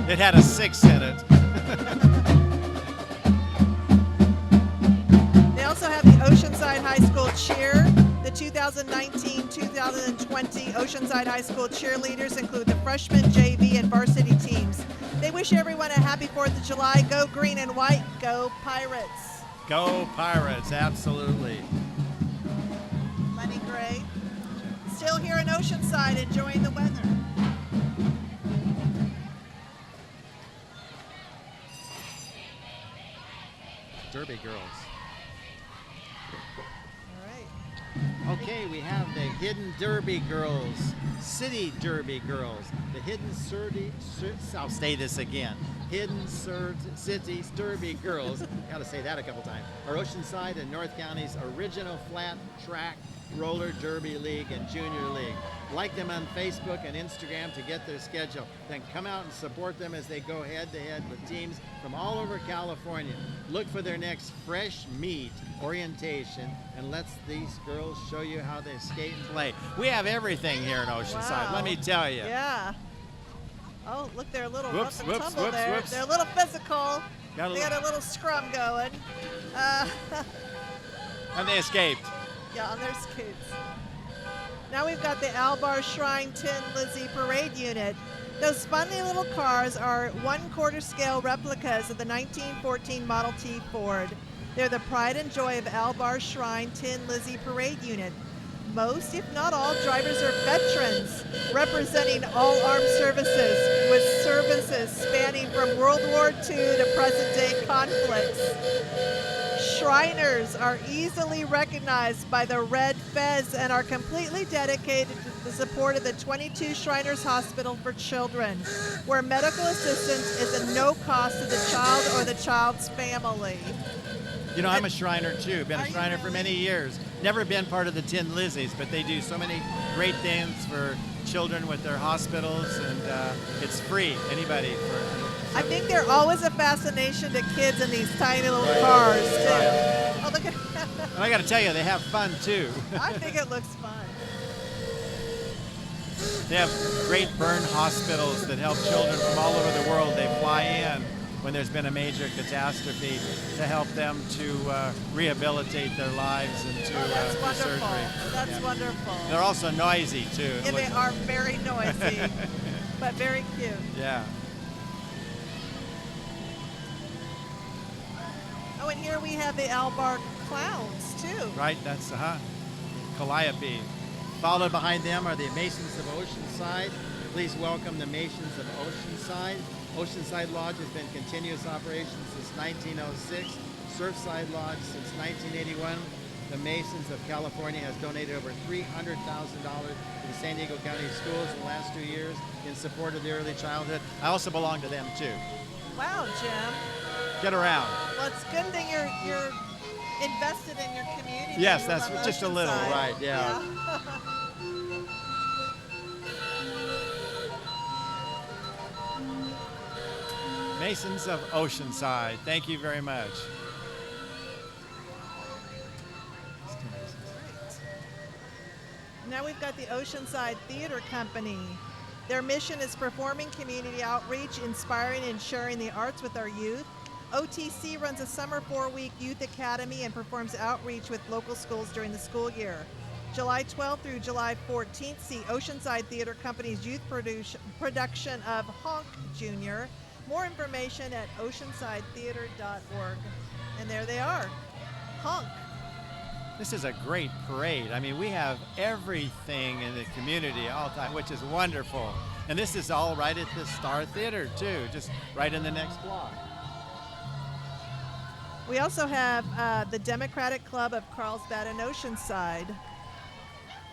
It had a 6 in it. They also have the Oceanside High School Cheer. The 2019-2020 Oceanside High School cheerleaders include the freshman, JV, and varsity teams. They wish everyone a happy 4th of July. Go green and white. Go Pirates. Go Pirates, absolutely. Lenny Gray. Still here in Oceanside, enjoying the weather. Derby Girls. All right. Okay, we have the Hidden Derby Girls, City Derby Girls, the Hidden I'll say this again. Hidden Cities Derby Girls, gotta say that a couple times, are Oceanside and North County's original flat track roller derby league and junior league. Like them on Facebook and Instagram to get their schedule. Then come out and support them as they go head to head with teams from all over California. Look for their next fresh meet orientation and let these girls show you how they skate and play. We have everything here in Oceanside, Wow. let me tell you. Yeah. Oh, look, they're a little Whoops, rough and whoops, tumble whoops, there. whoops. They're a little physical. Got a They little- got a little scrum going. And they escaped. Yeah, on their skates. Now we've got the Albar Shrine Tin Lizzie Parade Unit. Those funny little cars are 1/4 scale replicas of the 1914 Model T Ford. They're the pride and joy of Albar Shrine Tin Lizzie Parade Unit. Most, if not all, drivers are veterans representing all armed services, with services spanning from World War II to present-day conflicts. Shriners are easily recognized by the red fez and are completely dedicated to the support of the 22 Shriners Hospital for Children, where medical assistance is at no cost to the child or the child's family. You know, I'm a Shriner too. Been a Shriner for many years. Never been part of the Tin Lizzies, but they do so many great things for children with their hospitals, and it's free. Anybody. I think they're always a fascination to kids in these tiny little cars too. Right. Oh, look at And I got to tell you, they have fun too. I think it looks fun. They have great burn hospitals that help children from all over the world. They fly in when there's been a major catastrophe to help them to rehabilitate their lives and to That's do wonderful. surgery. That's wonderful. They're also noisy too. Yeah, they are very noisy, but very cute. Yeah. Oh, and here we have the Albar Clowns too. Right, that's Calliope. Followed behind them are the Masons of Oceanside. Please welcome the Masons of Oceanside. Oceanside Lodge has been continuous operation since 1906. Surfside Lodge since 1981. The Masons of California has donated over $300,000 to the San Diego County schools in the last 2 years in support of the early childhood. I also belong to them too. Wow, Jim. Get around. Well, it's good that you're invested in your community. Yes, You that's love just a little, Oceanside. right, yeah. Masons of Oceanside, thank you very much. Now we've got the Oceanside Theater Company. Their mission is performing community outreach, inspiring and sharing the arts with our youth. OTC runs a summer 4-week youth academy and performs outreach with local schools during the school year. July 12th through July 14th, see Oceanside Theater Company's youth production of Honk Jr. More information at oceansidetheater.org. And there they are, Honk. This is a great parade. I mean, we have everything in the community all the time, which is wonderful. And this is all right at the Star Theater too, just right in the next block. We also have the Democratic Club of Carlsbad and Oceanside.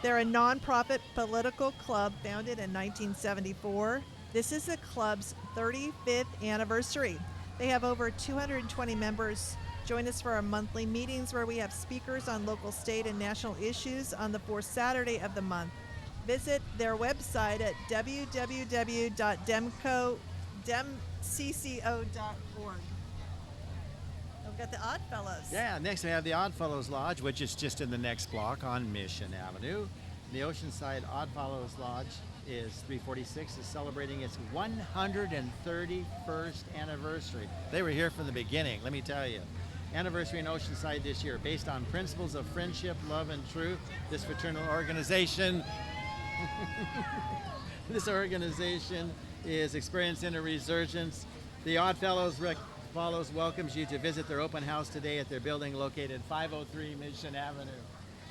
They're a nonprofit political club founded in 1974. This is the club's 35th anniversary. They have over 220 members. Join us for our monthly meetings where we have speakers on local, state, and national issues on the fourth Saturday of the month. Visit their website at www.demcco.org. We've got the Oddfellows. Yeah, next we have the Oddfellows Lodge, which is just in the next block on Mission Avenue. The Oceanside Oddfellows Lodge is 346, is celebrating its 131st anniversary. They were here from the beginning, let me tell you. Anniversary in Oceanside this year, based on principles of friendship, love, and truth. This fraternal organization, is experiencing a resurgence. The Oddfellows welcomes you to visit their open house today at their building located 503 Mission Avenue.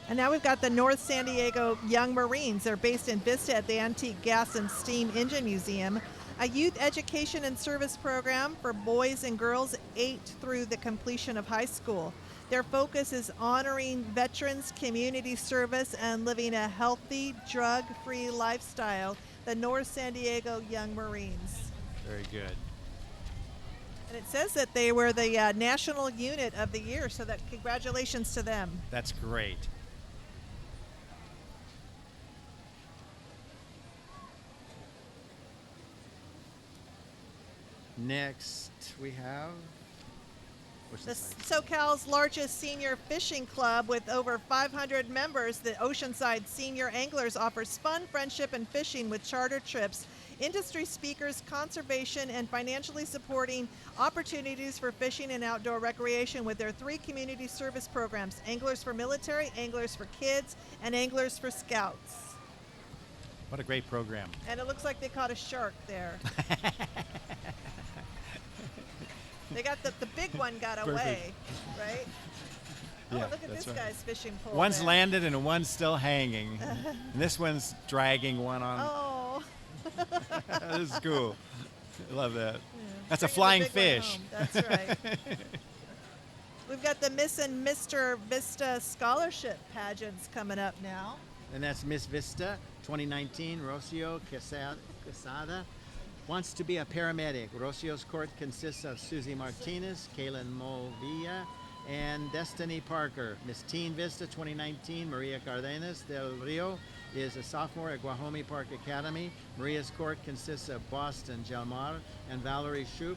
And now we've got the North San Diego Young Marines. They're based in Vista at the Antique Gas and Steam Engine Museum, a youth education and service program for boys and girls 8 through the completion of high school. Their focus is honoring veterans, community service, and living a healthy, drug-free lifestyle. The North San Diego Young Marines. Very good. And it says that they were the National Unit of the Year, so that congratulations to them. That's great. Next, we have the SoCal's largest senior fishing club with over 500 members. The Oceanside Senior Anglers offers fun, friendship, and fishing with charter trips, industry speakers, conservation, and financially supporting opportunities for fishing and outdoor recreation with their 3 community service programs: Anglers for Military, Anglers for Kids, and Anglers for Scouts. What a great program. And it looks like they caught a shark there. They got the big one got away, right? Yeah, oh, look at that's this right. guy's fishing pole. One's there. landed and one's still hanging. And this one's dragging one on. Oh. This is cool. I love that. Yeah. That's a Bringing flying the big one fish. home. That's right. We've got the Miss and Mr. Vista scholarship pageants coming up now. And that's Miss Vista 2019. Rocio Quesada wants to be a paramedic. Rocio's court consists of Susie Martinez, Kaylin Movilla, and Destiny Parker. Miss Teen Vista 2019, Maria Cardenas del Rio is a sophomore at Guajome Park Academy. Maria's court consists of Boston Gelmar and Valerie Shoup.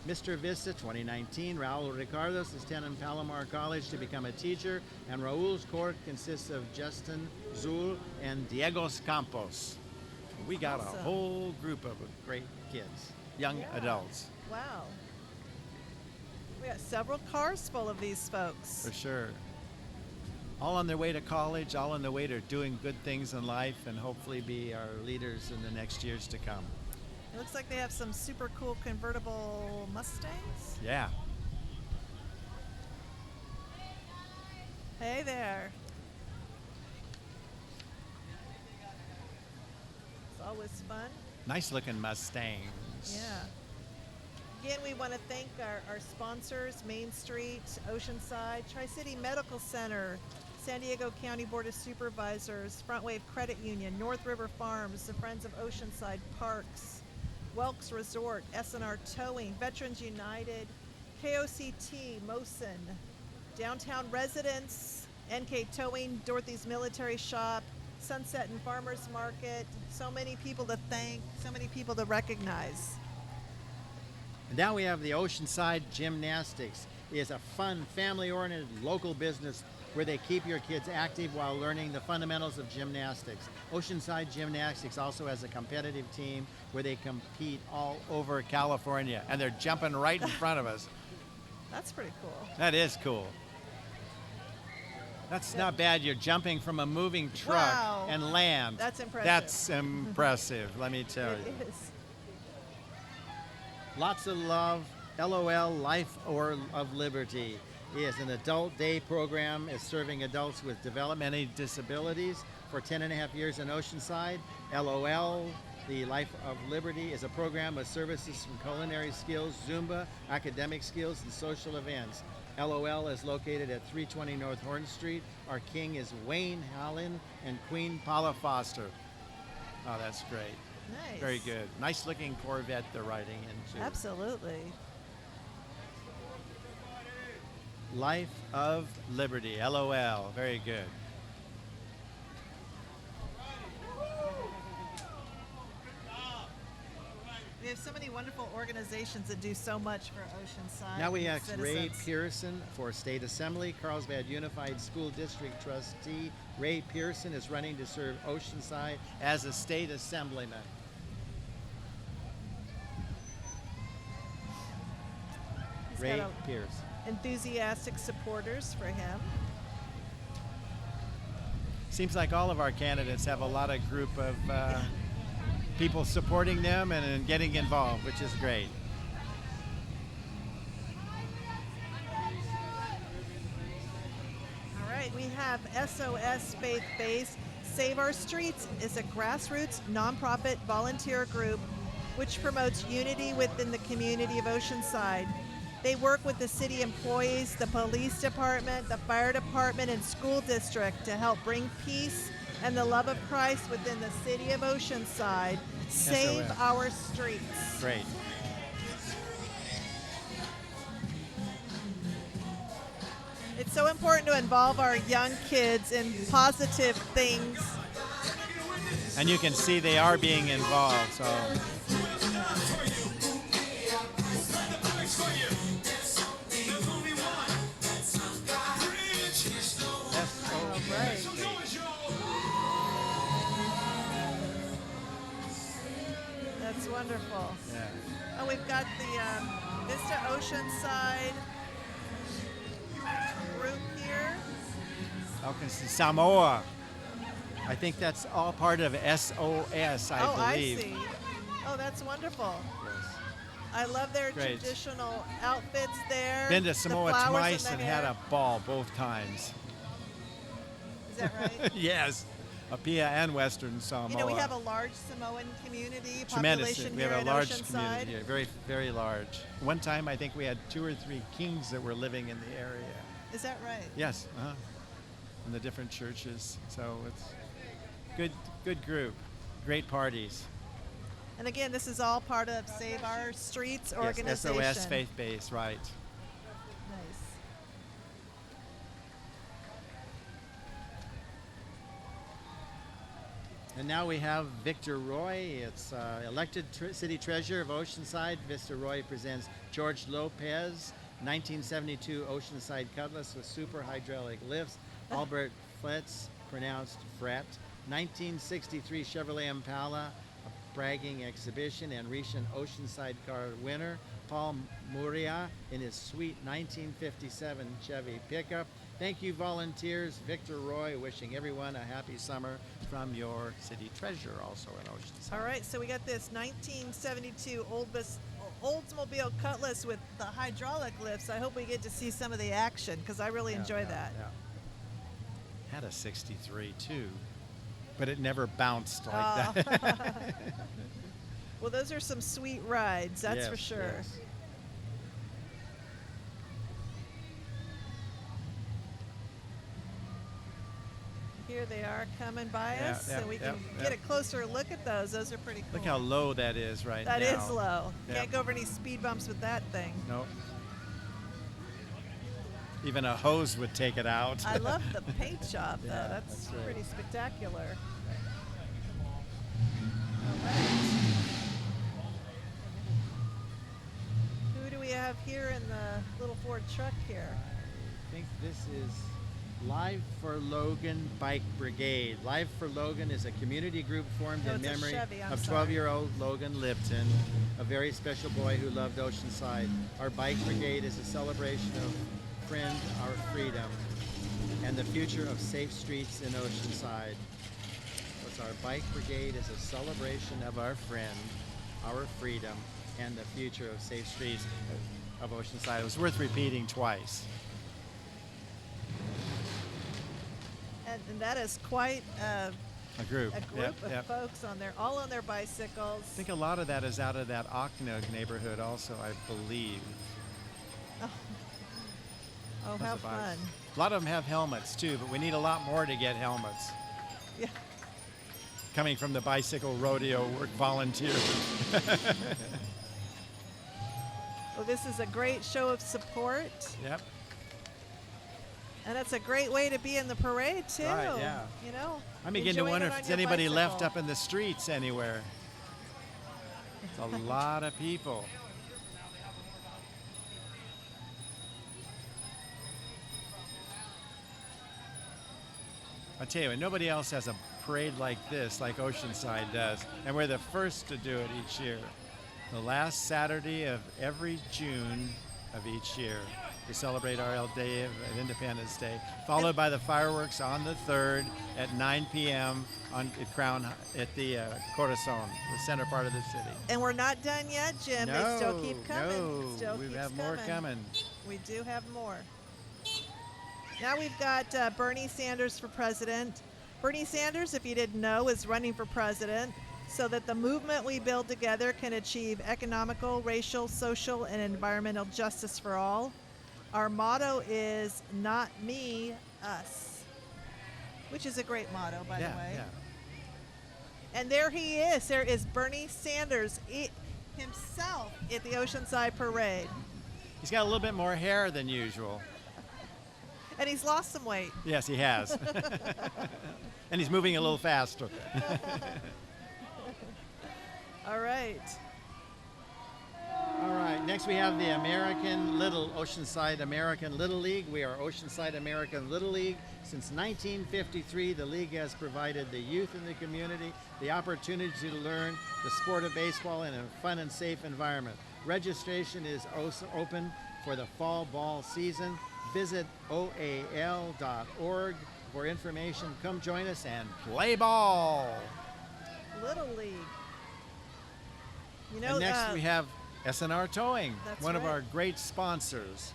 Mr. Vista 2019, Raul Ricardos is attending Palomar College to become a teacher, and Raul's court consists of Justin Zul and Diego Campos. We got Awesome. a whole group of great kids, young adults, Wow. We got several cars full of these folks. for sure. All on their way to college, all on their way to doing good things in life, and hopefully be our leaders in the next years to come. It looks like they have some super cool convertible Mustangs. Yeah. Hey there. It's always fun. Nice looking Mustangs. Yeah. Again, we want to thank our sponsors, Main Street, Oceanside, Tri-City Medical Center, San Diego County Board of Supervisors, Front Wave Credit Union, North River Farms, the Friends of Oceanside Parks, Welks Resort, Snr Towing, Veterans United, KOCT, Mosin, Downtown Residents, NK Towing, Dorothy's Military Shop, Sunset and Farmers Market. So many people to thank, so many people to recognize. And now we have the Oceanside Gymnastics. It is a fun, family-oriented local business where they keep your kids active while learning the fundamentals of gymnastics. Oceanside Gymnastics also has a competitive team where they compete all over California, and they're jumping right in front of us. That's pretty cool. That is cool. That's not bad. You're jumping from a moving truck Wow. and land. That's impressive. That's impressive, let me tell you. It is. Lots of love. LOL, Life of Liberty is an adult day program. Is serving adults with developmental disabilities for 10 and a half years in Oceanside. LOL, the Life of Liberty, is a program with services from culinary skills, Zumba, academic skills, and social events. LOL is located at 320 North Horn Street. Our king is Wayne Hallen and Queen Paula Foster. Oh, that's great. Nice. Very good. Nice looking Corvette they're riding into. Absolutely. Life of Liberty, LOL. Very good. We have so many wonderful organizations that do so much for Oceanside. Now we and ask Ray citizens. Pearson for State Assembly. Carlsbad Unified School District Trustee Ray Pearson is running to serve Oceanside as a state assemblyman. He's Ray got Pearson. enthusiastic supporters for him. Seems like all of our candidates have a lot of group of people supporting them and getting involved, which is great. All right, we have SOS Faith Based. Save Our Streets is a grassroots nonprofit volunteer group which promotes unity within the community of Oceanside. They work with the city employees, the police department, the fire department, and school district to help bring peace and the love of Christ within the city of Oceanside. Save SOS. Our Streets. Great. It's so important to involve our young kids in positive things. And you can see they are being involved, so. That's wonderful. Yeah. Oh, we've got the Vista Oceanside group here. Okay, Samoa. I think that's all part of SOS, I believe. I see. Oh, that's wonderful. Yes. I love their Great. traditional outfits there. Been to the Samoa flowers in twice the and hair. had a ball both times. Is that right? Yes, Apia and Western Samoa. You know, we have a large Samoan community, Tremendous. population We here have a at large Oceanside. community here, very, very large. One time, I think we had 2 or 3 kings that were living in the area. Is that right? Yes, in the different churches. So it's good group, great parties. And again, this is all part of Save Our Streets Yes, organization. SOS faith-based, right. Nice. And now we have Victor Roy. It's elected city treasurer of Oceanside. Victor Roy presents George Lopez, 1972 Oceanside Cutlass with super hydraulic lifts. Albert Fletz, pronounced Fret. 1963 Chevrolet Impala, a bragging exhibition and recent Oceanside car winner. Paul Muria in his sweet 1957 Chevy pickup. Thank you, volunteers. Victor Roy wishing everyone a happy summer from your city treasurer, also in Oceanside. All right, so we got this 1972 Oldsmobile Cutlass with the hydraulic lifts. I hope we get to see some of the action because I really enjoy that. Yeah. Had a 63 too, but it never bounced like that. Well, those are some sweet rides, that's for sure. Yes. Here they are coming by us, so we can get a closer look at those. Those are pretty cool. Look how low that is right now. That is low. Yep. Can't go over any speed bumps with that thing. Nope. Even a hose would take it out. I love the paint job, though. Yeah, that's that's right. pretty spectacular. All right. Who do we have here in the little Ford truck here? I think this is Live for Logan Bike Brigade. Live for Logan is a community group formed in it's a memory Chevy, I'm of sorry. 12-year-old Logan Lipton, a very special boy who loved Oceanside. Our bike brigade is a celebration of friend, our freedom, and the future of safe streets in Oceanside. Our bike brigade is a celebration of our friend, our freedom, and the future of safe streets of Oceanside. It was worth repeating twice. And that is quite A group. a group of folks on there, all on their bicycles. I think a lot of that is out of that Ocnog neighborhood also, I believe. Oh, how fun. A lot of them have helmets too, but we need a lot more to get helmets. Yeah. Coming from the bicycle rodeo work volunteers. Well, this is a great show of support. Yep. And it's a great way to be in the parade, too. Right, yeah. You know? I'm beginning to enjoying wonder it if on there's your anybody left bicycle. up in the streets anywhere. It's a lot of people. I tell you, nobody else has a parade like this, like Oceanside does, and we're the first to do it each year. The last Saturday of every June of each year to celebrate our Day of Independence Day, followed by the fireworks on the 3rd at 9 p.m. at the Corazon, the center part of the city. And we're not done yet, Jim. They still keep coming. No, Still we keeps have more coming. We do have more. Now we've got Bernie Sanders for president. Bernie Sanders, if you didn't know, is running for president so that the movement we build together can achieve economical, racial, social, and environmental justice for all. Our motto is not me, us, which is a great motto, by the way. Yeah. And there he is. There is Bernie Sanders himself at the Oceanside Parade. He's got a little bit more hair than usual. And he's lost some weight. Yes, he has. And he's moving a little faster. All right. All right, next we have the Oceanside American Little League. We are Oceanside American Little League. Since 1953, the league has provided the youth in the community the opportunity to learn the sport of baseball in a fun and safe environment. Registration is also open for the fall ball season. Visit oal.org. For information, come join us and play ball. Little League. You know, And next we have Snr Towing, That's one of right. our great sponsors.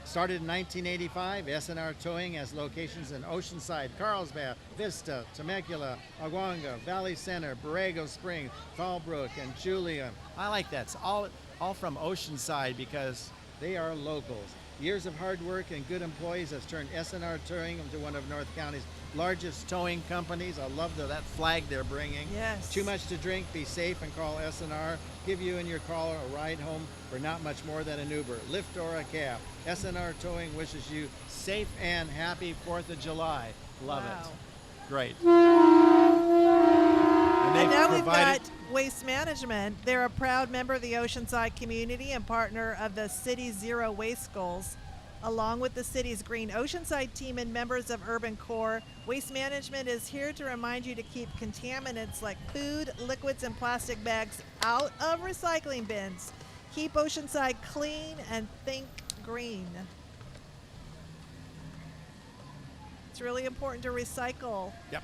Started in 1985, Snr Towing has locations in Oceanside, Carlsbad, Vista, Temecula, Aguanga, Valley Center, Borrego Springs, Fallbrook, and Julian. I like that. It's all from Oceanside because they are locals. Years of hard work and good employees has turned Snr Towing into one of North County's largest towing companies. I love that flag they're bringing. Yes. Too much to drink, be safe and call Snr. Give you and your caller a ride home for not much more than an Uber, Lyft, or a cab. Snr Towing wishes you safe and happy 4th of July. Love Wow. it. Great. And now we've got Waste Management. They're a proud member of the Oceanside community and partner of the city's Zero Waste Goals. Along with the city's Green Oceanside team and members of Urban Core, Waste Management is here to remind you to keep contaminants like food, liquids, and plastic bags out of recycling bins. Keep Oceanside clean and think green. It's really important to recycle. Yep.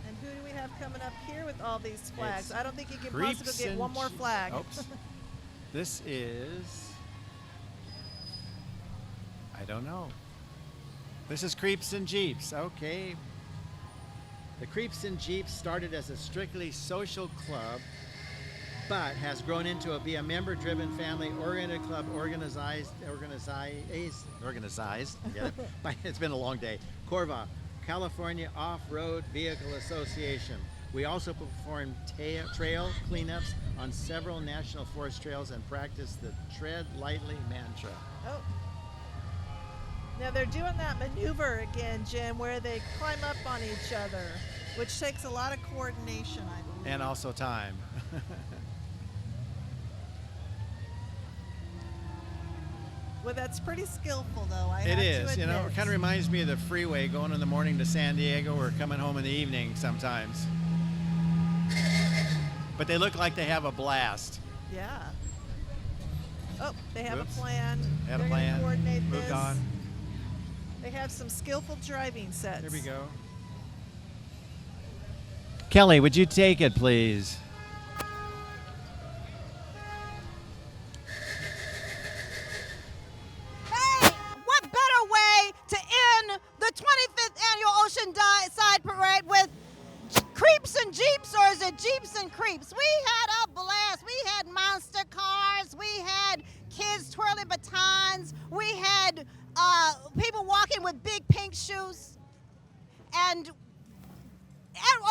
And who do we have coming up here with all these flags? It's I don't think you can Creeps possibly get and one more Jeeps. flag. Oops. This is, I don't know. This is Creeps and Jeeps. Okay. The Creeps and Jeeps started as a strictly social club, but has grown into a member-driven, family-oriented club organized. Yeah, it's been a long day. Corva, California Off-Road Vehicle Association. We also perform trail cleanups on several national forest trails and practice the tread lightly mantra. Oh. Now they're doing that maneuver again, Jim, where they climb up on each other, which takes a lot of coordination, I believe. And also time. Well, that's pretty skillful, though. I It have is. to You know, admit. it kind of reminds me of the freeway going in the morning to San Diego or coming home in the evening sometimes. But they look like they have a blast. Yeah. Oh, they have Whoops. a plan. Had a They're plan. Gonna coordinate Moved this. on. They have some skillful driving sets. Here we go. Kelly, would you take it, please? Hey, what better way to end the 25th Annual Oceanside Parade with creeps and jeeps, or is it jeeps and creeps? We had a blast. We had monster cars. We had kids twirling batons. We had people walking with big pink shoes. And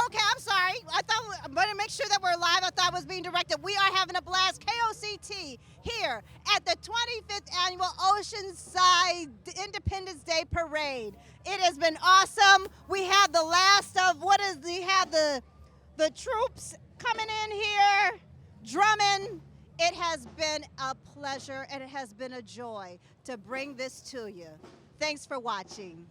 okay, I'm sorry. I thought I'm going to make sure that we're live. I thought it was being directed. We are having a blast. KOCT here at the 25th Annual Oceanside Independence Day Parade. It has been awesome. We have the last of we have the troops coming in here, drumming. It has been a pleasure and it has been a joy to bring this to you. Thanks for watching.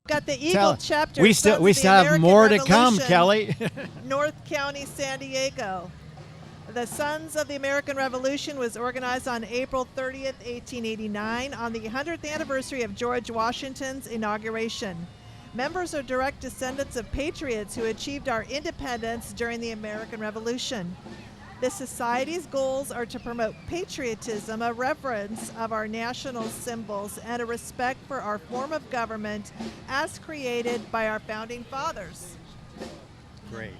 Got the Eagle chapter. We Sons still of the have American more to come, Revolution, Kelly. North County, San Diego. The Sons of the American Revolution was organized on April 30th, 1889, on the 100th anniversary of George Washington's inauguration. Members are direct descendants of patriots who achieved our independence during the American Revolution. The Society's goals are to promote patriotism, a reverence of our national symbols, and a respect for our form of government as created by our founding fathers. Great.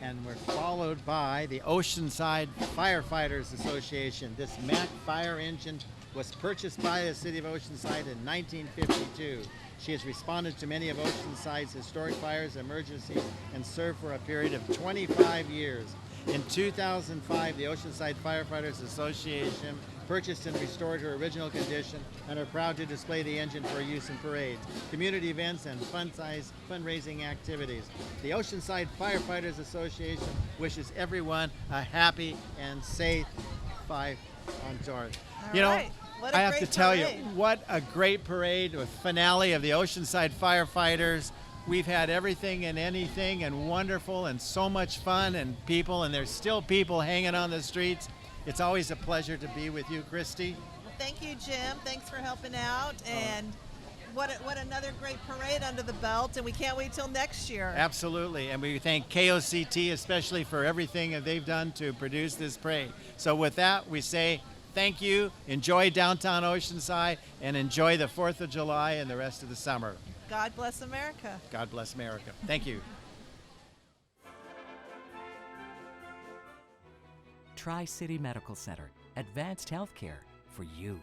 And we're followed by the Oceanside Firefighters Association. This Mack fire engine was purchased by the city of Oceanside in 1952. She has responded to many of Oceanside's historic fires, emergencies, and served for a period of 25 years. In 2005, the Oceanside Firefighters Association purchased and restored her original condition and are proud to display the engine for use in parades, community events, and fundraising activities. The Oceanside Firefighters Association wishes everyone a happy and safe fight on tour. You know, What a I have to great tell you, parade. what a great parade with finale of the Oceanside Firefighters. We've had everything and anything and wonderful and so much fun and people, and there's still people hanging on the streets. It's always a pleasure to be with you, Christy. Well, thank you, Jim. Thanks for helping out. And what another great parade under the belt, and we can't wait till next year. Absolutely, and we thank KOCT especially for everything that they've done to produce this parade. So with that, we say thank you, enjoy downtown Oceanside, and enjoy the 4th of July and the rest of the summer. God bless America. God bless America. Thank you. Tri-City Medical Center, advanced healthcare for you.